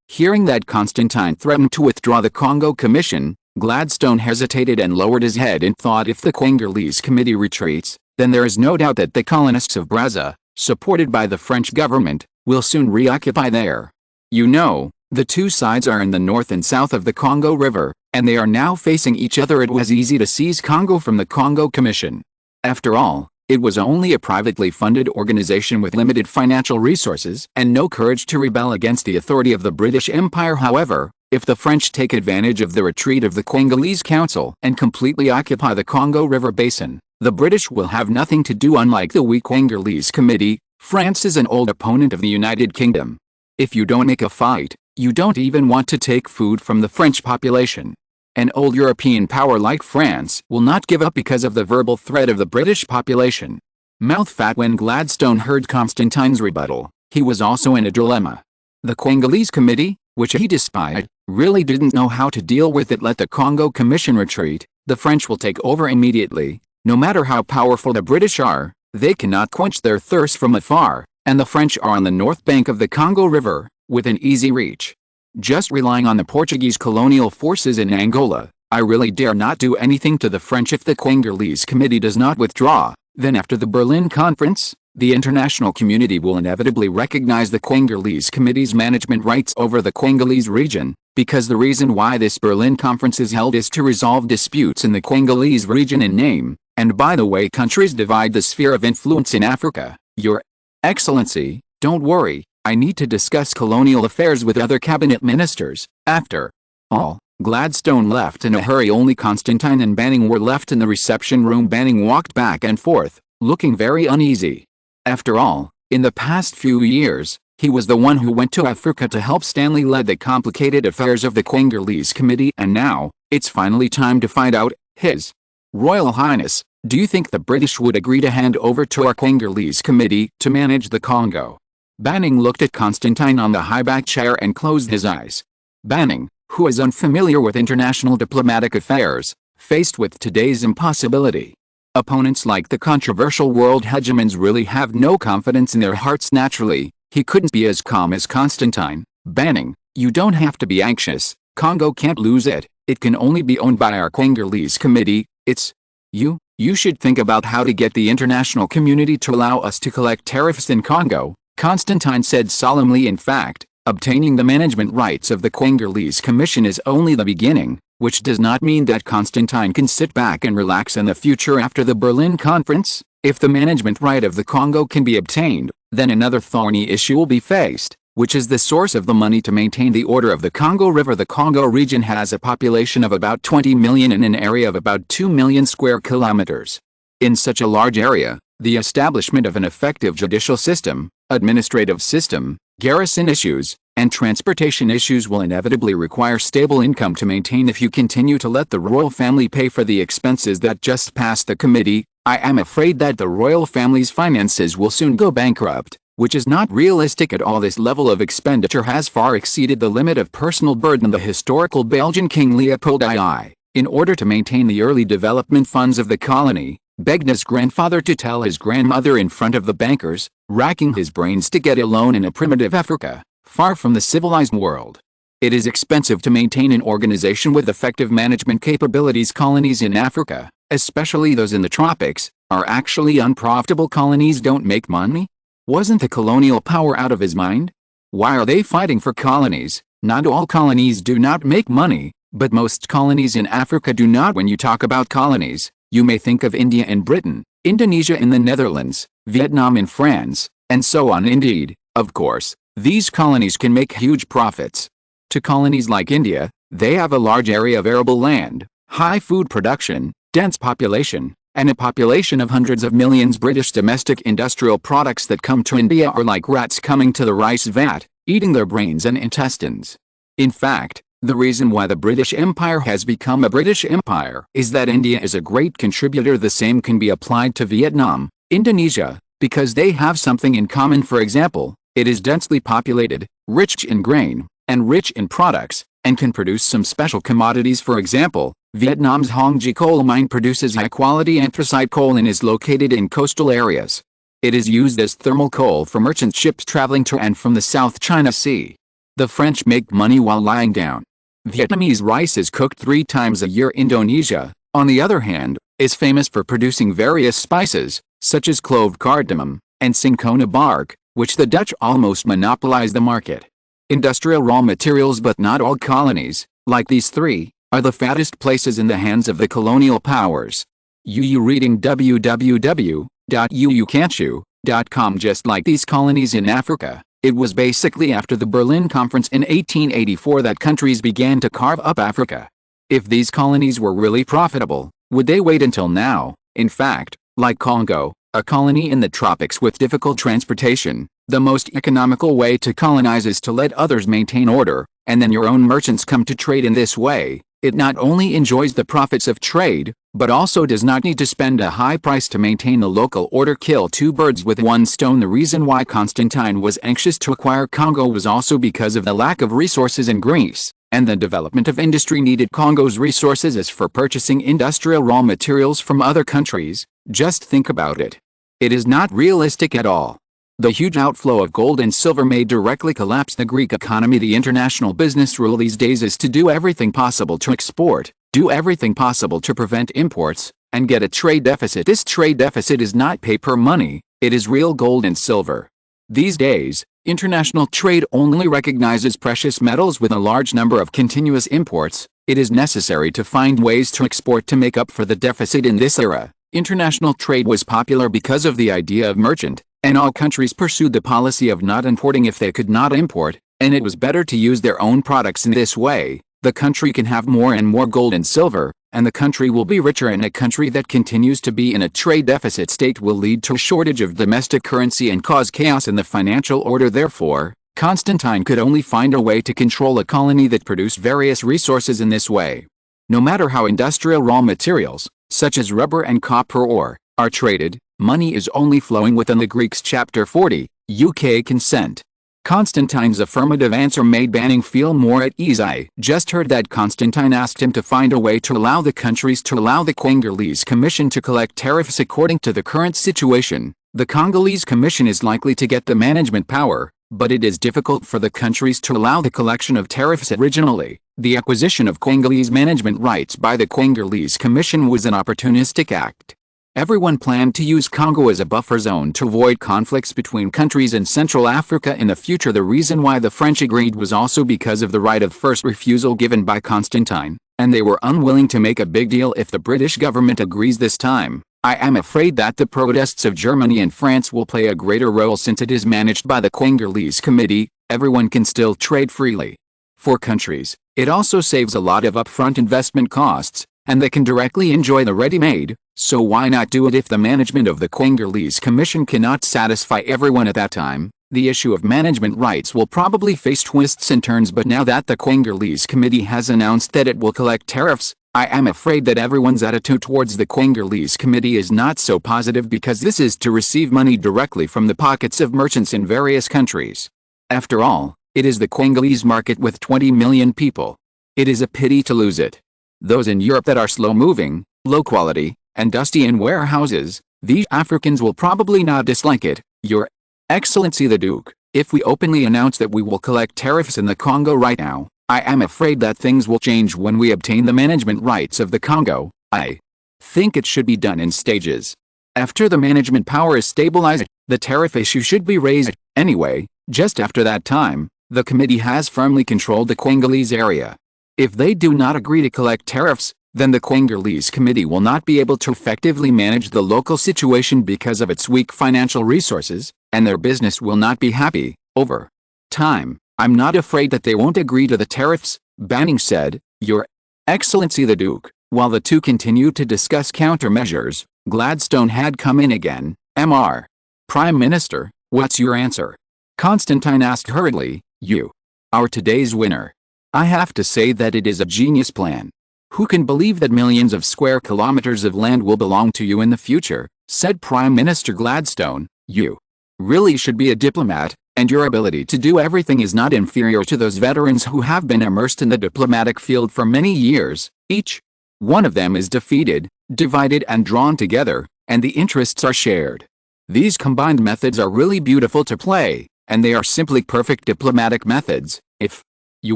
Hearing that Constantine threatened to withdraw the Congo Commission, Gladstone hesitated and lowered his head and thought, if the Congolese committee retreats, then there is no doubt that the colonists of Brazza, supported by the French government, will soon reoccupy there. You know, the two sides are in the north and south of the Congo River, and they are now facing each other. It was easy to seize Congo from the Congo Commission. After all, it was only a privately funded organization with limited financial resources and no courage to rebel against the authority of the British Empire. However, if the French take advantage of the retreat of the Congolese Council and completely occupy the Congo River basin, the British will have nothing to do. Unlike the weak Congolese Committee, France is an old opponent of the United Kingdom. If you don't make a fight, you don't even want to take food from the French population. An old European power like France will not give up because of the verbal threat of the British population. Mouth fat. When Gladstone heard Constantine's rebuttal, he was also in a dilemma. The Congolese Committee, which he despised, really didn't know how to deal with it. Let the Congo Commission retreat, the French will take over immediately. No matter how powerful the British are, they cannot quench their thirst from afar, and the French are on the north bank of the Congo River, within easy reach. Just relying on the Portuguese colonial forces in Angola, I really dare not do anything to the French if the Congolese Committee does not withdraw. Then after the Berlin Conference, the international community will inevitably recognize the Congolese Committee's management rights over the Congolese region, because the reason why this Berlin Conference is held is to resolve disputes in the Congolese region in name, and by the way countries divide the sphere of influence in Africa. Your Excellency, don't worry, I need to discuss colonial affairs with other cabinet ministers. After all, Gladstone left in a hurry. Only Constantine and Banning were left in the reception room. Banning walked back and forth, looking very uneasy. After all, in the past few years, he was the one who went to Africa to help Stanley lead the complicated affairs of the Congolese Committee, and now, it's finally time to find out. His Royal Highness, do you think the British would agree to hand over to our Congolese Committee to manage the Congo? Banning looked at Constantine on the high-backed chair and closed his eyes. Banning, who is unfamiliar with international diplomatic affairs, faced with today's impossibility. Opponents like the controversial world hegemons really have no confidence in their hearts. Naturally, he couldn't be as calm as Constantine. Banning, you don't have to be anxious. Congo can't lose it. It can only be owned by our Congolese Committee. It's you should think about how to get the international community to allow us to collect tariffs in Congo, Constantine said solemnly. In fact, obtaining the management rights of the Congolese Commission is only the beginning, which does not mean that Constantine can sit back and relax in the future. After the Berlin Conference, if the management right of the Congo can be obtained, then another thorny issue will be faced, which is the source of the money to maintain the order of the Congo River. The Congo region has a population of about 20 million and an area of about 2 million square kilometers. In such a large area, the establishment of an effective judicial system, administrative system, garrison issues, and transportation issues will inevitably require stable income to maintain. If you continue to let the royal family pay for the expenses that just passed the committee, I am afraid that the royal family's finances will soon go bankrupt, which is not realistic at all. This level of expenditure has far exceeded the limit of personal burden. The historical Belgian King Leopold II, in order to maintain the early development funds of the colony, begged his grandfather to tell his grandmother in front of the bankers, racking his brains to get a loan in a primitive Africa, far from the civilized world. It is expensive to maintain an organization with effective management capabilities. Colonies in Africa, especially those in the tropics, are actually unprofitable. Colonies don't make money? Wasn't the colonial power out of his mind? Why are they fighting for colonies? Not all colonies do not make money, but most colonies in Africa do not. When you talk about colonies, you may think of India and Britain, Indonesia in the Netherlands, Vietnam in France, and so on. Indeed, of course, these colonies can make huge profits. To colonies like India, they have a large area of arable land, high food production, dense population, and a population of hundreds of millions. British domestic industrial products that come to India are like rats coming to the rice vat, eating their brains and intestines. In fact, The reason why the British Empire has become a British Empire is that India is a great contributor. The same can be applied to Vietnam, Indonesia, because they have something in common. For example, it is densely populated, rich in grain, and rich in products, and can produce some special commodities. For example, Vietnam's Hongji coal mine produces high-quality anthracite coal and is located in coastal areas. It is used as thermal coal for merchant ships traveling to and from the South China Sea. The French make money while lying down. Vietnamese rice is cooked 3 times a year. Indonesia, on the other hand, is famous for producing various spices, such as clove cardamom, and cinchona bark, which the Dutch almost monopolize the market. Industrial raw materials. But not all colonies, like these 3, are the fattest places in the hands of the colonial powers. You reading www.uucan'tchoo.com. Just like these colonies in Africa, it was basically after the Berlin Conference in 1884 that countries began to carve up Africa. If these colonies were really profitable, would they wait until now? In fact, like Congo, a colony in the tropics with difficult transportation, the most economical way to colonize is to let others maintain order, and then your own merchants come to trade. In this way, it not only enjoys the profits of trade, but also does not need to spend a high price to maintain the local order. Kill 2 birds with 1 stone. The reason why Constantine was anxious to acquire Congo was also because of the lack of resources in Greece, and the development of industry needed Congo's resources as for purchasing industrial raw materials from other countries. Just think about it. It is not realistic at all. The huge outflow of gold and silver may directly collapse the Greek economy. The international business rule these days is to do everything possible to export, do everything possible to prevent imports, and get a trade deficit. This trade deficit is not paper money, it is real gold and silver. These days, international trade only recognizes precious metals. With a large number of continuous imports, it is necessary to find ways to export to make up for the deficit. In this era, international trade was popular because of the idea of merchant, and all countries pursued the policy of not importing if they could not import, and it was better to use their own products. In this way, the country can have more and more gold and silver, and the country will be richer. And a country that continues to be in a trade deficit state will lead to a shortage of domestic currency and cause chaos in the financial order. Therefore, Constantine could only find a way to control a colony that produced various resources in this way. No matter how industrial raw materials, such as rubber and copper ore, are traded, money is only flowing within the Greeks. Chapter 40, UK consent. Constantine's affirmative answer made Banning feel more at ease. I just heard that Constantine asked him to find a way to allow the countries to allow the Congolese Commission to collect tariffs. According to the current situation, the Congolese Commission is likely to get the management power, but it is difficult for the countries to allow the collection of tariffs. Originally, the acquisition of Congolese management rights by the Congolese Commission was an opportunistic act. Everyone planned to use Congo as a buffer zone to avoid conflicts between countries in Central Africa in the future. The reason why the French agreed was also because of the right of first refusal given by Constantine, and they were unwilling to make a big deal if the British government agrees this time. I am afraid that the protests of Germany and France will play a greater role since it is managed by the Congolese Committee. Everyone can still trade freely. For countries, it also saves a lot of upfront investment costs, and they can directly enjoy the ready-made, so why not do it? If the management of the Congolese Commission cannot satisfy everyone at that time, the issue of management rights will probably face twists and turns. But now that the Congolese Committee has announced that it will collect tariffs, I am afraid that everyone's attitude towards the Congolese Committee is not so positive, because this is to receive money directly from the pockets of merchants in various countries. After all, it is the Congolese market with 20 million people. It is a pity to lose it. Those in Europe that are slow-moving, low-quality, and dusty in warehouses, these Africans will probably not dislike it. Your Excellency the Duke, if we openly announce that we will collect tariffs in the Congo right now, I am afraid that things will change when we obtain the management rights of the Congo. I think it should be done in stages. After the management power is stabilized, the tariff issue should be raised. Anyway, just after that time, the committee has firmly controlled the Congolese area. If they do not agree to collect tariffs, then the Congolese Committee will not be able to effectively manage the local situation because of its weak financial resources, and their business will not be happy. Over time, I'm not afraid that they won't agree to the tariffs, Banning said. Your Excellency the Duke. While the two continued to discuss countermeasures, Gladstone had come in again. Mr. Prime Minister, what's your answer? Constantine asked hurriedly. You are today's winner. I have to say that it is a genius plan. Who can believe that millions of square kilometers of land will belong to you in the future, said Prime Minister Gladstone. You really should be a diplomat, and your ability to do everything is not inferior to those veterans who have been immersed in the diplomatic field for many years. Each one of them is defeated, divided and drawn together, and the interests are shared. These combined methods are really beautiful to play, and they are simply perfect diplomatic methods. If you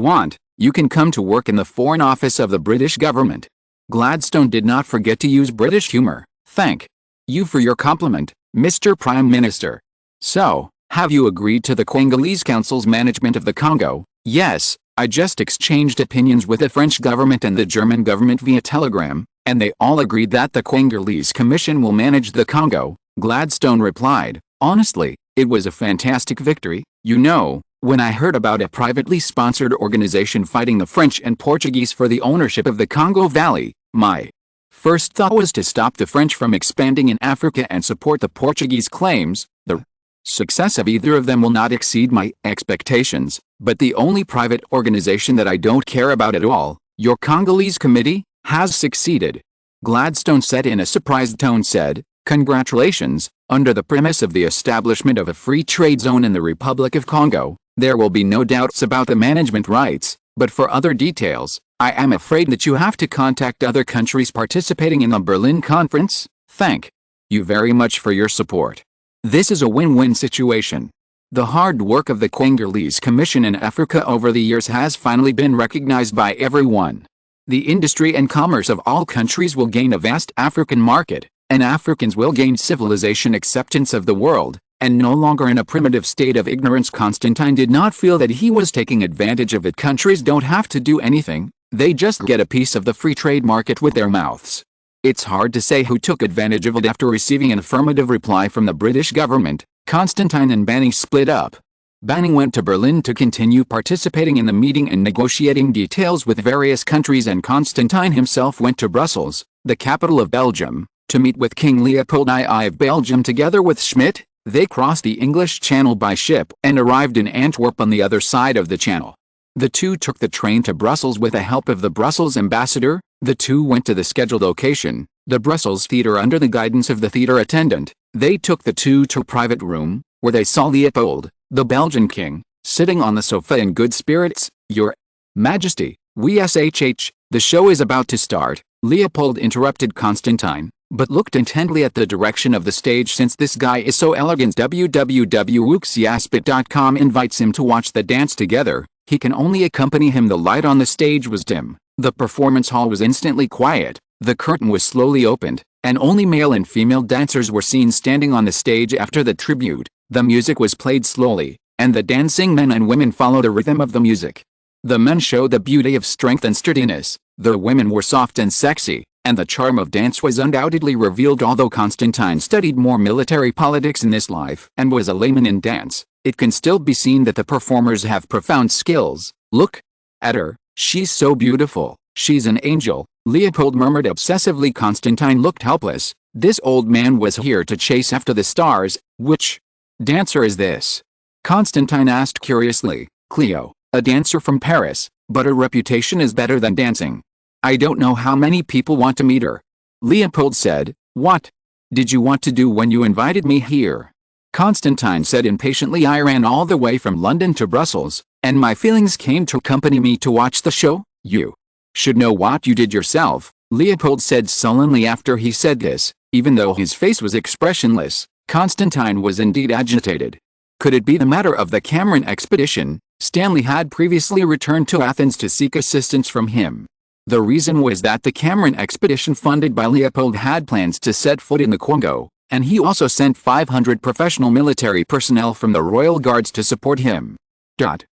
want, you can come to work in the Foreign Office of the British government. Gladstone did not forget to use British humor. Thank you for your compliment, Mr. Prime Minister. So, have you agreed to the Congolese Council's management of the Congo? Yes, I just exchanged opinions with the French government and the German government via telegram, and they all agreed that the Congolese Commission will manage the Congo. Gladstone replied, honestly, it was a fantastic victory. You know, when I heard about a privately sponsored organization fighting the French and Portuguese for the ownership of the Congo Valley, my first thought was to stop the French from expanding in Africa and support the Portuguese claims. The success of either of them will not exceed my expectations, but the only private organization that I don't care about at all, your Congolese committee, has succeeded. Gladstone said in a surprised tone congratulations, under the premise of the establishment of a free trade zone in the Republic of Congo, there will be no doubts about the management rights, but for other details, I am afraid that you have to contact other countries participating in the Berlin conference. Thank you very much for your support. This is a win-win situation. The hard work of the Congolese Commission in Africa over the years has finally been recognized by everyone. The industry and commerce of all countries will gain a vast African market, and Africans will gain civilization acceptance of the world, and no longer in a primitive state of ignorance. Constantine did not feel that he was taking advantage of it. Countries don't have to do anything, they just get a piece of the free trade market with their mouths. It's hard to say who took advantage of it. After receiving an affirmative reply from the British government, Constantine and Banning split up. Banning went to Berlin to continue participating in the meeting and negotiating details with various countries, and Constantine himself went to Brussels, the capital of Belgium, to meet with King Leopold II of Belgium. Together with Schmidt, they crossed the English Channel by ship and arrived in Antwerp on the other side of the channel. The two took the train to Brussels with the help of the Brussels ambassador. The two went to the scheduled location, the Brussels Theatre, under the guidance of the theatre attendant. They took the two to a private room, where they saw Leopold, the Belgian king, sitting on the sofa in good spirits. Your Majesty, the show is about to start. Leopold interrupted Constantine, but looked intently at the direction of the stage. Since this guy is so elegant, www.wuxiaspit.com invites him to watch the dance together. He can only accompany him. The light on the stage was dim. The performance hall was instantly quiet. The curtain was slowly opened, and only male and female dancers were seen standing on the stage after the tribute. The music was played slowly, and the dancing men and women followed the rhythm of the music. The men showed the beauty of strength and sturdiness, the women were soft and sexy, and the charm of dance was undoubtedly revealed. Although Constantine studied more military politics in this life and was a layman in dance, it can still be seen that the performers have profound skills. Look at her, she's so beautiful, she's an angel, Leopold murmured obsessively. Constantine looked helpless. This old man was here to chase after the stars. Which dancer is this? Constantine asked curiously. Cleo, a dancer from Paris, but her reputation is better than dancing. I don't know how many people want to meet her. Leopold said. What did you want to do when you invited me here? Constantine said impatiently. I ran all the way from London to Brussels, and my feelings came to accompany me to watch the show. You should know what you did yourself, Leopold said sullenly. After he said this, even though his face was expressionless, Constantine was indeed agitated. Could it be the matter of the Cameron expedition? Stanley had previously returned to Athens to seek assistance from him. The reason was that the Cameron expedition funded by Leopold had plans to set foot in the Congo, and he also sent 500 professional military personnel from the Royal Guards to support him.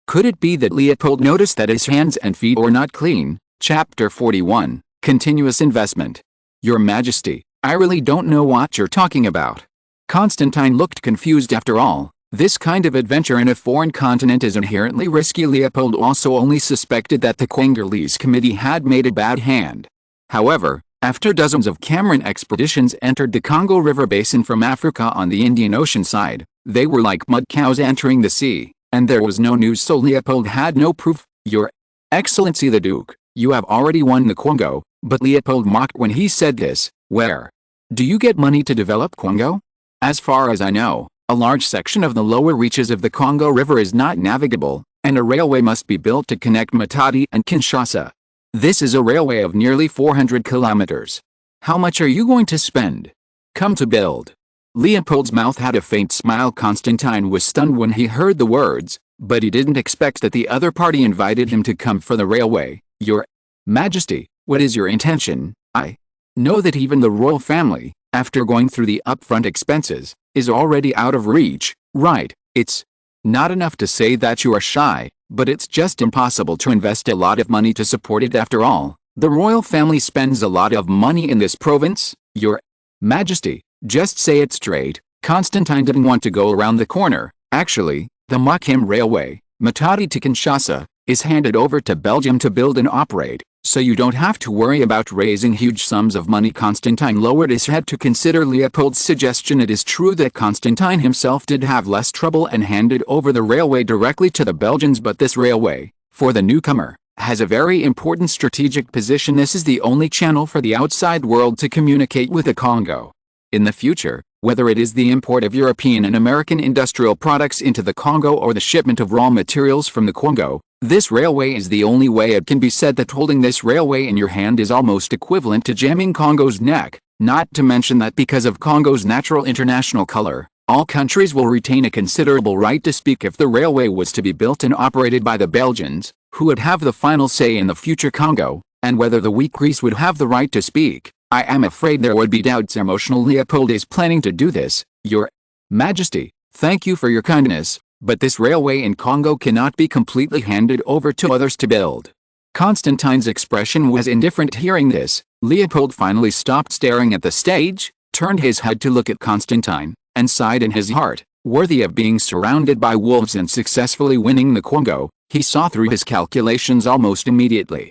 Could it be that Leopold noticed that his hands and feet were not clean? Chapter 41, Continuous Investment. Your Majesty, I really don't know what you're talking about. Constantine looked confused. After all, this kind of adventure in a foreign continent is inherently risky. Leopold also only suspected that the Congolese committee had made a bad hand. However, after dozens of Cameron expeditions entered the Congo River basin from Africa on the Indian Ocean side, they were like mud cows entering the sea, and there was no news, so Leopold had no proof. Your Excellency the Duke, you have already won the Congo, but Leopold mocked when he said this. Where do you get money to develop Congo? As far as I know, a large section of the lower reaches of the Congo River is not navigable, and a railway must be built to connect Matadi and Kinshasa. This is a railway of nearly 400 kilometers. How much are you going to spend? Come to build. Leopold's mouth had a faint smile. Constantine was stunned when he heard the words, but he didn't expect that the other party invited him to come for the railway. Your Majesty, what is your intention? I know that even the royal family, after going through the upfront expenses, is already out of reach, right? It's not enough to say that you are shy, but it's just impossible to invest a lot of money to support it after all. The royal family spends a lot of money in this province. Your Majesty, just say it straight. Constantine didn't want to go around the corner. Actually, the Makim Railway, Matadi to Kinshasa, is handed over to Belgium to build and operate, so you don't have to worry about raising huge sums of money. Constantine lowered his head to consider Leopold's suggestion. It is true that Constantine himself did have less trouble and handed over the railway directly to the Belgians, but this railway, for the newcomer, has a very important strategic position. This is the only channel for the outside world to communicate with the Congo. In the future, whether it is the import of European and American industrial products into the Congo or the shipment of raw materials from the Congo, this railway is the only way. It can be said that holding this railway in your hand is almost equivalent to jamming Congo's neck, not to mention that because of Congo's natural international color, all countries will retain a considerable right to speak if the railway was to be built and operated by the Belgians, who would have the final say in the future Congo, and whether the weak Greece would have the right to speak. I am afraid there would be doubts. Emotional Leopold is planning to do this. Your Majesty, thank you for your kindness, but this railway in Congo cannot be completely handed over to others to build. Constantine's expression was indifferent. Hearing this, Leopold finally stopped staring at the stage, turned his head to look at Constantine, and sighed in his heart. Worthy of being surrounded by wolves and successfully winning the Congo, he saw through his calculations almost immediately.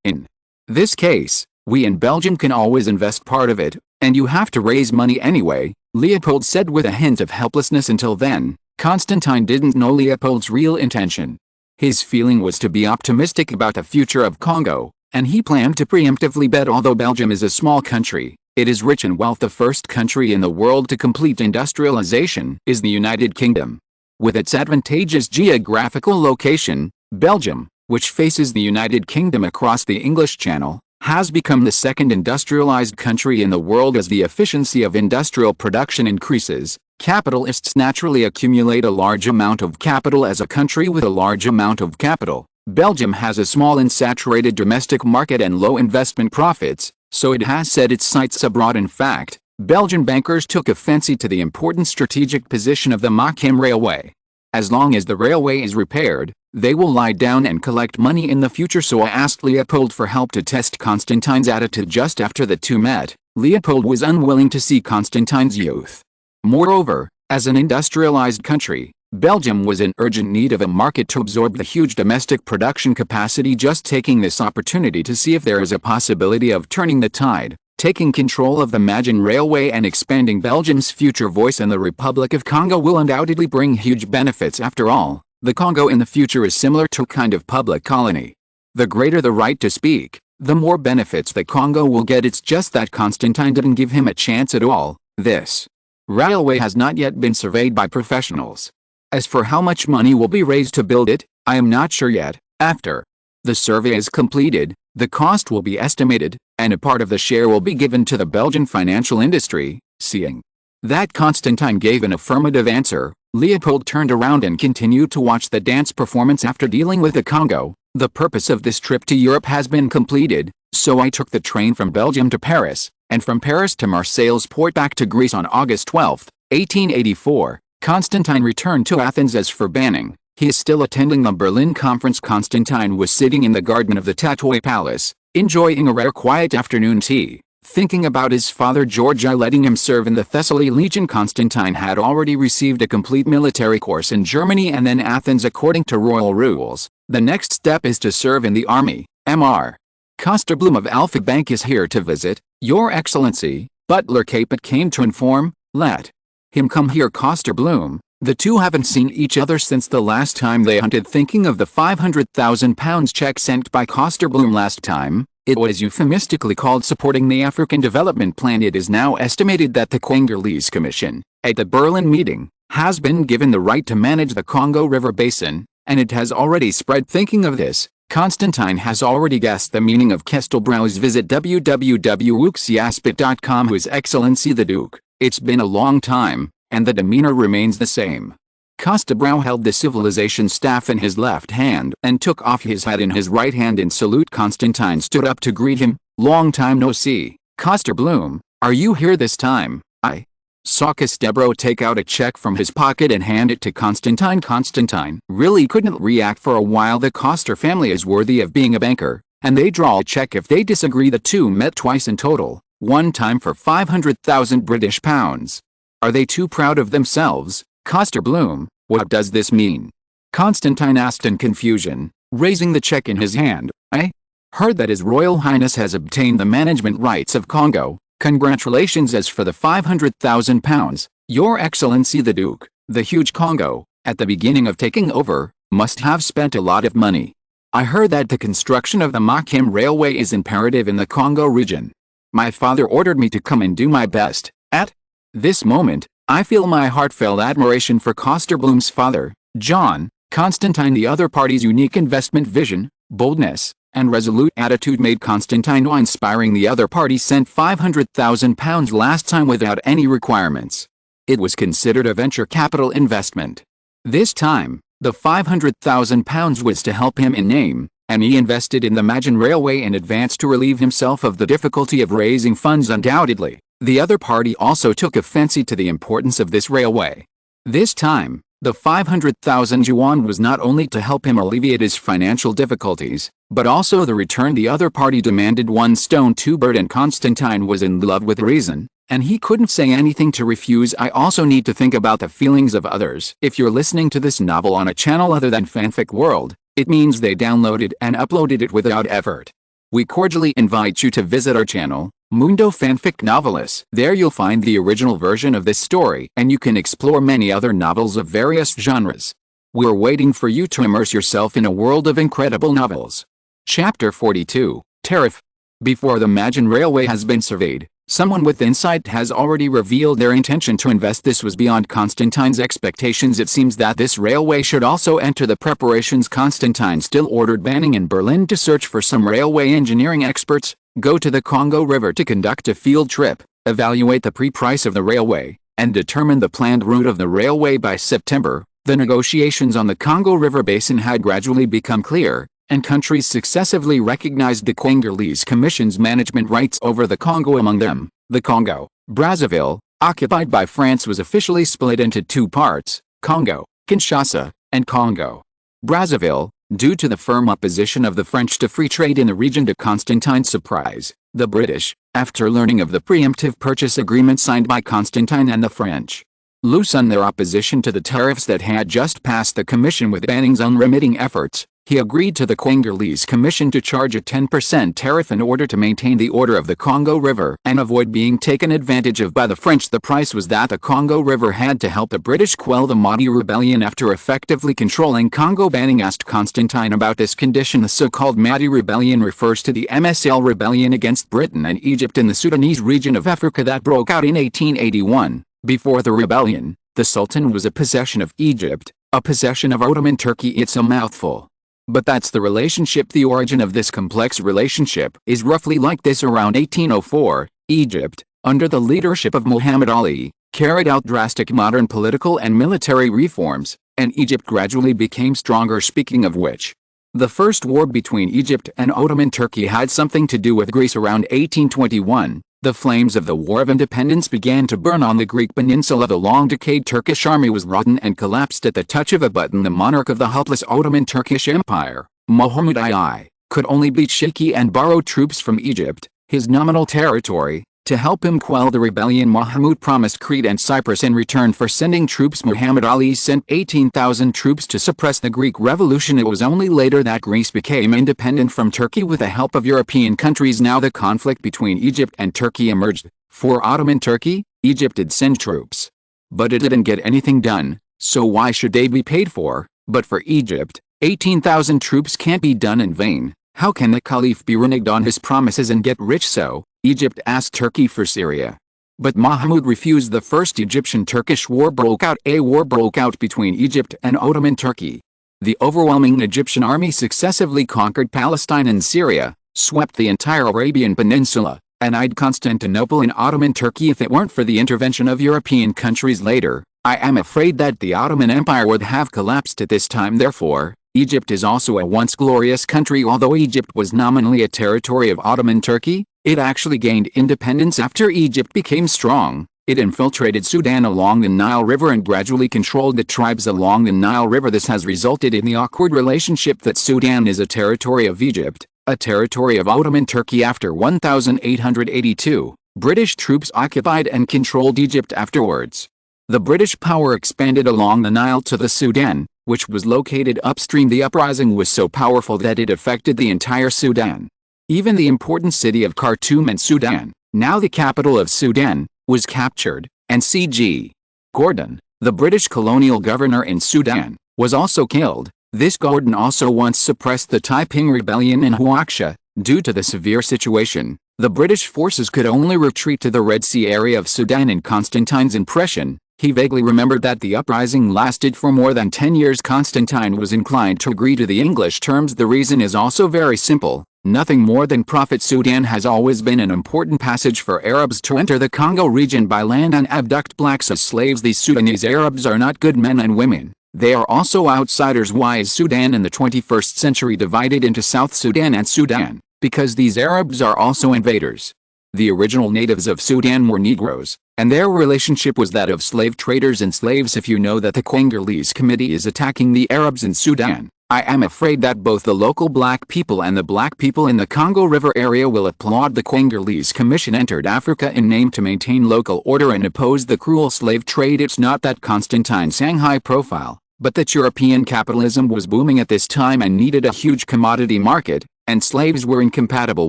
In this case, we in Belgium can always invest part of it, and you have to raise money anyway, Leopold said with a hint of helplessness. Until then, Constantine didn't know Leopold's real intention. His feeling was to be optimistic about the future of Congo, and he planned to preemptively bet. Although Belgium is a small country, it is rich in wealth. The first country in the world to complete industrialization is the United Kingdom. With its advantageous geographical location, Belgium, which faces the United Kingdom across the English Channel, has become the second industrialized country in the world. As the efficiency of industrial production increases, capitalists naturally accumulate a large amount of capital. As a country with a large amount of capital, Belgium has a small and saturated domestic market and low investment profits, so it has set its sights abroad. In fact, Belgian bankers took a fancy to the important strategic position of the Makim Railway. As long as the railway is repaired, they will lie down and collect money in the future. So I asked Leopold for help to test Constantine's attitude. Just after the two met, Leopold was unwilling to see Constantine's youth. Moreover, as an industrialized country, Belgium was in urgent need of a market to absorb the huge domestic production capacity. Just taking this opportunity to see if there is a possibility of turning the tide, taking control of the Majan Railway and expanding Belgium's future voice in the Republic of Congo will undoubtedly bring huge benefits. After all, the Congo in the future is similar to a kind of public colony. The greater the right to speak, the more benefits the Congo will get. It's just that Constantine didn't give him a chance at all. This railway has not yet been surveyed by professionals. As for how much money will be raised to build it, I am not sure yet. After the survey is completed, the cost will be estimated, and a part of the share will be given to the Belgian financial industry. Seeing that Constantine gave an affirmative answer, Leopold turned around and continued to watch the dance performance. After dealing with the Congo, the purpose of this trip to Europe has been completed, so I took the train from Belgium to Paris, and from Paris to Marseille's port back to Greece. On August 12, 1884, Constantine returned to Athens. As for banning, he is still attending the Berlin conference. Constantine was sitting in the garden of the Tatoi Palace, enjoying a rare quiet afternoon tea, thinking about his father George I letting him serve in the Thessaly Legion. Constantine had already received a complete military course in Germany and then Athens according to royal rules. The next step is to serve in the army. Mr. Kosterblum of Alpha Bank is here to visit, Your Excellency, Butler Capet came to inform. Let him come here. Kosterblum, The two haven't seen each other since the last time they hunted, thinking of the £500,000 check sent by Kosterblum last time. It was euphemistically called supporting the African Development Plan. It is now estimated that the Congolese Commission, at the Berlin meeting, has been given the right to manage the Congo River Basin, and it has already spread. Thinking of this, Constantine has already guessed the meaning of Kestelbrau's visit. www.wuxiaspit.com. His Excellency the Duke, it's been a long time, and the demeanor remains the same. Kosterbrau held the civilization staff in his left hand and took off his hat in his right hand in salute. Constantine stood up to greet him. Long time no see, Kosterblum, are you here this time? I saw Kosterbrau take out a check from his pocket and hand it to Constantine. Constantine really couldn't react for a while. The Koster family is worthy of being a banker, and they draw a check if they disagree. The two met twice in total, one time for 500,000 British pounds. Are they too proud of themselves? Kosterblum, what does this mean? Constantine asked in confusion, raising the check in his hand. I heard that His Royal Highness has obtained the management rights of Congo. Congratulations. As for the 500,000 pounds, Your Excellency the Duke, the huge Congo, at the beginning of taking over, must have spent a lot of money. I heard that the construction of the Makim Railway is imperative in the Congo region. My father ordered me to come and do my best. At this moment, I feel my heartfelt admiration for Kosterblum's father, John. Constantine. The other party's unique investment vision, boldness, and resolute attitude made Constantine inspiring. The other party sent £500,000 last time without any requirements. It was considered a venture capital investment. This time, the £500,000 was to help him in name, and he invested in the Majan Railway in advance to relieve himself of the difficulty of raising funds. Undoubtedly, the other party also took a fancy to the importance of this railway. This time, the 500,000 yuan was not only to help him alleviate his financial difficulties, but also the return the other party demanded. One stone two birds, and Constantine was in love with reason, and he couldn't say anything to refuse. I also need to think about the feelings of others. If you're listening to this novel on a channel other than Fanfic World, it means they downloaded and uploaded it without effort. We cordially invite you to visit our channel, Mundo Fanfic Novelis. There you'll find the original version of this story, and you can explore many other novels of various genres. We're waiting for you to immerse yourself in a world of incredible novels. Chapter 42, Tariff. Before the Majan Railway has been surveyed, someone with insight has already revealed their intention to invest. This was beyond Constantine's expectations. It seems that this railway should also enter the preparations. Constantine still ordered Banning in Berlin to search for some railway engineering experts, go to the Congo River to conduct a field trip, evaluate the pre-price of the railway, and determine the planned route of the railway. By September, the negotiations on the Congo River Basin had gradually become clear, and countries successively recognized the Congolese Commission's management rights over the Congo. Among them, the Congo Brazzaville, occupied by France, was officially split into two parts, Congo Kinshasa and Congo Brazzaville. Due to the firm opposition of the French to free trade in the region, to Constantine's surprise, the British, after learning of the preemptive purchase agreement signed by Constantine and the French, loosened their opposition to the tariffs that had just passed the Commission. With Banning's unremitting efforts, he agreed to the Congolese Commission to charge a 10% tariff in order to maintain the order of the Congo River and avoid being taken advantage of by the French. The price was that the Congo River had to help the British quell the Mahdi rebellion after effectively controlling Congo. Banning asked Constantine about this condition. The so-called Mahdi rebellion refers to the MSL rebellion against Britain and Egypt in the Sudanese region of Africa that broke out in 1881. Before the rebellion, the Sultan was a possession of Egypt, a possession of Ottoman Turkey. It's a mouthful, but that's the relationship. The origin of this complex relationship is roughly like this. Around 1804, Egypt, under the leadership of Muhammad Ali, carried out drastic modern political and military reforms, and Egypt gradually became stronger. Speaking of which, the first war between Egypt and Ottoman Turkey had something to do with Greece. Around 1821, the flames of the War of Independence began to burn on the Greek peninsula. The long-decayed Turkish army was rotten and collapsed at the touch of a button. The monarch of the helpless Ottoman Turkish Empire, Muhammad I, could only beat Shiki and borrow troops from Egypt, his nominal territory. To help him quell the rebellion, Mahmud promised Crete and Cyprus in return for sending troops. Muhammad Ali sent 18,000 troops to suppress the Greek Revolution. It was only later that Greece became independent from Turkey with the help of European countries. Now the conflict between Egypt and Turkey emerged. For Ottoman Turkey, Egypt did send troops, but it didn't get anything done. So why should they be paid for? But for Egypt, 18,000 troops can't be done in vain. How can the Caliph be reneged on his promises and get rich? So Egypt asked Turkey for Syria. But Mahmud refused. The First Egyptian-Turkish War broke out. A war broke out between Egypt and Ottoman Turkey. The overwhelming Egyptian army successively conquered Palestine and Syria, swept the entire Arabian Peninsula, and eyed Constantinople in Ottoman Turkey. If it weren't for the intervention of European countries later, I am afraid that the Ottoman Empire would have collapsed at this time. Therefore, Egypt is also a once glorious country. Although Egypt was nominally a territory of Ottoman Turkey, it actually gained independence after Egypt became strong. It infiltrated Sudan along the Nile River and gradually controlled the tribes along the Nile River. This has resulted in the awkward relationship that Sudan is a territory of Egypt, a territory of Ottoman Turkey. After 1882, British troops occupied and controlled Egypt afterwards. The British power expanded along the Nile to the Sudan, which was located upstream. The uprising was so powerful that it affected the entire Sudan. Even the important city of Khartoum in Sudan, now the capital of Sudan, was captured, and C.G. Gordon, the British colonial governor in Sudan, was also killed. This Gordon also once suppressed the Taiping rebellion in Huaksha. Due to the severe situation, the British forces could only retreat to the Red Sea area of Sudan. In Constantine's impression, he vaguely remembered that the uprising lasted for more than 10 years. Constantine was inclined to agree to the English terms. The reason is also very simple. Nothing more than profit. Sudan has always been an important passage for Arabs to enter the Congo region by land and abduct blacks as slaves. These Sudanese Arabs are not good men and women. They are also outsiders. Why is Sudan in the 21st century divided into South Sudan and Sudan? Because these Arabs are also invaders. The original natives of Sudan were Negroes, and their relationship was that of slave traders and slaves. If you know that the Congolese Committee is attacking the Arabs in Sudan, I am afraid that both the local black people and the black people in the Congo River area will applaud. The Congolese Commission entered Africa in name to maintain local order and oppose the cruel slave trade. It's not that Constantine sang high profile, but that European capitalism was booming at this time and needed a huge commodity market, and slaves were incompatible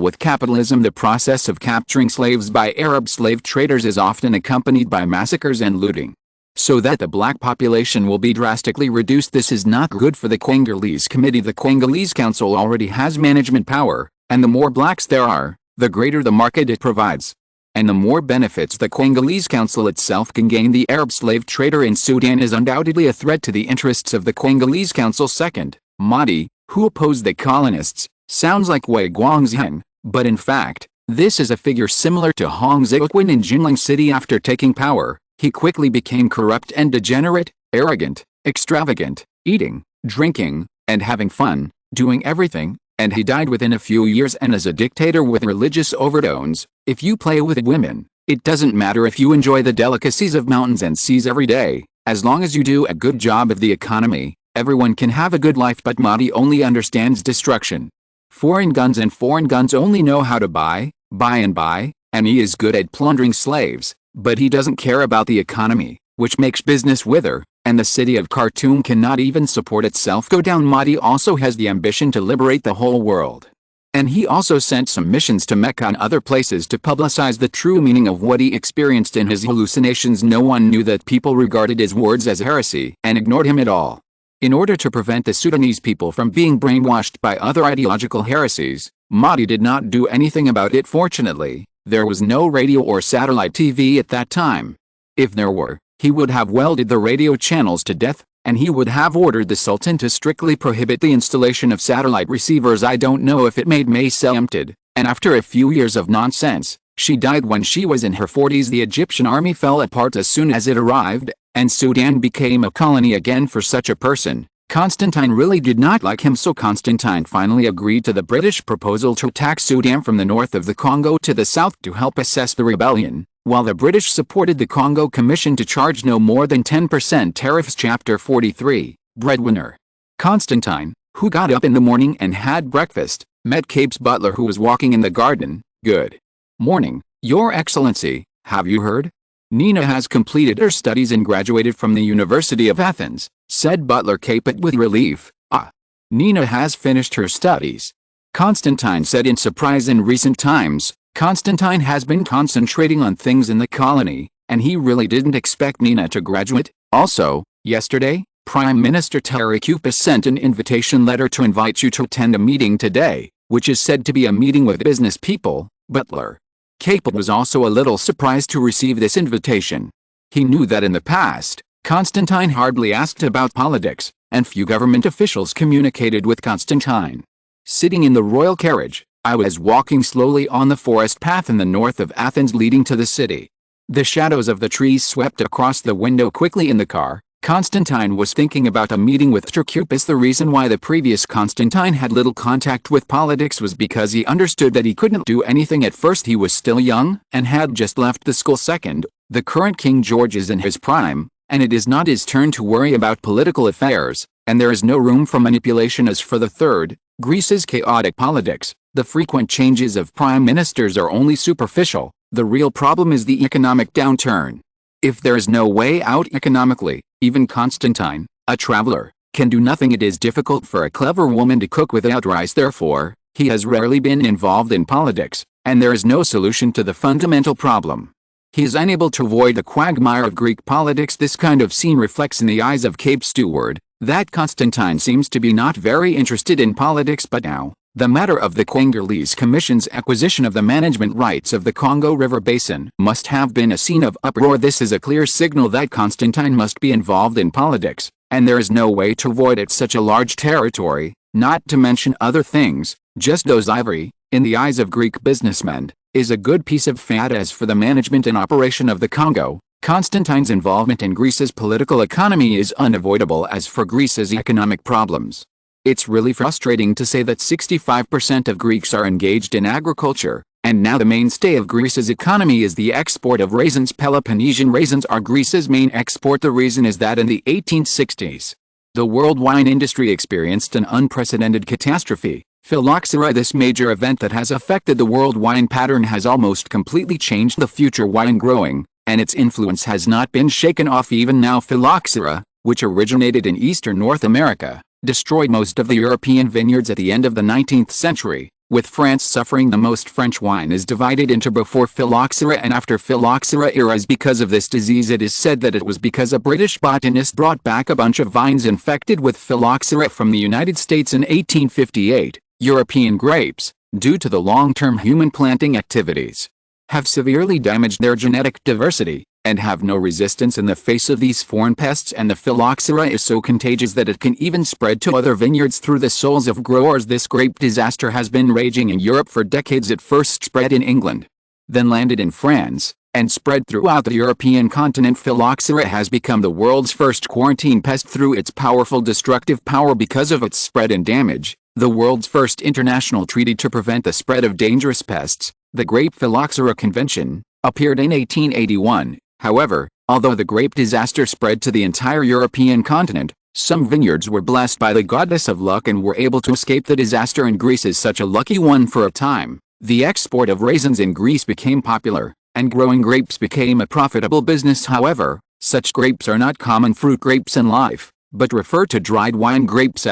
with capitalism. The process of capturing slaves by Arab slave traders is often accompanied by massacres and looting, so that the black population will be drastically reduced. This is not good for the Congolese Committee. The Congolese Council already has management power, and the more blacks there are, the greater the market it provides, and the more benefits the Congolese Council itself can gain. The Arab slave trader in Sudan is undoubtedly a threat to the interests of the Congolese Council. Second, Mahdi, who opposed the colonists, sounds like Wei Guangzheng, but in fact, this is a figure similar to Hong Xiuquan in Jinling City. After taking power, he quickly became corrupt and degenerate, arrogant, extravagant, eating, drinking, and having fun, doing everything, and he died within a few years. And as a dictator with religious overtones, if you play with women, it doesn't matter if you enjoy the delicacies of mountains and seas every day, as long as you do a good job of the economy, everyone can have a good life. But Mahdi only understands destruction. Foreign guns, and foreign guns only know how to buy, and he is good at plundering slaves. But he doesn't care about the economy, which makes business wither, and the city of Khartoum cannot even support itself go down. Mahdi also has the ambition to liberate the whole world. And he also sent some missions to Mecca and other places to publicize the true meaning of what he experienced in his hallucinations. No one knew that people regarded his words as heresy and ignored him at all. In order to prevent the Sudanese people from being brainwashed by other ideological heresies, Mahdi did not do anything about it. Fortunately, there was no radio or satellite TV at that time. If there were, he would have welded the radio channels to death, and he would have ordered the Sultan to strictly prohibit the installation of satellite receivers. I don't know if it made May tempted, and after a few years of nonsense, she died when she was in her 40s. The Egyptian army fell apart as soon as it arrived, and Sudan became a colony again for such a person. Constantine really did not like him, so Constantine finally agreed to the British proposal to attack Sudan from the north of the Congo to the south to help assess the rebellion, while the British supported the Congo Commission to charge no more than 10% tariffs. Chapter 43, Breadwinner. Constantine, who got up in the morning and had breakfast, met Cape's butler, who was walking in the garden. "Good morning, Your Excellency. Have you heard? Nina has completed her studies and graduated from the University of Athens," said Butler Cape with relief. "Ah, Nina has finished her studies," Constantine said in surprise. In recent times, Constantine has been concentrating on things in the colony, and he really didn't expect Nina to graduate. Also, Yesterday, Prime Minister Tariqupis sent an invitation letter to invite you to attend a meeting today, which is said to be a meeting with business people. Butler Capel was also a little surprised to receive this invitation. He knew that in the past, Constantine hardly asked about politics, and few government officials communicated with Constantine. Sitting in the royal carriage, I was walking slowly on the forest path in the north of Athens leading to the city. The shadows of the trees swept across the window quickly in the car. Constantine was thinking about a meeting with Tariqupis. The reason why the previous Constantine had little contact with politics was because he understood that he couldn't do anything at first. He was still young, and had just left the school. Second, the current King George is in his prime, and it is not his turn to worry about political affairs, and there is no room for manipulation. As for the third, Greece's chaotic politics, the frequent changes of prime ministers are only superficial. The real problem is the economic downturn. If there is no way out economically, even Constantine, a traveler, can do nothing. It is difficult for a clever woman to cook without rice. Therefore, he has rarely been involved in politics, and there is no solution to the fundamental problem. He is unable to avoid the quagmire of Greek politics. This kind of scene reflects in the eyes of Cape Steward that Constantine seems to be not very interested in politics. But now, the matter of the Congolese Commission's acquisition of the management rights of the Congo River Basin must have been a scene of uproar. This is a clear signal that Constantine must be involved in politics, and there is no way to avoid it. Such a large territory, not to mention other things, just those ivory, in the eyes of Greek businessmen, is a good piece of fat. As for the management and operation of the Congo, Constantine's involvement in Greece's political economy is unavoidable. As for Greece's economic problems, it's really frustrating to say that 65% of Greeks are engaged in agriculture, and now the mainstay of Greece's economy is the export of raisins. Peloponnesian raisins are Greece's main export. The reason is that in the 1860s, the world wine industry experienced an unprecedented catastrophe, phylloxera. This major event that has affected the world wine pattern has almost completely changed the future wine growing, and its influence has not been shaken off even now. Phylloxera, which originated in eastern North America, destroyed most of the European vineyards at the end of the 19th century, with France suffering the most. French wine is divided into before phylloxera and after phylloxera eras. Because of this disease, it is said that it was because a British botanist brought back a bunch of vines infected with phylloxera from the United States in 1858. European grapes, due to the long-term human planting activities, have severely damaged their genetic diversity, and have no resistance in the face of these foreign pests. And the phylloxera is so contagious that it can even spread to other vineyards through the souls of growers. This grape disaster has been raging in Europe for decades. It first spread in England, then landed in France, and spread throughout the European continent. Phylloxera has become the world's first quarantine pest through its powerful destructive power. Because of its spread and damage, the world's first international treaty to prevent the spread of dangerous pests, the Grape Phylloxera Convention, appeared in 1881. However, although the grape disaster spread to the entire European continent, some vineyards were blessed by the goddess of luck and were able to escape the disaster, and Greece is such a lucky one. For a time, the export of raisins in Greece became popular, and growing grapes became a profitable business. However, such grapes are not common fruit grapes in life, but refer to dried wine grapes.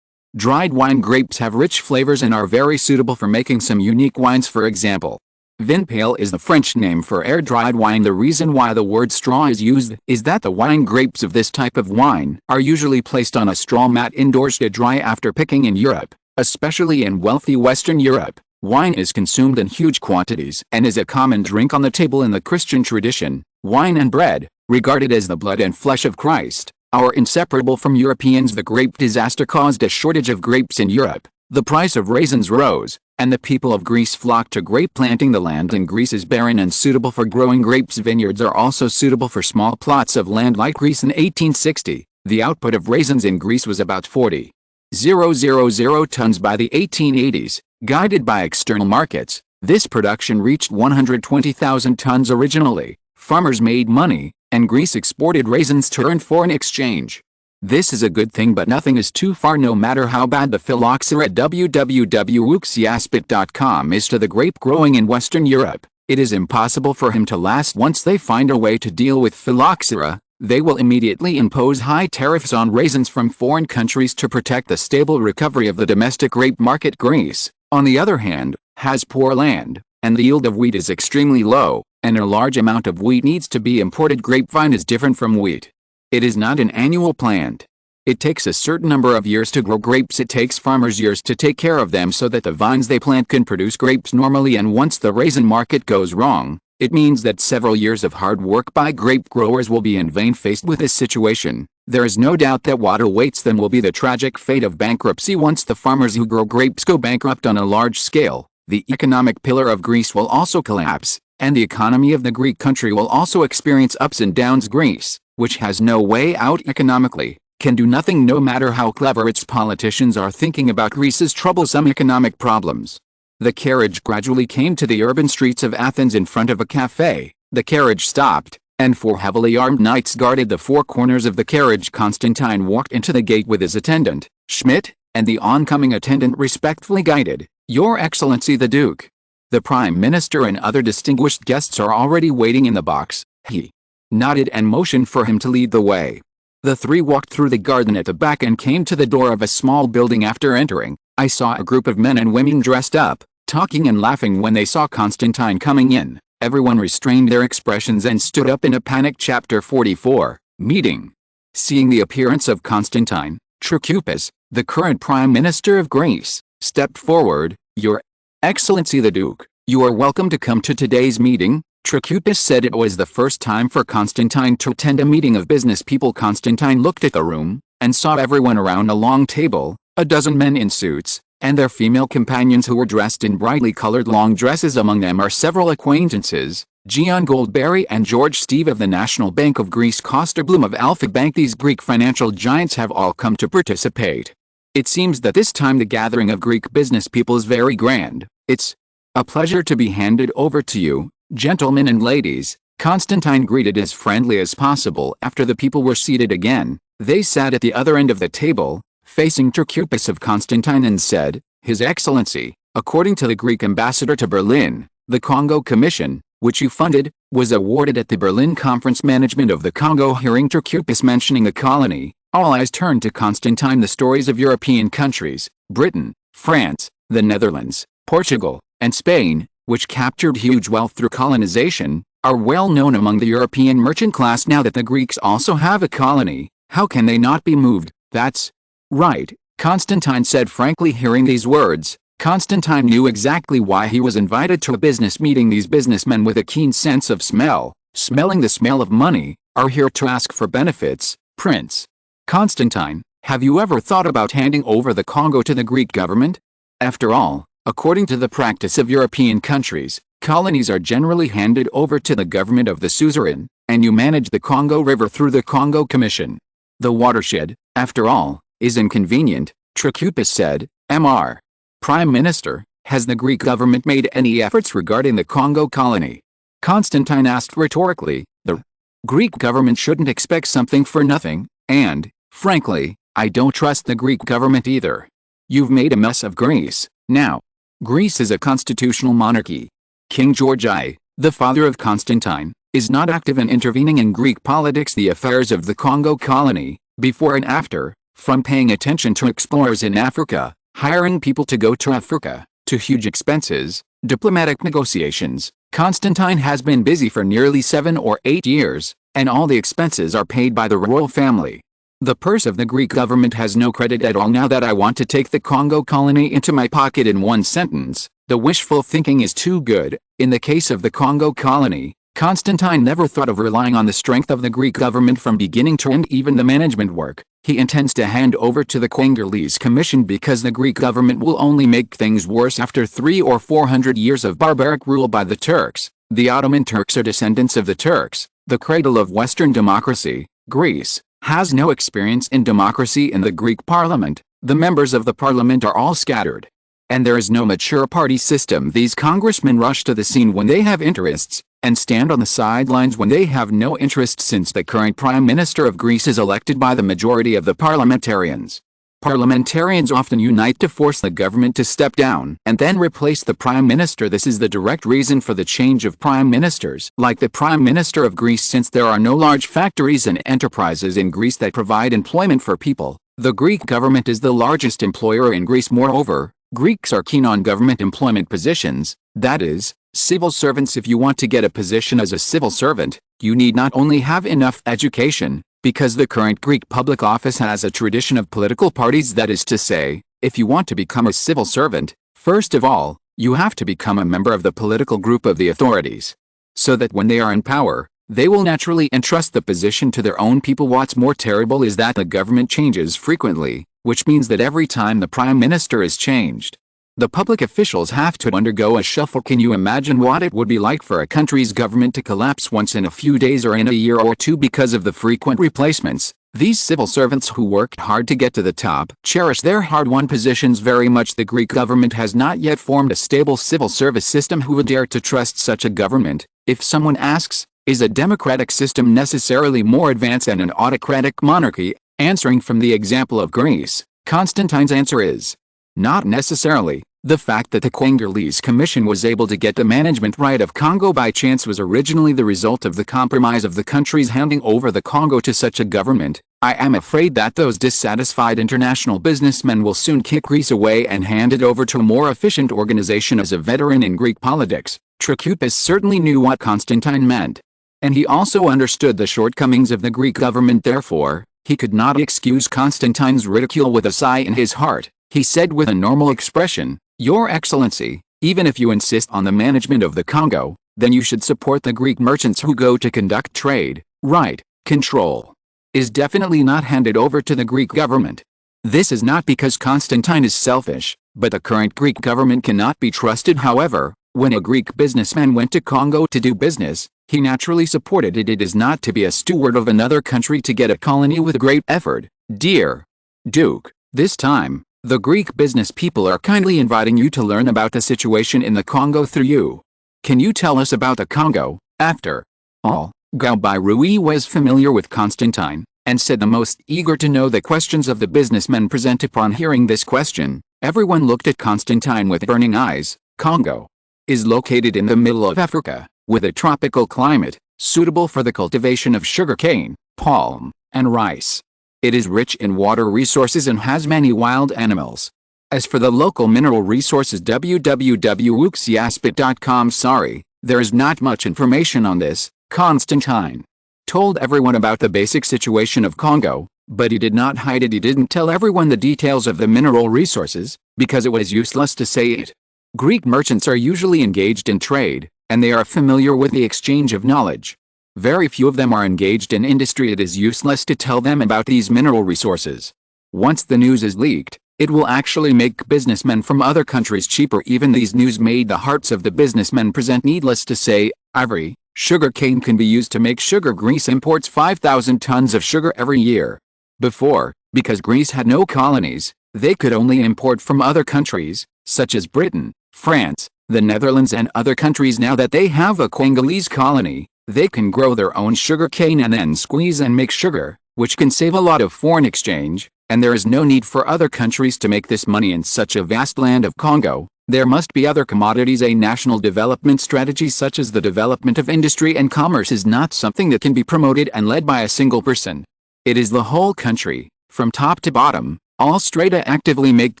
Dried wine grapes have rich flavors and are very suitable for making some unique wines. For example, vin pale is the French name for air-dried wine. The reason why the word straw is used is that the wine grapes of this type of wine are usually placed on a straw mat indoors to dry after picking. In Europe, especially in wealthy Western Europe, wine is consumed in huge quantities and is a common drink on the table. In the Christian tradition, wine and bread, regarded as the blood and flesh of Christ, are inseparable from Europeans. The grape disaster caused a shortage of grapes in Europe. The price of raisins rose, and the people of Greece flocked to grape planting. The land in Greece is barren and suitable for growing grapes. Vineyards are also suitable for small plots of land like Greece. In 1860, the output of raisins in Greece was about 40,000 tons. By the 1880s, guided by external markets, this production reached 120,000 tons. Originally, farmers made money, and Greece exported raisins to earn foreign exchange. This is a good thing, but nothing is too far. No matter how bad the phylloxera www.wuxiaspit.com is to the grape growing in Western Europe, it is impossible for him to last. Once they find a way to deal with phylloxera, they will immediately impose high tariffs on raisins from foreign countries to protect the stable recovery of the domestic grape market. Greece, on the other hand, has poor land, and the yield of wheat is extremely low, and a large amount of wheat needs to be imported. Grapevine is different from wheat. It is not an annual plant. It takes a certain number of years to grow grapes. It takes farmers years to take care of them so that the vines they plant can produce grapes normally, and once the raisin market goes wrong, it means that several years of hard work by grape growers will be in vain. Faced with this situation, there is no doubt that what awaits them will be the tragic fate of bankruptcy once the farmers who grow grapes go bankrupt on a large scale. The economic pillar of Greece will also collapse, and the economy of the Greek country will also experience ups and downs. Greece, which has no way out economically, can do nothing no matter how clever its politicians are thinking about Greece's troublesome economic problems. The carriage gradually came to the urban streets of Athens in front of a cafe. The carriage stopped, and 4 heavily armed knights guarded the 4 corners of the carriage. Constantine walked into the gate with his attendant, Schmidt, and the oncoming attendant respectfully guided, "Your Excellency the Duke. The Prime Minister and other distinguished guests are already waiting in the box." He nodded and motioned for him to lead the way. The 3 walked through the garden at the back and came to the door of a small building. After entering, I saw a group of men and women dressed up, talking and laughing. When they saw Constantine coming in, everyone restrained their expressions and stood up in a panic. Chapter 44, Meeting. Seeing the appearance of Constantine, Trikoupis, the current Prime Minister of Greece, stepped forward. "Your Excellency the Duke, you are welcome to come to today's meeting." Trikoupis said it was the first time for Constantine to attend a meeting of business people. Constantine looked at the room, and saw everyone around a long table, a dozen men in suits, and their female companions who were dressed in brightly colored long dresses. Among them are several acquaintances, Gian Goldberry and George Steve of the National Bank of Greece, Costa Bloom of Alpha Bank. These Greek financial giants have all come to participate. It seems that this time the gathering of Greek business people is very grand. "It's a pleasure to be handed over to you, gentlemen and ladies," Constantine greeted as friendly as possible. After the people were seated again, they sat at the other end of the table, facing Trikoupis of Constantine, and said, "His Excellency, according to the Greek ambassador to Berlin, the Congo Commission, which you funded, was awarded at the Berlin Conference management of the Congo." Hearing Trikoupis mentioning a colony, all eyes turned to Constantine. The stories of European countries, Britain, France, the Netherlands, Portugal, and Spain, which captured huge wealth through colonization, are well known among the European merchant class. Now that the Greeks also have a colony, how can they not be moved? "That's right," Constantine said frankly. Hearing these words, Constantine knew exactly why he was invited to a business meeting. These businessmen, with a keen sense of smelling the smell of money, are here to ask for benefits. "Prince Constantine, have you ever thought about handing over the Congo to the Greek government? After all, according to the practice of European countries, colonies are generally handed over to the government of the suzerain, and you manage the Congo River through the Congo Commission. The watershed, after all, is inconvenient," Trikoupis said. "Mr. Prime Minister, has the Greek government made any efforts regarding the Congo colony?" Constantine asked rhetorically. "The Greek government shouldn't expect something for nothing, and, frankly, I don't trust the Greek government either. You've made a mess of Greece. Now, Greece is a constitutional monarchy. King George I, the father of Constantine, is not active in intervening in Greek politics. The affairs of the Congo colony, before and after, from paying attention to explorers in Africa, hiring people to go to Africa, to huge expenses, diplomatic negotiations, Constantine has been busy for nearly 7 or 8 years, and all the expenses are paid by the royal family. The purse of the Greek government has no credit at all. Now that I want to take the Congo colony into my pocket." In one sentence, the wishful thinking is too good. In the case of the Congo colony, Constantine never thought of relying on the strength of the Greek government from beginning to end. Even the management work, he intends to hand over to the Congolese Commission, because the Greek government will only make things worse. After 300 or 400 years of barbaric rule by the Turks, the Ottoman Turks are descendants of the Turks, the cradle of Western democracy. Greece has no experience in democracy. In the Greek parliament, the members of the parliament are all scattered, and there is no mature party system. These congressmen rush to the scene when they have interests, and stand on the sidelines when they have no interest. Since the current Prime Minister of Greece is elected by the majority of the parliamentarians, parliamentarians often unite to force the government to step down and then replace the Prime Minister. This is the direct reason for the change of Prime Ministers. Like the Prime Minister of Greece, since there are no large factories and enterprises in Greece that provide employment for people, the Greek government is the largest employer in Greece. Moreover, Greeks are keen on government employment positions, that is, civil servants. If you want to get a position as a civil servant, you need not only have enough education, Because the current Greek public office has a tradition of political parties, that is to say, if you want to become a civil servant, first of all, you have to become a member of the political group of the authorities. So that when they are in power, they will naturally entrust the position to their own people. What's more terrible is that the government changes frequently, which means that every time the prime minister is changed, the public officials have to undergo a shuffle. Can you imagine what it would be like for a country's government to collapse once in a few days or in a year or two because of the frequent replacements? These civil servants who worked hard to get to the top cherish their hard-won positions very much. The Greek government has not yet formed a stable civil service system. Who would dare to trust such a government? If someone asks, is a democratic system necessarily more advanced than an autocratic monarchy? Answering from the example of Greece, Constantine's answer is, not necessarily. The fact that the Congolese Commission was able to get the management right of Congo by chance was originally the result of the compromise of the countries handing over the Congo to such a government. I am afraid that those dissatisfied international businessmen will soon kick Greece away and hand it over to a more efficient organization. As a veteran in Greek politics, Trikoupis certainly knew what Constantine meant. And he also understood the shortcomings of the Greek government. Therefore, he could not excuse Constantine's ridicule. With a sigh in his heart, he said with a normal expression, "Your Excellency, even if you insist on the management of the Congo, then you should support the Greek merchants who go to conduct trade. Right, control is definitely not handed over to the Greek government." This is not because Constantine is selfish, but the current Greek government cannot be trusted. However, when a Greek businessman went to Congo to do business, he naturally supported it. It is not to be a steward of another country to get a colony with great effort. Dear Duke, this time, the Greek business people are kindly inviting you to learn about the situation in the Congo through you. Can you tell us about the Congo? After all, Galbairui was familiar with Constantine, and said the most eager to know the questions of the businessmen present. Upon hearing this question, everyone looked at Constantine with burning eyes. Congo is located in the middle of Africa, with a tropical climate, suitable for the cultivation of sugarcane, palm, and rice. It is rich in water resources and has many wild animals. As for the local mineral resources, www.wuxiaspit.com. Sorry, there is not much information on this. Constantine told everyone about the basic situation of Congo, but he did not hide it. He didn't tell everyone the details of the mineral resources, because it was useless to say it. Greek merchants are usually engaged in trade, and they are familiar with the exchange of knowledge. Very few of them are engaged in industry. It is useless to tell them about these mineral resources. Once the news is leaked, it will actually make businessmen from other countries cheaper. Even these news made the hearts of the businessmen present. Needless to say, ivory, sugarcane can be used to make sugar. Greece imports 5,000 tons of sugar every year. Before, because Greece had no colonies, they could only import from other countries, such as Britain, France, the Netherlands and other countries. Now that they have a Congolese colony, they can grow their own sugar cane and then squeeze and make sugar, which can save a lot of foreign exchange, and there is no need for other countries to make this money in such a vast land of Congo. There must be other commodities. A national development strategy such as the development of industry and commerce is not something that can be promoted and led by a single person. It is the whole country, from top to bottom. All strata actively make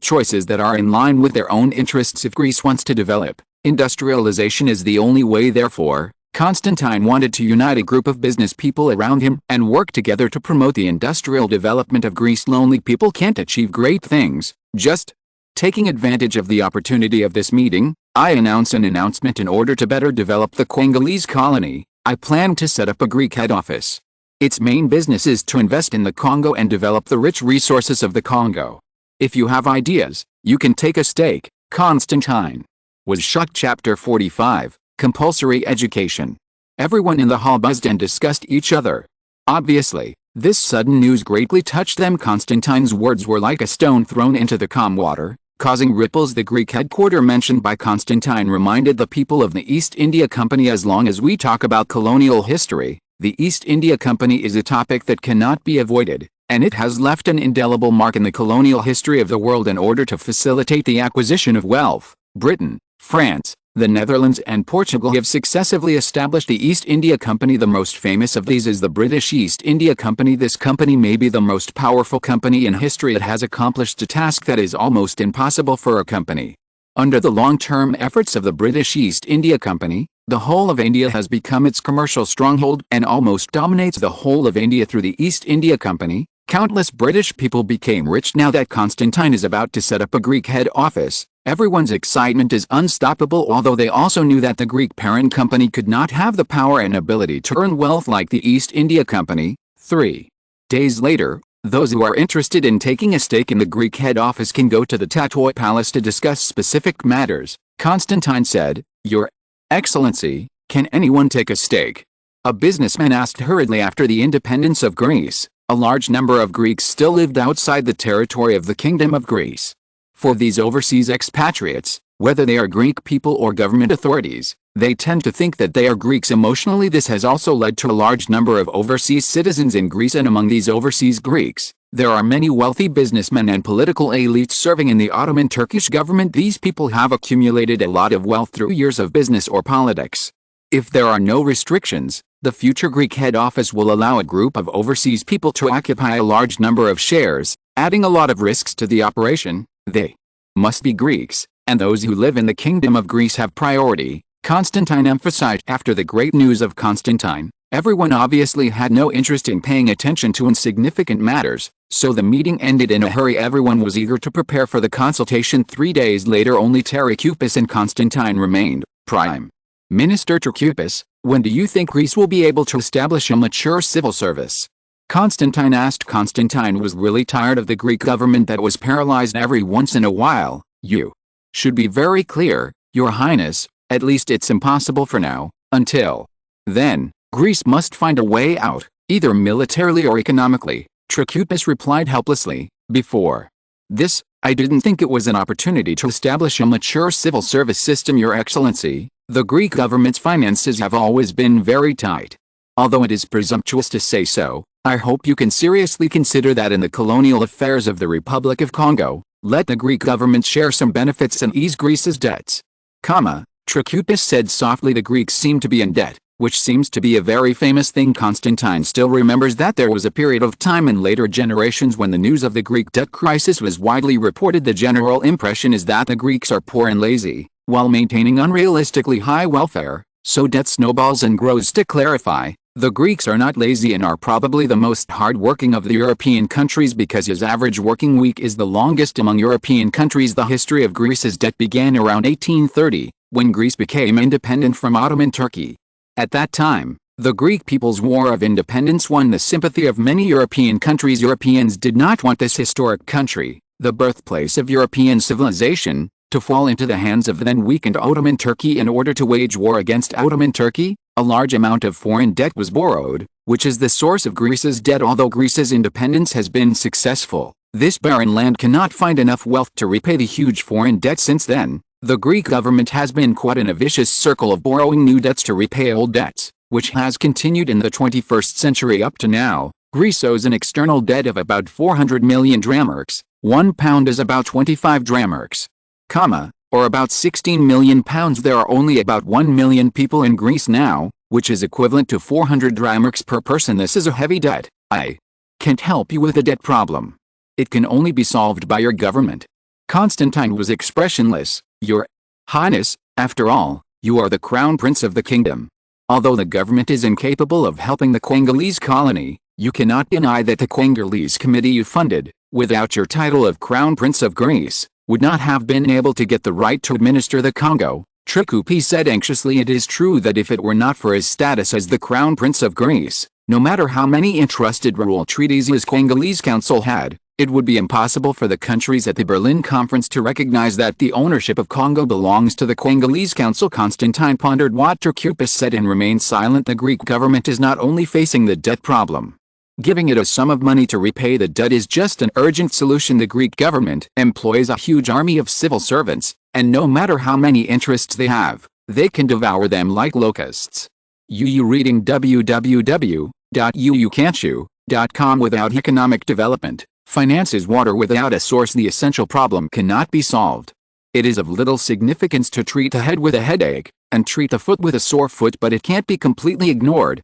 choices that are in line with their own interests. If Greece wants to develop, industrialization is the only way. Therefore, Constantine wanted to unite a group of business people around him and work together to promote the industrial development of Greece. Lonely people can't achieve great things. Just taking advantage of the opportunity of this meeting, I announce an announcement. In order to better develop the Congolese colony, I plan to set up a Greek head office. Its main business is to invest in the Congo and develop the rich resources of the Congo. If you have ideas, you can take a stake. Constantine was shocked. Chapter 45, Compulsory Education. Everyone in the hall buzzed and discussed each other. Obviously, this sudden news greatly touched them. Constantine's words were like a stone thrown into the calm water, causing ripples. The Greek headquarters mentioned by Constantine reminded the people of the East India Company. As long as we talk about colonial history, the East India Company is a topic that cannot be avoided, and it has left an indelible mark in the colonial history of the world. In order to facilitate the acquisition of wealth, Britain, France, the Netherlands and Portugal have successively established the East India Company. The most famous of these is the British East India Company. This company may be the most powerful company in history. It has accomplished a task that is almost impossible for a company. Under the long-term efforts of the British East India Company, The whole of India has become its commercial stronghold and almost dominates the whole of India through the East India Company. Countless British people became rich now that Constantine is about to set up a Greek head office. Everyone's excitement is unstoppable, although they also knew that the Greek parent company could not have the power and ability to earn wealth like the East India Company. 3 days later, those who are interested in taking a stake in the Greek head office can go to the Tatoi Palace to discuss specific matters. Constantine said, "Your Excellency, can anyone take a stake?" A businessman asked hurriedly. After the independence of Greece, a large number of Greeks still lived outside the territory of the Kingdom of Greece. For these overseas expatriates, whether they are Greek people or government authorities, they tend to think that they are Greeks emotionally. This has also led to a large number of overseas citizens in Greece, and among these overseas Greeks, there are many wealthy businessmen and political elites serving in the Ottoman Turkish government. These people have accumulated a lot of wealth through years of business or politics. If there are no restrictions, the future Greek head office will allow a group of overseas people to occupy a large number of shares, adding a lot of risks to the operation. They must be Greeks, and those who live in the Kingdom of Greece have priority, Constantine emphasized. After the great news of Constantine, everyone obviously had no interest in paying attention to insignificant matters, so the meeting ended in a hurry. Everyone was eager to prepare for the consultation. 3 days later, only Trikoupis and Constantine remained. Prime Minister Trikoupis, when do you think Greece will be able to establish a mature civil service? Constantine asked. Constantine was really tired of the Greek government that was paralyzed every once in a while. You should be very clear, Your Highness, at least it's impossible for now. Until then, Greece must find a way out, either militarily or economically, Trikoupis replied helplessly. Before this, I didn't think it was an opportunity to establish a mature civil service system, Your Excellency. The Greek government's finances have always been very tight. Although it is presumptuous to say so, I hope you can seriously consider that in the colonial affairs of the Republic of Congo, let the Greek government share some benefits and ease Greece's debts. Trikoupis said softly. The Greeks seem to be in debt, which seems to be a very famous thing. Constantine still remembers that there was a period of time in later generations when the news of the Greek debt crisis was widely reported. The general impression is that the Greeks are poor and lazy, while maintaining unrealistically high welfare, so debt snowballs and grows. To clarify, the Greeks are not lazy and are probably the most hard-working of the European countries because his average working week is the longest among European countries. The history of Greece's debt began around 1830, when Greece became independent from Ottoman Turkey. At that time, the Greek People's War of Independence won the sympathy of many European countries. Europeans did not want this historic country, the birthplace of European civilization, to fall into the hands of the then weakened Ottoman Turkey. In order to wage war against Ottoman Turkey, a large amount of foreign debt was borrowed, which is the source of Greece's debt. Although Greece's independence has been successful, this barren land cannot find enough wealth to repay the huge foreign debt. Since then, the Greek government has been caught in a vicious circle of borrowing new debts to repay old debts, which has continued in the 21st century up to now. Greece owes an external debt of about 400 million dramarks. 1 pound is about 25 dramarks, or about 16 million pounds. There are only about 1 million people in Greece now, which is equivalent to 400 dramarks per person. This is a heavy debt. I can't help you with the debt problem. It can only be solved by your government. Constantine was expressionless. Your Highness, after all, you are the crown prince of the kingdom. Although the government is incapable of helping the Congolese colony, you cannot deny that the Congolese committee you funded, without your title of crown prince of Greece, would not have been able to get the right to administer the Congo. Trikoupis said anxiously. It is true that if it were not for his status as the crown prince of Greece, no matter how many entrusted rule treaties his Congolese council had, it would be impossible for the countries at the Berlin Conference to recognize that the ownership of Congo belongs to the Congolese Council. Constantine pondered what Trikoupis said and remained silent. The Greek government is not only facing the debt problem. Giving it a sum of money to repay the debt is just an urgent solution. The Greek government employs a huge army of civil servants, and no matter how many interests they have, they can devour them like locusts. You reading www.uucan'tchoo.com. Without economic development, finance is water without a source. The essential problem cannot be solved. It is of little significance to treat a head with a headache, and treat a foot with a sore foot, but it can't be completely ignored.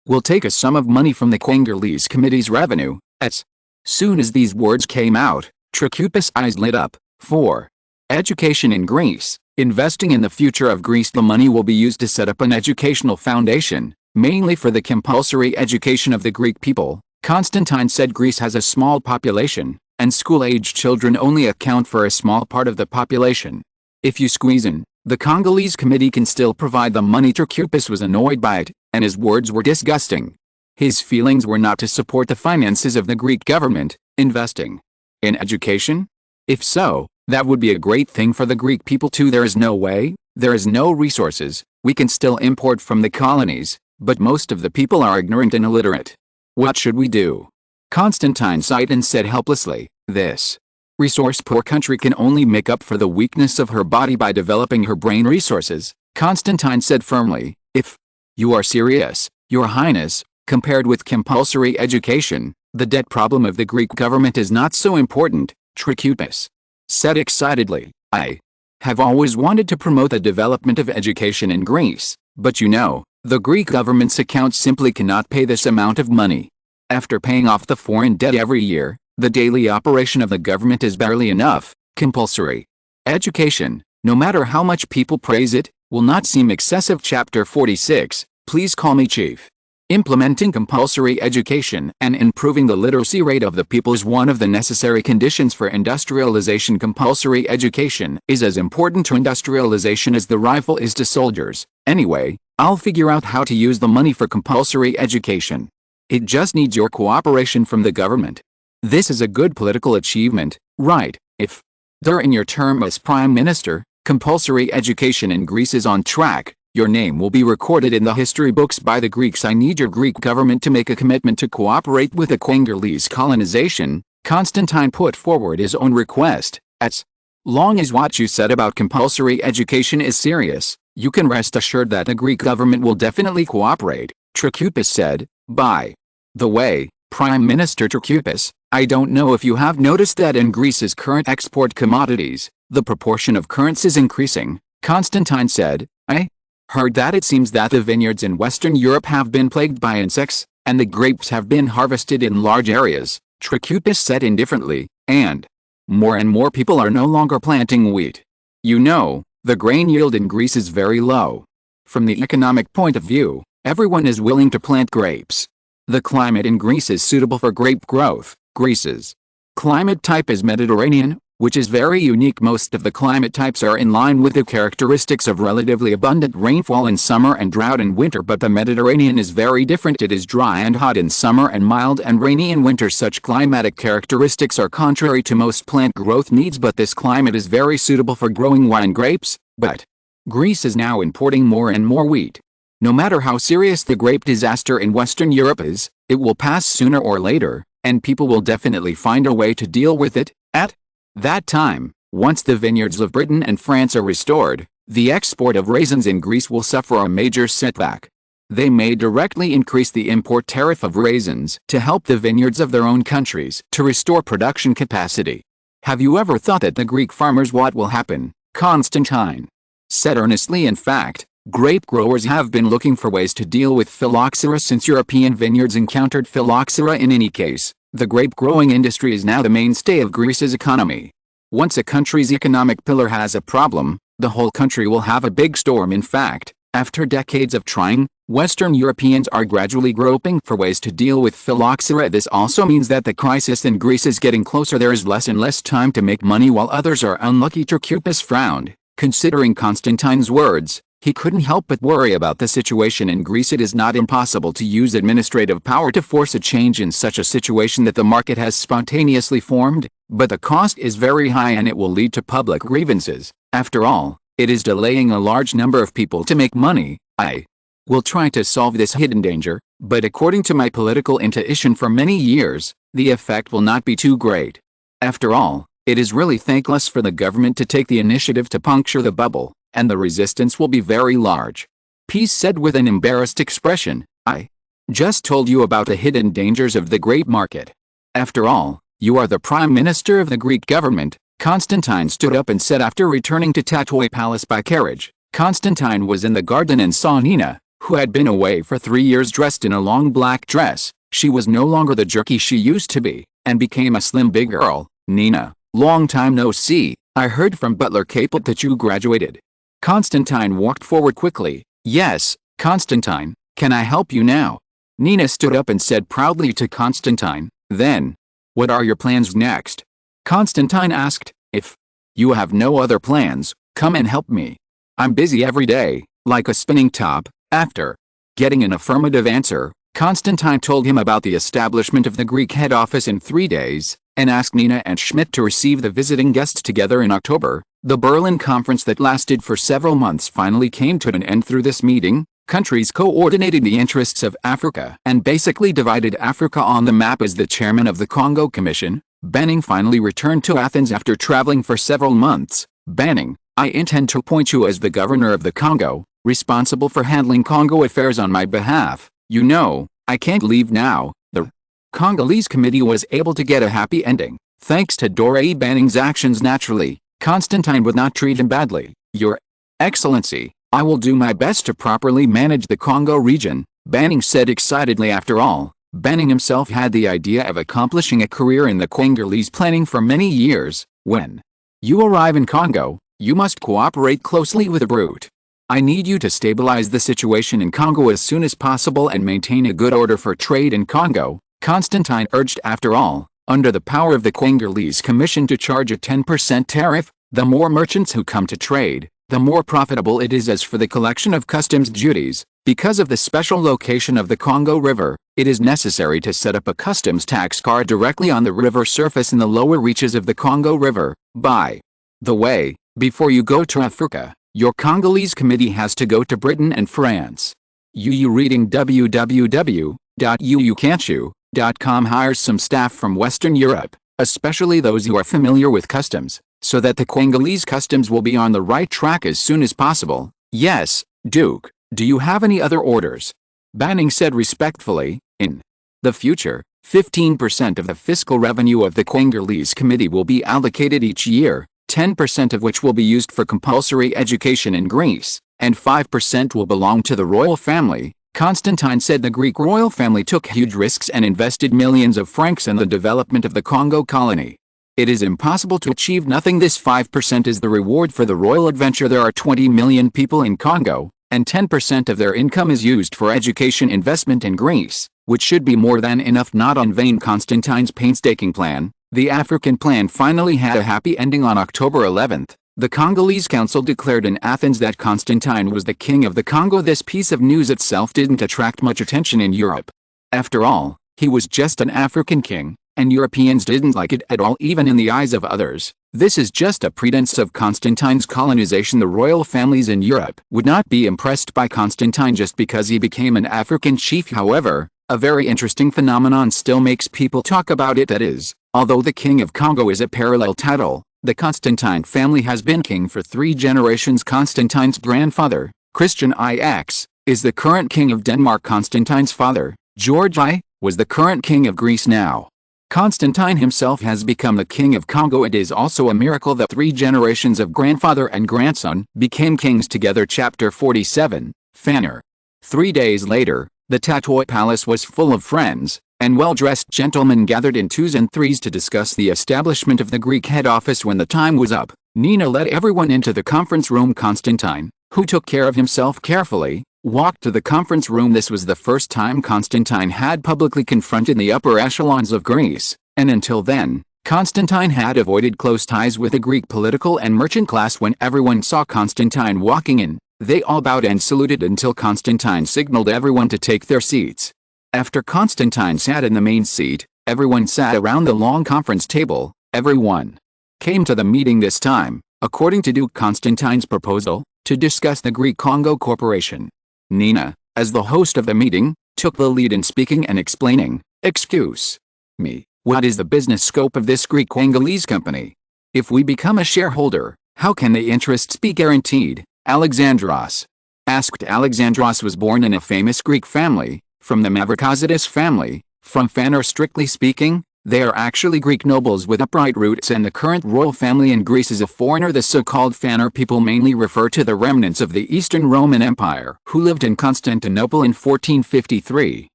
Will take a sum of money from the Congolese committee's revenue. As soon as these words came out, Trikoupis' eyes lit up. 4. Education in Greece. Investing in the future of Greece. The money will be used to set up an educational foundation, mainly for the compulsory education of the Greek people. Constantine said Greece has a small population, and school-age children only account for a small part of the population. If you squeeze in, the Congolese committee can still provide the money. Trachupis was annoyed by it, and his words were disgusting. His feelings were not to support the finances of the Greek government, investing in education? If so, that would be a great thing for the Greek people too. There is no way, there is no resources, we can still import from the colonies, but most of the people are ignorant and illiterate. What should we do? Constantine sighed and said helplessly, this resource-poor country can only make up for the weakness of her body by developing her brain resources. Constantine said firmly, if you are serious, Your Highness, compared with compulsory education, the debt problem of the Greek government is not so important, Trachupis said excitedly. I have always wanted to promote the development of education in Greece, but you know, the Greek government's accounts simply cannot pay this amount of money. After paying off the foreign debt every year, the daily operation of the government is barely enough. Compulsory education, no matter how much people praise it, will not seem excessive. Chapter 46, Please Call Me Chief. Implementing compulsory education and improving the literacy rate of the people is one of the necessary conditions for industrialization. Compulsory education is as important to industrialization as the rifle is to soldiers. Anyway, I'll figure out how to use the money for compulsory education. It just needs your cooperation from the government. This is a good political achievement, right? If, during your term as Prime Minister, compulsory education in Greece is on track, your name will be recorded in the history books by the Greeks. I need your Greek government to make a commitment to cooperate with the Congolese colonization. Constantine put forward his own request. As long as what you said about compulsory education is serious, you can rest assured that the Greek government will definitely cooperate, Trachupis said. By the way, Prime Minister Trachupis, I don't know if you have noticed that in Greece's current export commodities, the proportion of currants is increasing. Constantine said, I heard that it seems that the vineyards in Western Europe have been plagued by insects, and the grapes have been harvested in large areas, Trachupis said indifferently, and more people are no longer planting wheat. You know, the grain yield in Greece is very low. From the economic point of view, everyone is willing to plant grapes. The climate in Greece is suitable for grape growth. Greece's climate type is Mediterranean, which is very unique. Most of the climate types are in line with the characteristics of relatively abundant rainfall in summer and drought in winter, but the Mediterranean is very different. It is dry and hot in summer and mild and rainy in winter. Such climatic characteristics are contrary to most plant growth needs, but this climate is very suitable for growing wine grapes. But Greece is now importing more and more wheat. No matter how serious the grape disaster in Western Europe is, it will pass sooner or later, and people will definitely find a way to deal with it. At that time, once the vineyards of Britain and France are restored, the export of raisins in Greece will suffer a major setback. They may directly increase the import tariff of raisins to help the vineyards of their own countries to restore production capacity. Have you ever thought that the Greek farmers what will happen? Constantine said earnestly. In fact, grape growers have been looking for ways to deal with phylloxera since European vineyards encountered phylloxera. In any case, the grape growing industry is now the mainstay of Greece's economy. Once a country's economic pillar has a problem, the whole country will have a big storm. In fact, after decades of trying, Western Europeans are gradually groping for ways to deal with phylloxera. This also means that the crisis in Greece is getting closer. There is less and less time to make money while others are unlucky. Trachupis frowned. Considering Constantine's words, he couldn't help but worry about the situation in Greece. It is not impossible to use administrative power to force a change in such a situation that the market has spontaneously formed, but the cost is very high and it will lead to public grievances. After all, it is delaying a large number of people to make money. I will try to solve this hidden danger, but according to my political intuition for many years, the effect will not be too great. After all, it is really thankless for the government to take the initiative to puncture the bubble, and the resistance will be very large. Peace said with an embarrassed expression, I just told you about the hidden dangers of the grape market. After all, you are the Prime Minister of the Greek government. Constantine stood up and said after returning to Tatoi Palace by carriage. Constantine was in the garden and saw Nina, who had been away for 3 years dressed in a long black dress. She was no longer the jerky she used to be, and became a slim big girl. Nina, long time no see, I heard from Butler Capel that you graduated. Constantine walked forward quickly. Yes, Constantine, can I help you now? Nina stood up and said proudly to Constantine, then, what are your plans next? Constantine asked, if you have no other plans, come and help me. I'm busy every day, like a spinning top. After getting an affirmative answer, Constantine told him about the establishment of the Greek head office in 3 days, and asked Nina and Schmidt to receive the visiting guests together in October. The Berlin conference that lasted for several months finally came to an end. Through this meeting, countries coordinated the interests of Africa and basically divided Africa on the map. As the chairman of the Congo Commission, Banning finally returned to Athens after traveling for several months. Banning, I intend to appoint you as the governor of the Congo, responsible for handling Congo affairs on my behalf. You know, I can't leave now. The Congolese committee was able to get a happy ending, thanks to Doré Banning's actions. Naturally, Constantine would not treat him badly. Your Excellency, I will do my best to properly manage the Congo region, Banning said excitedly. After all, Banning himself had the idea of accomplishing a career in the Congolese planning for many years. When you arrive in Congo, you must cooperate closely with the brute. I need you to stabilize the situation in Congo as soon as possible and maintain a good order for trade in Congo, Constantine urged. After all, under the power of the Congolese Commission to charge a 10% tariff, the more merchants who come to trade, the more profitable it is. As for the collection of customs duties, because of the special location of the Congo River, it is necessary to set up a customs tax guard directly on the river surface in the lower reaches of the Congo River. By the way, before you go to Africa, your Congolese committee has to go to Britain and France. UU reading www.uucan'tchoo.com hires some staff from Western Europe, especially those who are familiar with customs, so that the Congolese customs will be on the right track as soon as possible. Yes, Duke, do you have any other orders? Banning said respectfully. In the future, 15% of the fiscal revenue of the Congolese committee will be allocated each year, 10% of which will be used for compulsory education in Greece, and 5% will belong to the royal family. Constantine said the Greek royal family took huge risks and invested millions of francs in the development of the Congo colony. It is impossible to achieve nothing. This 5% is the reward for the royal adventure. There are 20 million people in Congo, and 10% of their income is used for education investment in Greece, which should be more than enough. Not in vain Constantine's painstaking plan. The African plan finally had a happy ending on October 11th. The Congolese Council declared in Athens that Constantine was the king of the Congo. This piece of news itself didn't attract much attention in Europe. After all, he was just an African king, and Europeans didn't like it at all, even in the eyes of others. This is just a pretense of Constantine's colonization. The royal families in Europe would not be impressed by Constantine just because he became an African chief. However, a very interesting phenomenon still makes people talk about it. That is, although the King of Congo is a parallel title, the Constantine family has been king for 3 generations. Constantine's grandfather, Christian IX, is the current king of Denmark. Constantine's father, George I, was the current king of Greece. Now, Constantine himself has become the king of Congo. It is also a miracle that 3 generations of grandfather and grandson became kings together. Chapter 47, Fanner. 3 days later, the Tatoi Palace was full of friends and well-dressed gentlemen gathered in 2s and 3s to discuss the establishment of the Greek head office. When the time was up, Nina led everyone into the conference room. Constantine, who took care of himself carefully, walked to the conference room. This was the first time Constantine had publicly confronted the upper echelons of Greece, and until then, Constantine had avoided close ties with the Greek political and merchant class. When everyone saw Constantine walking in, they all bowed and saluted until Constantine signaled everyone to take their seats. After Constantine sat in the main seat, everyone sat around the long conference table. Everyone came to the meeting this time, according to Duke Constantine's proposal, to discuss the Greek Congo Corporation. Nina, as the host of the meeting, took the lead in speaking and explaining. Excuse me, what is the business scope of this Greek Congolese company? If we become a shareholder, how can the interests be guaranteed? Alexandros asked. Alexandros was born in a famous Greek family, from the Mavrocordatos family. From Fanner. Strictly speaking, they are actually Greek nobles with upright roots, and the current royal family in Greece is a foreigner. The so-called Fanner people mainly refer to the remnants of the Eastern Roman Empire who lived in Constantinople in 1453.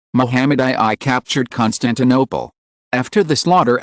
Muhammad I captured Constantinople. After the slaughter,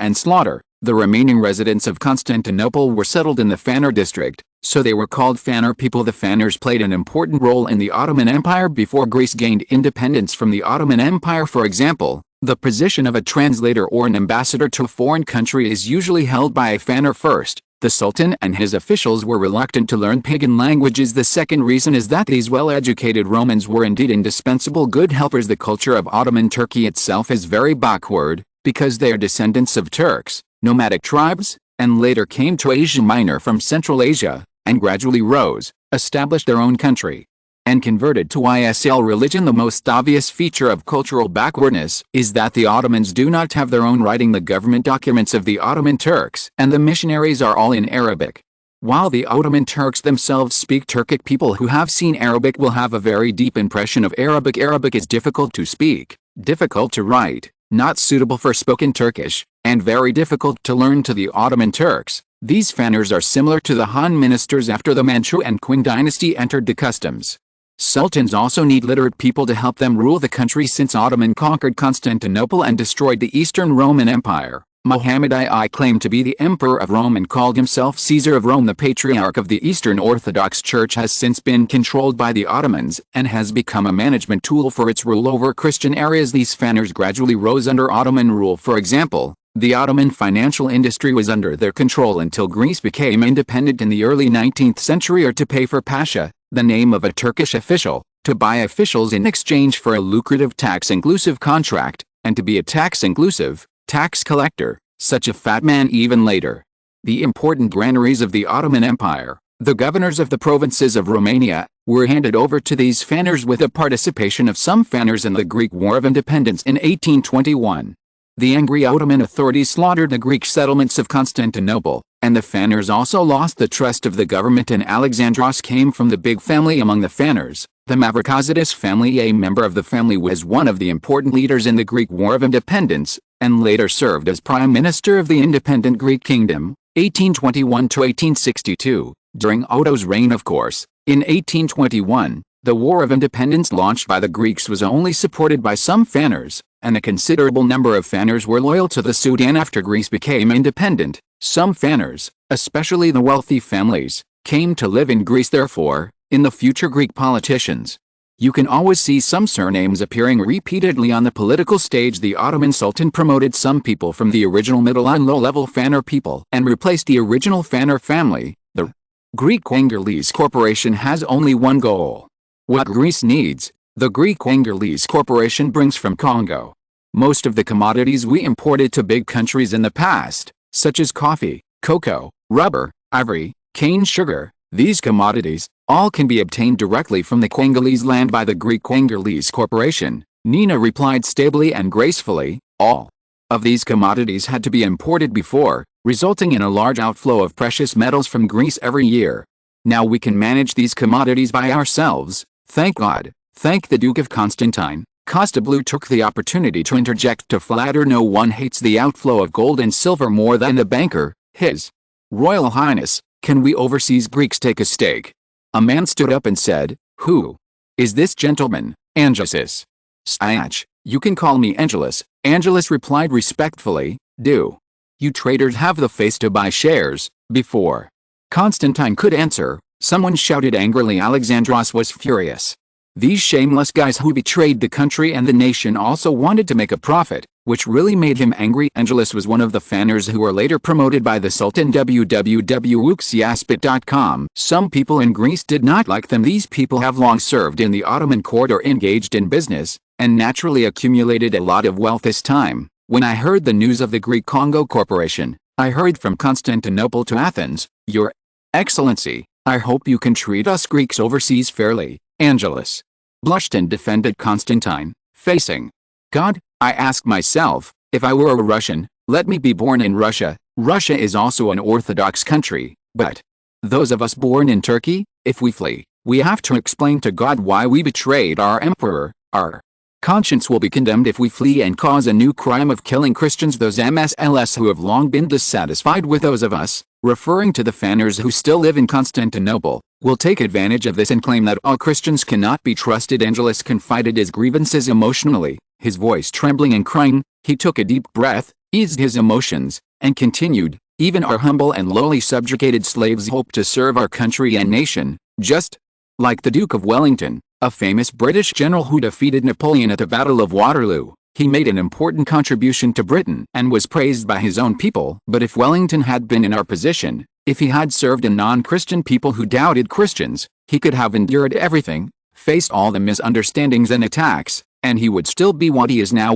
The remaining residents of Constantinople were settled in the Fanner district, so they were called Fanner people. The Fanners played an important role in the Ottoman Empire before Greece gained independence from the Ottoman Empire. For example, the position of a translator or an ambassador to a foreign country is usually held by a Fanner first. The Sultan and his officials were reluctant to learn pagan languages. The second reason is that these well-educated Romans were indeed indispensable good helpers. The culture of Ottoman Turkey itself is very backward, because they are descendants of Turks, nomadic tribes, and later came to Asia Minor from Central Asia, and gradually rose, established their own country, and converted to Islam religion. The most obvious feature of cultural backwardness is that the Ottomans do not have their own writing. The government documents of the Ottoman Turks and the missionaries are all in Arabic. While the Ottoman Turks themselves speak Turkic, people who have seen Arabic will have a very deep impression of Arabic. Arabic is difficult to speak, difficult to write, not suitable for spoken Turkish, and very difficult to learn to the Ottoman Turks. These Fanners are similar to the Han ministers after the Manchu and Qing dynasty entered the customs. Sultans also need literate people to help them rule the country. Since Ottoman conquered Constantinople and destroyed the Eastern Roman Empire, Muhammad I claimed to be the Emperor of Rome and called himself Caesar of Rome. The Patriarch of the Eastern Orthodox Church has since been controlled by the Ottomans and has become a management tool for its rule over Christian areas. These Fanners gradually rose under Ottoman rule. For example, the Ottoman financial industry was under their control until Greece became independent in the early 19th century. Or to pay for pasha, the name of a Turkish official, to buy officials in exchange for a lucrative tax-inclusive contract, and to be a tax-inclusive tax collector, such a fat man. Even later, the important granaries of the Ottoman Empire, the governors of the provinces of Romania, were handed over to these Fanners with the participation of some Fanners in the Greek War of Independence in 1821. The angry Ottoman authorities slaughtered the Greek settlements of Constantinople, and the Fanners also lost the trust of the government. And Alexandros came from the big family among the Fanners, the Mavrocordatos family. A member of the family was one of the important leaders in the Greek War of Independence, and later served as Prime Minister of the independent Greek Kingdom, 1821 to 1862, during Otto's reign. Of course, in 1821, the War of Independence launched by the Greeks was only supported by some Fanners, and a considerable number of Fanners were loyal to the Sudan. After Greece became independent, some Fanners, especially the wealthy families, came to live in Greece. Therefore, in the future Greek politicians, you can always see some surnames appearing repeatedly on the political stage. The Ottoman Sultan promoted some people from the original middle and low-level Fanner people and replaced the original Fanner family. The Greek Engerles Corporation has only one goal: what Greece needs. The Greek Engerles Corporation brings from Congo most of the commodities we imported to big countries in the past, such as coffee, cocoa, rubber, ivory, cane sugar. These commodities, all can be obtained directly from the Congolese land by the Greek Engerles Corporation. Nina replied stably and gracefully. All of these commodities had to be imported before, resulting in a large outflow of precious metals from Greece every year. Now we can manage these commodities by ourselves, thank God. Thank the Duke of Constantine. Costablu took the opportunity to interject to flatter. No one hates the outflow of gold and silver more than the banker. His Royal Highness, can we overseas Greeks take a stake? A man stood up and said, who is this gentleman? Angelos. Siach, you can call me Angelus. Angelus replied respectfully, do you traders have the face to buy shares? Before Constantine could answer, someone shouted angrily. Alexandros was furious. These shameless guys who betrayed the country and the nation also wanted to make a profit, which really made him angry. Angelus was one of the Fanners who were later promoted by the Sultan. www.uxiaspit.com. Some people in Greece did not like them. These people have long served in the Ottoman court or engaged in business, and naturally accumulated a lot of wealth. This time, when I heard the news of the Greek Congo Corporation, I hurried from Constantinople to Athens. Your Excellency, I hope you can treat us Greeks overseas fairly. Angelus blushed and defended Constantine, facing God. I ask myself, if I were a Russian, let me be born in Russia. Russia is also an Orthodox country, but those of us born in Turkey, if we flee, we have to explain to God why we betrayed our emperor. Our conscience will be condemned if we flee and cause a new crime of killing Christians. Those MSLS who have long been dissatisfied with those of us, referring to the Fanners who still live in Constantinople, will take advantage of this and claim that all Christians cannot be trusted. Angelus confided his grievances emotionally, his voice trembling and crying. He took a deep breath, eased his emotions, and continued, "Even our humble and lowly subjugated slaves hope to serve our country and nation, just like the Duke of Wellington, a famous British general who defeated Napoleon at the Battle of Waterloo. He made an important contribution to Britain and was praised by his own people. But if Wellington had been in our position, if he had served a non-Christian people who doubted Christians, he could have endured everything, faced all the misunderstandings and attacks, and he would still be what he is now."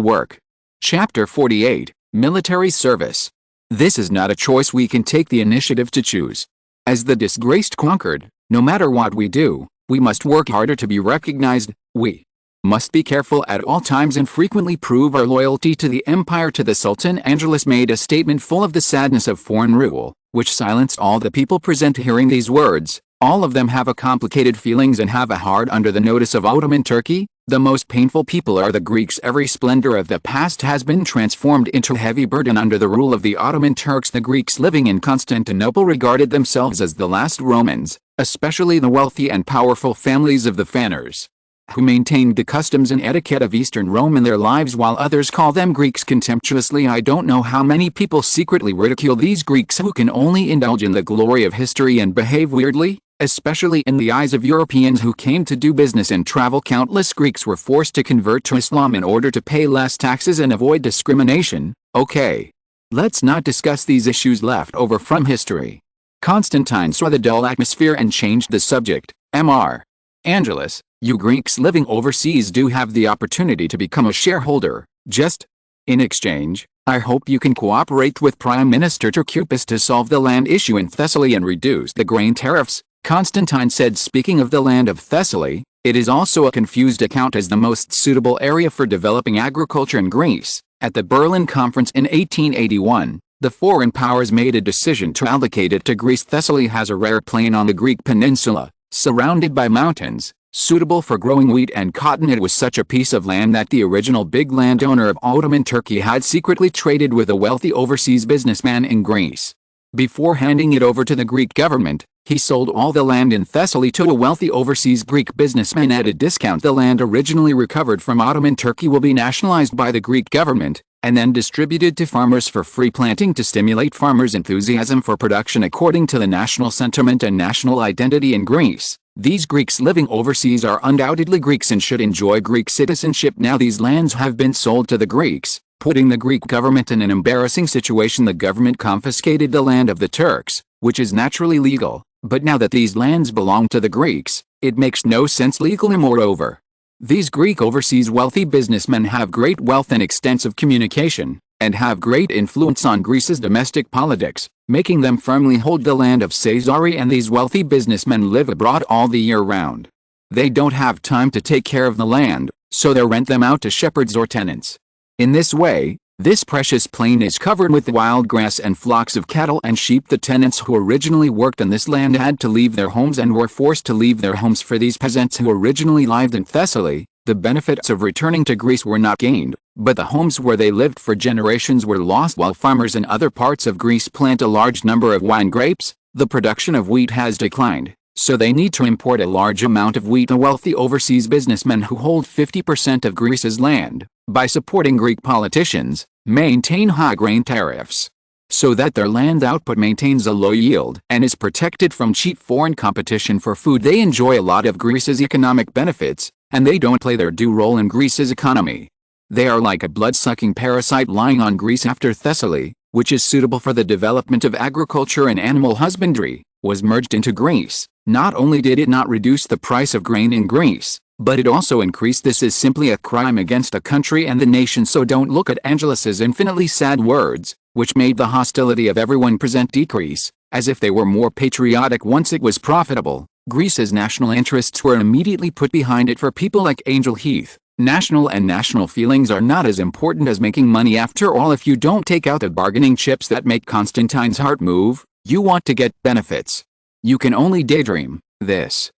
Chapter 48, Military Service. This is not a choice we can take the initiative to choose. As the disgraced conquered, no matter what we do, we must work harder to be recognized. We must be careful at all times and frequently prove our loyalty to the empire. To the Sultan, Angelus made a statement full of the sadness of foreign rule, which silenced all the people present. Hearing these words, all of them have a complicated feelings and have a heart under the notice of Ottoman Turkey. The most painful people are the Greeks. Every splendor of the past has been transformed into a heavy burden under the rule of the Ottoman Turks. The Greeks living in Constantinople regarded themselves as the last Romans, especially the wealthy and powerful families of the Fanners, who maintained the customs and etiquette of Eastern Rome in their lives, while others call them Greeks contemptuously. I don't know how many people secretly ridicule these Greeks who can only indulge in the glory of history and behave weirdly, especially in the eyes of Europeans who came to do business and travel. Countless Greeks were forced to convert to Islam in order to pay less taxes and avoid discrimination. Okay, let's not discuss these issues left over from history. Constantine saw the dull atmosphere and changed the subject. Mr. Angelus, you Greeks living overseas do have the opportunity to become a shareholder. Just in exchange, I hope you can cooperate with Prime Minister Trikoupis to solve the land issue in Thessaly and reduce the grain tariffs. Constantine said, speaking of the land of Thessaly, it is also a confused account as the most suitable area for developing agriculture in Greece. At the Berlin Conference in 1881, the foreign powers made a decision to allocate it to Greece. Thessaly has a rare plain on the Greek peninsula, surrounded by mountains, suitable for growing wheat and cotton. It was such a piece of land that the original big landowner of Ottoman Turkey had secretly traded with a wealthy overseas businessman in Greece. Before handing it over to the Greek government, he sold all the land in Thessaly to a wealthy overseas Greek businessman at a discount. The land originally recovered from Ottoman Turkey will be nationalized by the Greek government, and then distributed to farmers for free planting to stimulate farmers' enthusiasm for production according to the national sentiment and national identity in Greece. These Greeks living overseas are undoubtedly Greeks and should enjoy Greek citizenship. Now these lands have been sold to the Greeks, putting the Greek government in an embarrassing situation. The government confiscated the land of the Turks, which is naturally legal, but now that these lands belong to the Greeks, it makes no sense legally. Moreover, these Greek overseas wealthy businessmen have great wealth and extensive communication, and have great influence on Greece's domestic politics, making them firmly hold the land of Caesarea. And these wealthy businessmen live abroad all the year round. They don't have time to take care of the land, so they rent them out to shepherds or tenants. In this way, this precious plain is covered with wild grass and flocks of cattle and sheep. The tenants who originally worked on this land had to leave their homes and were forced to leave their homes. For these peasants who originally lived in Thessaly, the benefits of returning to Greece were not gained, but the homes where they lived for generations were lost. While farmers in other parts of Greece plant a large number of wine grapes, the production of wheat has declined, so they need to import a large amount of wheat. The wealthy overseas businessmen who hold 50% of Greece's land, by supporting Greek politicians, maintain high grain tariffs, so that their land output maintains a low yield and is protected from cheap foreign competition for food. They enjoy a lot of Greece's economic benefits, and they don't play their due role in Greece's economy. They are like a blood-sucking parasite lying on Greece. After Thessaly, which is suitable for the development of agriculture and animal husbandry, was merged into Greece, not only did it not reduce the price of grain in Greece, but it also increased. This is simply a crime against a country and the nation. So don't look at Angelus's infinitely sad words, which made the hostility of everyone present decrease, as if they were more patriotic once it was profitable. Greece's national interests were immediately put behind it. For people like Angel Heath, national feelings are not as important as making money. After all, if you don't take out the bargaining chips that make Constantine's heart move, you want to get benefits. You can only daydream. This,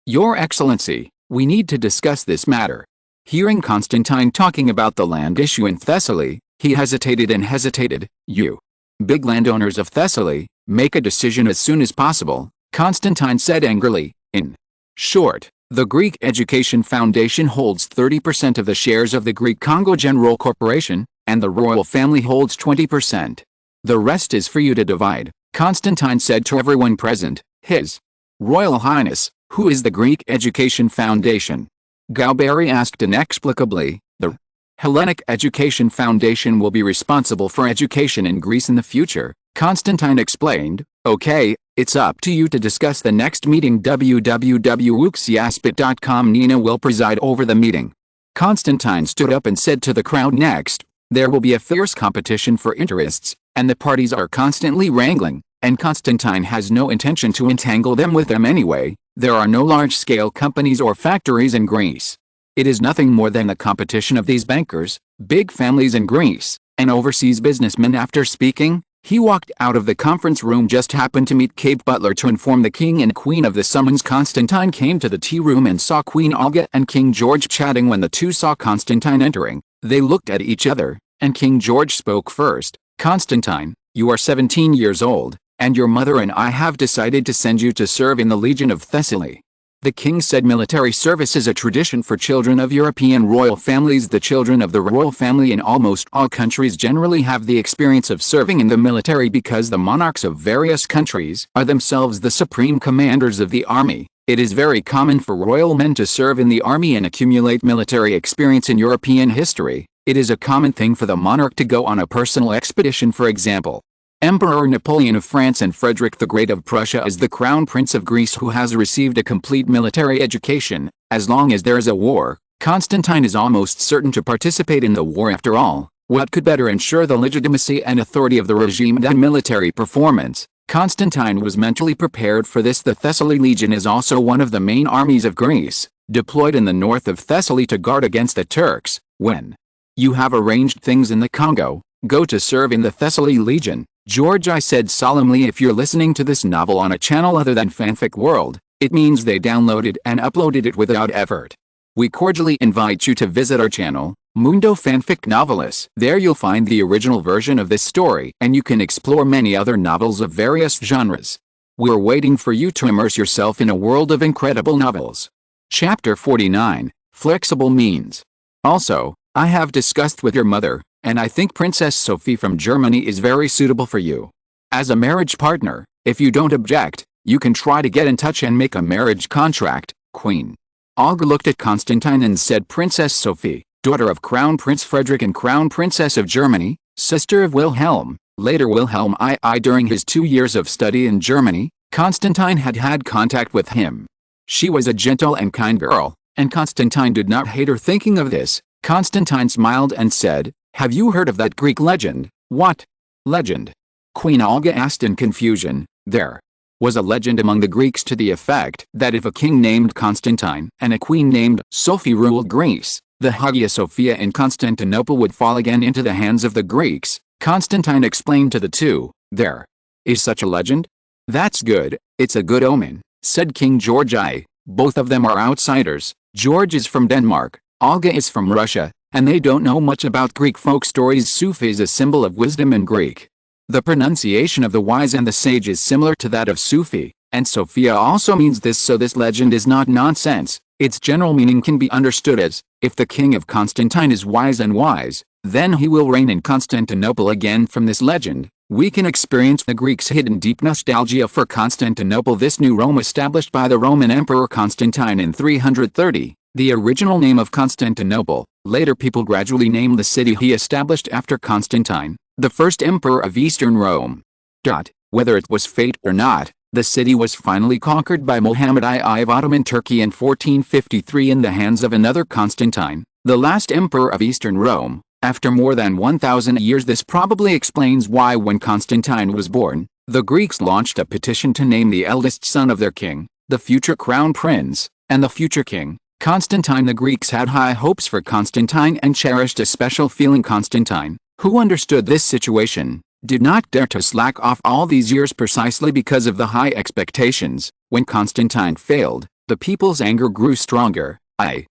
Your Excellency, we need to discuss this matter. Hearing Constantine talking about the land issue in Thessaly, he hesitated and hesitated. You big landowners of Thessaly, make a decision as soon as possible, Constantine said angrily. In short, the Greek Education Foundation holds 30% of the shares of the Greek Congo General Corporation, and the royal family holds 20%. The rest is for you to divide, Constantine said to everyone present. His Royal Highness, who is the Greek Education Foundation? Galbari asked inexplicably. The Hellenic Education Foundation will be responsible for education in Greece in the future, Constantine explained. Okay, it's up to you to discuss the next meeting. www.wuxiaspit.com. Nina will preside over the meeting. Constantine stood up and said to the crowd next, there will be a fierce competition for interests, and the parties are constantly wrangling, and Constantine has no intention to entangle them with them anyway. There are no large-scale companies or factories in Greece. It is nothing more than the competition of these bankers, big families in Greece, and overseas businessmen. After speaking, he walked out of the conference room, just happened to meet Cape Butler to inform the king and queen of the summons. Constantine came to the tea room and saw Queen Olga and King George chatting. When the two saw Constantine entering, they looked at each other, and King George spoke first. Constantine, you are 17 years old, and your mother and I have decided to send you to serve in the Legion of Thessaly. The king said military service is a tradition for children of European royal families. The children of the royal family in almost all countries generally have the experience of serving in the military because the monarchs of various countries are themselves the supreme commanders of the army. It is very common for royal men to serve in the army and accumulate military experience. In European history, it is a common thing for the monarch to go on a personal expedition. For example, Emperor Napoleon of France and Frederick the Great of Prussia is the Crown Prince of Greece, who has received a complete military education. As long as there is a war, Constantine is almost certain to participate in the war. After all, what could better ensure the legitimacy and authority of the regime than military performance? Constantine was mentally prepared for this. The Thessaly Legion is also one of the main armies of Greece, deployed in the north of Thessaly to guard against the Turks. When you have arranged things in the Congo, go to serve in the Thessaly Legion. George, I said solemnly. If you're listening to this novel on a channel other than Fanfic World, it means they downloaded and uploaded it without effort. We cordially invite you to visit our channel, Mundo Fanfic Novelis. There you'll find the original version of this story, and you can explore many other novels of various genres. We're waiting for you to immerse yourself in a world of incredible novels. Chapter 49, Flexible Means. Also, I have discussed with your mother, and I think Princess Sophie from Germany is very suitable for you. As a marriage partner, if you don't object, you can try to get in touch and make a marriage contract. Queen Olga looked at Constantine and said, Princess Sophie, daughter of Crown Prince Frederick and Crown Princess of Germany, sister of Wilhelm, later Wilhelm II. During his 2 years of study in Germany, Constantine had had contact with him. She was a gentle and kind girl, and Constantine did not hate her. Thinking of this, Constantine smiled and said, have you heard of that Greek legend? What legend? Queen Olga asked in confusion. There was a legend among the Greeks to the effect that if a king named Constantine and a queen named Sophie ruled Greece, the Hagia Sophia in Constantinople would fall again into the hands of the Greeks. Constantine explained to the two, there is such a legend? That's good, it's a good omen, said King George I. Both of them are outsiders. George is from Denmark, Olga is from Russia, and they don't know much about Greek folk stories. Sophie is a symbol of wisdom in Greek. The pronunciation of the wise and the sage is similar to that of Sufi, and Sophia also means this, so this legend is not nonsense. Its general meaning can be understood as, if the king of Constantine is wise and wise, then he will reign in Constantinople again. From this legend, we can experience the Greeks' hidden deep nostalgia for Constantinople, this new Rome established by the Roman Emperor Constantine in 330. The original name of Constantinople, later people gradually named the city he established after Constantine, the first emperor of Eastern Rome. Whether it was fate or not, the city was finally conquered by Muhammad I of Ottoman Turkey in 1453 in the hands of another Constantine, the last emperor of Eastern Rome, after more than 1,000 years. This probably explains why when Constantine was born, the Greeks launched a petition to name the eldest son of their king, the future crown prince, and the future king, Constantine. The Greeks had high hopes for Constantine and cherished a special feeling. Constantine, who understood this situation, did not dare to slack off all these years precisely because of the high expectations. When Constantine failed, the people's anger grew stronger. I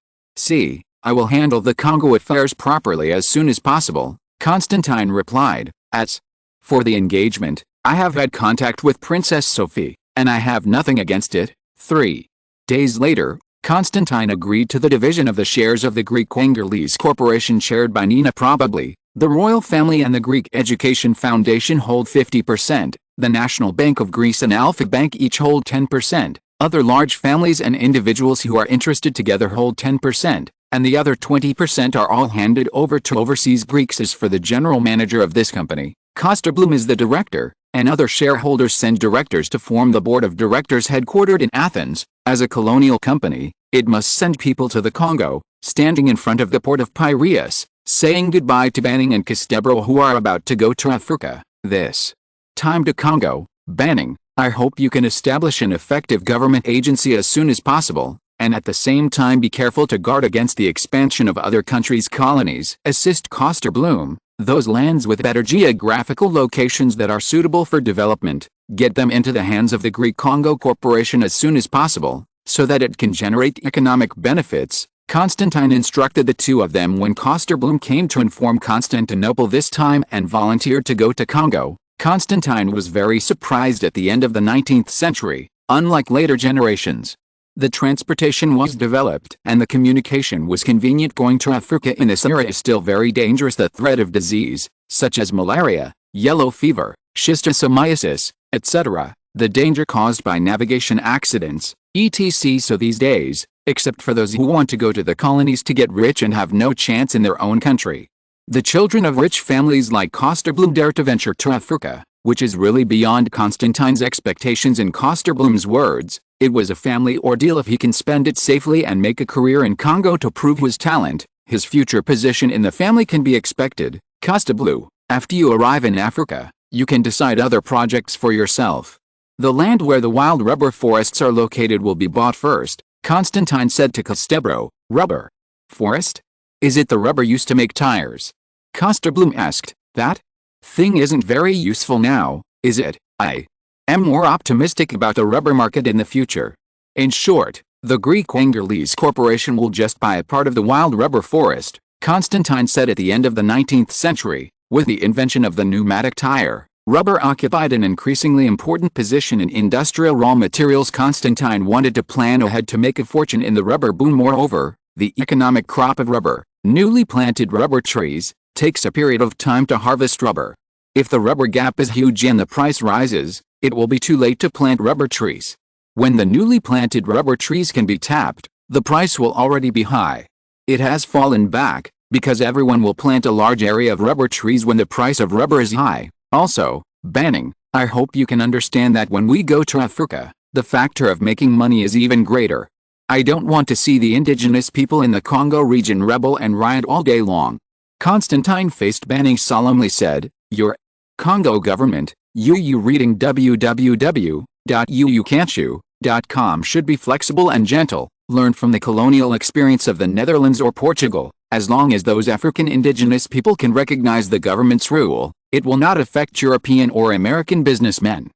will handle the Congo affairs properly as soon as possible, Constantine replied. As for the engagement, I have had contact with Princess Sophie, and I have nothing against it. 3 days later, Constantine agreed to the division of the shares of the Greek Anglerese Corporation chaired by Nina. Probably, The royal family and the Greek Education Foundation hold 50%, the National Bank of Greece and Alpha Bank each hold 10%, other large families and individuals who are interested together hold 10%, and the other 20% are all handed over to overseas Greeks. As for the general manager of this company, Kosterblum is the director, and other shareholders send directors to form the board of directors headquartered in Athens. As a colonial company, it must send people to the Congo, standing in front of the port of Piraeus, saying goodbye to Banning and Castebro, who are about to go to Africa. This time to Congo. Banning, I hope you can establish an effective government agency as soon as possible, and at the same time be careful to guard against the expansion of other countries' colonies. Assist Kosterblum, those lands with better geographical locations that are suitable for development, get them into the hands of the Greek Congo Corporation as soon as possible, so that it can generate economic benefits. Constantine instructed the two of them when Kosterblum came to inform Constantinople this time and volunteered to go to Congo. Constantine was very surprised at the end of the 19th century. Unlike later generations, the transportation was developed and the communication was convenient. Going to Africa in this era is still very dangerous. The threat of disease, such as malaria, yellow fever, schistosomiasis, etc., the danger caused by navigation accidents, etc. So these days, except for those who want to go to the colonies to get rich and have no chance in their own country, the children of rich families like Kosterblum dare to venture to Africa, which is really beyond Constantine's expectations. In Kosterblum's words, it was a family ordeal. If he can spend it safely and make a career in Congo to prove his talent, his future position in the family can be expected. Kosterblum, after you arrive in Africa, you can decide other projects for yourself. The land where the wild rubber forests are located will be bought first, Constantine said to Castebro. Rubber forest? Is it the rubber used to make tires? Kosterblum asked. That thing isn't very useful now, is it? I am more optimistic about the rubber market in the future. In short, the Greek Wang Corporation will just buy a part of the wild rubber forest, Constantine said. At the end of the 19th century, with the invention of the pneumatic tire, rubber occupied an increasingly important position in industrial raw materials. Constantine wanted to plan ahead to make a fortune in the rubber boom. Moreover, the economic crop of rubber, newly planted rubber trees, takes a period of time to harvest rubber. If the rubber gap is huge and the price rises, it will be too late to plant rubber trees. When the newly planted rubber trees can be tapped, the price will already be high. It has fallen back, because everyone will plant a large area of rubber trees when the price of rubber is high. Also, Banning, I hope you can understand that when we go to Africa, the factor of making money is even greater. I don't want to see the indigenous people in the Congo region rebel and riot all day long. Constantine faced Banning solemnly said, your Congo government, you reading www.uucanchu.com should be flexible and gentle, learn from the colonial experience of the Netherlands or Portugal. As long as those African indigenous people can recognize the government's rule, it will not affect European or American businessmen.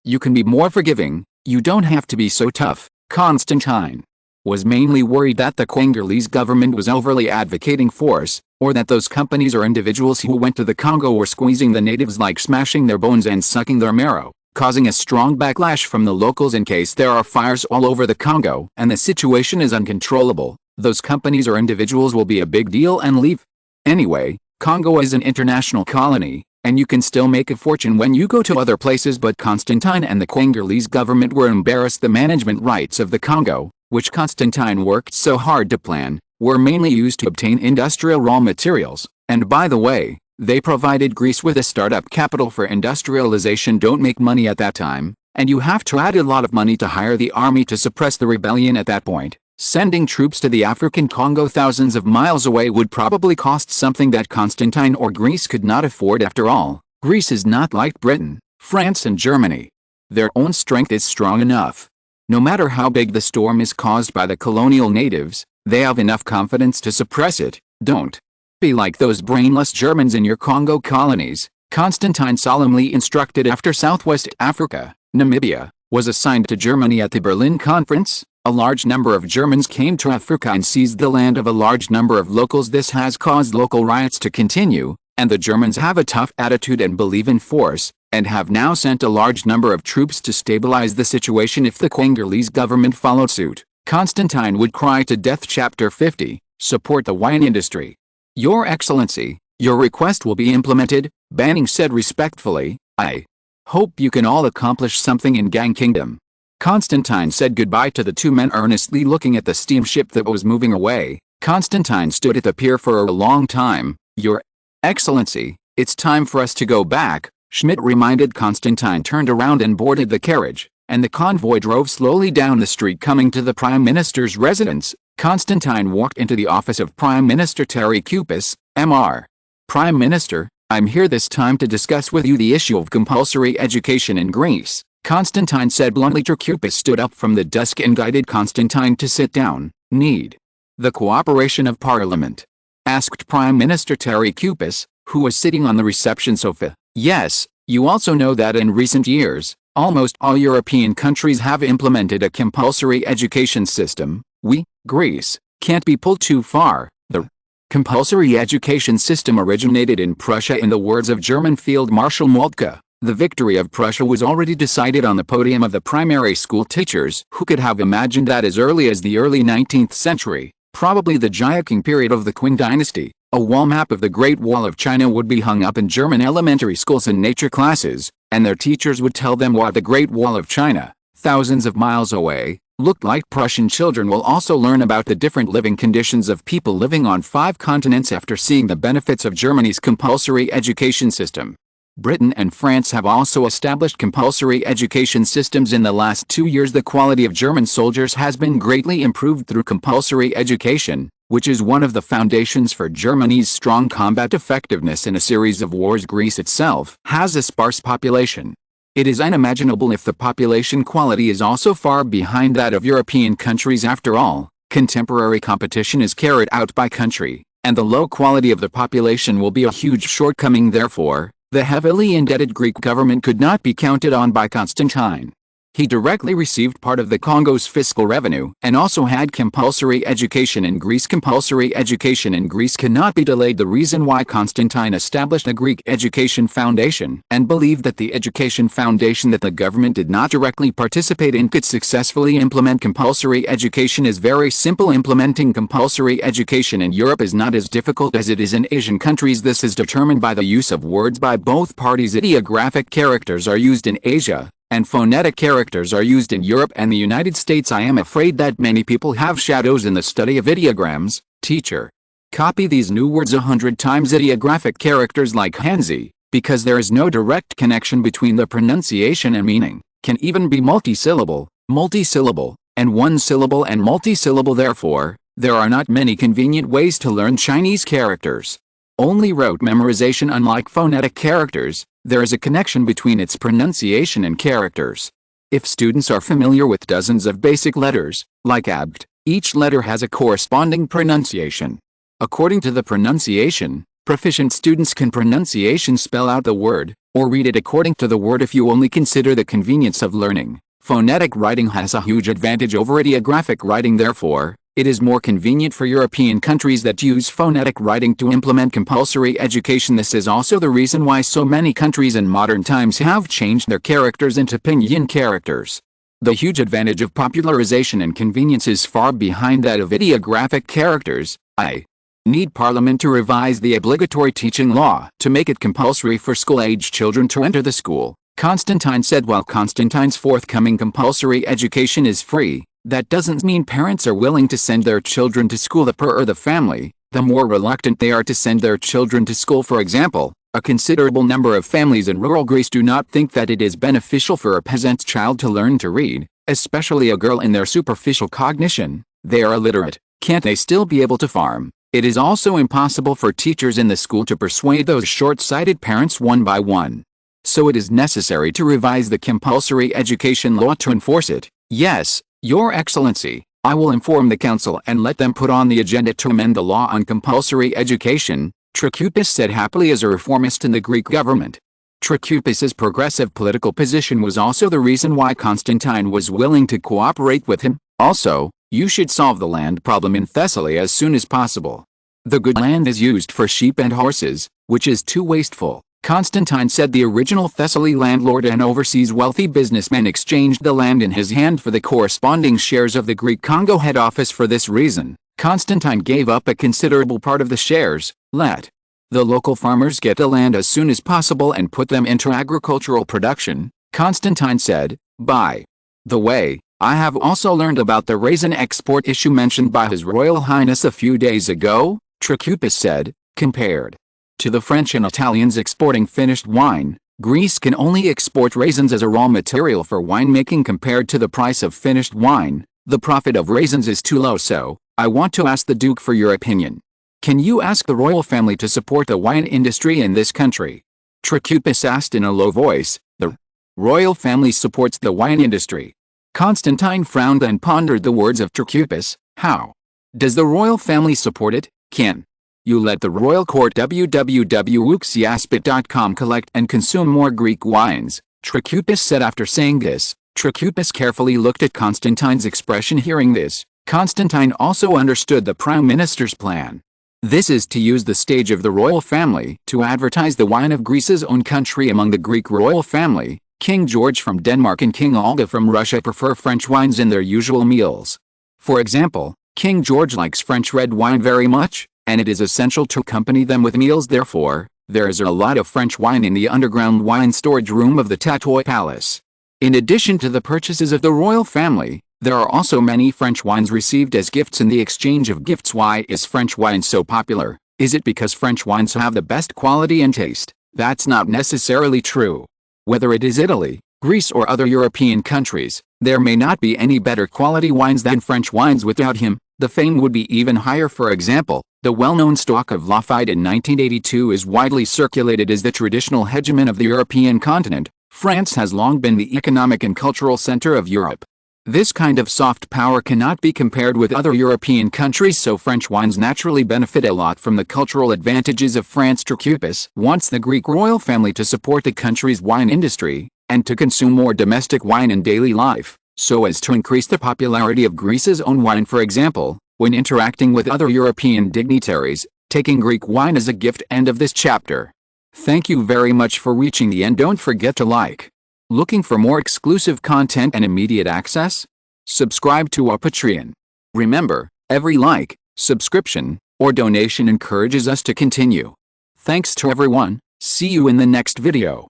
You can be more forgiving, you don't have to be so tough. Constantine was mainly worried that the Congolese government was overly advocating force, or that those companies or individuals who went to the Congo were squeezing the natives like smashing their bones and sucking their marrow, causing a strong backlash from the locals. In case there are fires all over the Congo and the situation is uncontrollable, those companies or individuals will be a big deal and leave. Anyway, Congo is an international colony, and you can still make a fortune when you go to other places. But Constantine and the Congolese government were embarrassed. The management rights of the Congo, which Constantine worked so hard to plan, were mainly used to obtain industrial raw materials, and by the way, they provided Greece with a startup capital for industrialization. Don't make money at that time, and you have to add a lot of money to hire the army to suppress the rebellion at that point. Sending troops to the African Congo thousands of miles away would probably cost something that Constantine or Greece could not afford. After all, Greece is not like Britain, France and Germany. Their own strength is strong enough. No matter how big the storm is caused by the colonial natives, they have enough confidence to suppress it. Don't be like those brainless Germans in your Congo colonies, Constantine solemnly instructed. After Southwest Africa, Namibia, was assigned to Germany at the Berlin Conference, a large number of Germans came to Africa and seized the land of a large number of locals. This has caused local riots to continue, and the Germans have a tough attitude and believe in force, and have now sent a large number of troops to stabilize the situation. If the Congolese government followed suit, Constantine would cry to death. Chapter 50, Support the wine industry. Your Excellency, Your request will be implemented, Banning said respectfully. I hope you can all accomplish something in Gang Kingdom. Constantine said goodbye to the two men, earnestly looking at the steamship that was moving away. Constantine stood at the pier for a long time. Your Excellency, it's time for us to go back, Schmidt reminded. Constantine turned around and boarded the carriage, and the convoy drove slowly down the street, coming to the Prime Minister's residence. Constantine walked into the office of Prime Minister Terry Cupis, Mr. Prime Minister, I'm here this time to discuss with you the issue of compulsory education in Greece, Constantine said bluntly. Cupis stood up from the desk and guided Constantine to sit down. Need the cooperation of Parliament? Asked Prime Minister Terry Cupis, who was sitting on the reception sofa. Yes, you also know that in recent years, almost all European countries have implemented a compulsory education system. We, Greece, can't be pulled too far. The compulsory education system originated in Prussia. In the words of German Field Marshal Moltke, the victory of Prussia was already decided on the podium of the primary school teachers. Who could have imagined that as early as the early 19th century, probably the Joachim period of the Qing dynasty, a wall map of the Great Wall of China would be hung up in German elementary schools in nature classes, and their teachers would tell them why the Great Wall of China, thousands of miles away, looked like. Prussian children will also learn about the different living conditions of people living on 5 continents after seeing the benefits of Germany's compulsory education system. Britain and France have also established compulsory education systems in the last 2 years. The quality of German soldiers has been greatly improved through compulsory education, which is one of the foundations for Germany's strong combat effectiveness in a series of wars. Greece itself has a sparse population. It is unimaginable if the population quality is also far behind that of European countries. After all, contemporary competition is carried out by country, and the low quality of the population will be a huge shortcoming. Therefore, the heavily indebted Greek government could not be counted on by Constantine. He directly received part of the Congo's fiscal revenue and also had compulsory education in Greece. Compulsory education in Greece cannot be delayed. The reason why Constantine established a Greek education foundation and believed that the education foundation that the government did not directly participate in could successfully implement compulsory education is very simple. Implementing compulsory education in Europe is not as difficult as it is in Asian countries. This is determined by the use of words by both parties. Ideographic characters are used in Asia, and phonetic characters are used in Europe and the United States. I am afraid that many people have shadows in the study of ideograms. Teacher, copy these new words 100 times. Ideographic characters like Hanzi, because there is no direct connection between the pronunciation and meaning, can even be multisyllable, and one syllable and multisyllable. Therefore, there are not many convenient ways to learn Chinese characters. Only rote memorization. Unlike phonetic characters, there is a connection between its pronunciation and characters. If students are familiar with dozens of basic letters, like abt, each letter has a corresponding pronunciation. According to the pronunciation, proficient students can pronunciation spell out the word, or read it according to the word. If you only consider the convenience of learning, phonetic writing has a huge advantage over ideographic writing. Therefore, it is more convenient for European countries that use phonetic writing to implement compulsory education. This is also the reason why so many countries in modern times have changed their characters into pinyin characters. The huge advantage of popularization and convenience is far behind that of ideographic characters. I need Parliament to revise the obligatory teaching law to make it compulsory for school-age children to enter the school, Constantine said. While Constantine's forthcoming compulsory education is free, that doesn't mean parents are willing to send their children to school. The poorer the family, the more reluctant they are to send their children to school. For example, a considerable number of families in rural Greece do not think that it is beneficial for a peasant's child to learn to read, especially a girl. In their superficial cognition, they are illiterate. Can't they still be able to farm? It is also impossible for teachers in the school to persuade those short-sighted parents one by one. So it is necessary to revise the compulsory education law to enforce it. Yes, Your Excellency, I will inform the Council and let them put on the agenda to amend the law on compulsory education, Trikoupis said happily. As a reformist in the Greek government, Trikoupis's progressive political position was also the reason why Constantine was willing to cooperate with him. Also, you should solve the land problem in Thessaly as soon as possible. The good land is used for sheep and horses, which is too wasteful, Constantine said. The original Thessaly landlord and overseas wealthy businessman exchanged the land in his hand for the corresponding shares of the Greek Congo head office. For this reason, Constantine gave up a considerable part of the shares. Let The local farmers get the land as soon as possible and put them into agricultural production, Constantine said. By the way, I have also learned about the raisin export issue mentioned by His Royal Highness a few days ago, Trikoupis said. Compared to the French and Italians exporting finished wine, Greece can only export raisins as a raw material for winemaking. Compared to the price of finished wine, the profit of raisins is too low, so I want to ask the Duke for your opinion. Can you ask the royal family to support the wine industry in this country? Trikoupis asked in a low voice. The royal family supports the wine industry. Constantine frowned and pondered the words of Trikoupis. How does the royal family support it? Can you let the royal court www.wuxiaspit.com collect and consume more Greek wines? Trikoupis said. After saying this, Trikoupis carefully looked at Constantine's expression. Hearing this, Constantine also understood the prime minister's plan. This is to use the stage of the royal family to advertise the wine of Greece's own country among the Greek royal family. King George from Denmark and King Olga from Russia prefer French wines in their usual meals. For example, King George likes French red wine very much, and it is essential to accompany them with meals. Therefore, there is a lot of French wine in the underground wine storage room of the Tatoy Palace. In addition to the purchases of the royal family, there are also many French wines received as gifts in the exchange of gifts. Why is French wine so popular? Is it because French wines have the best quality and taste? That's not necessarily true. Whether it is Italy, Greece or other European countries, there may not be any better quality wines than French wines. Without him, the fame would be even higher. For example, the well-known stock of Lafite in 1982 is widely circulated as the traditional hegemon of the European continent. France has long been the economic and cultural center of Europe. This kind of soft power cannot be compared with other European countries, so French wines naturally benefit a lot from the cultural advantages of France. Trikoupis wants the Greek royal family to support the country's wine industry, and to consume more domestic wine in daily life, so as to increase the popularity of Greece's own wine. For example, when interacting with other European dignitaries, taking Greek wine as a gift. End of this chapter. Thank you very much for reaching the end. Don't forget to like. Looking for more exclusive content and immediate access? Subscribe to our Patreon. Remember, every like, subscription, or donation encourages us to continue. Thanks to everyone. See you in the next video.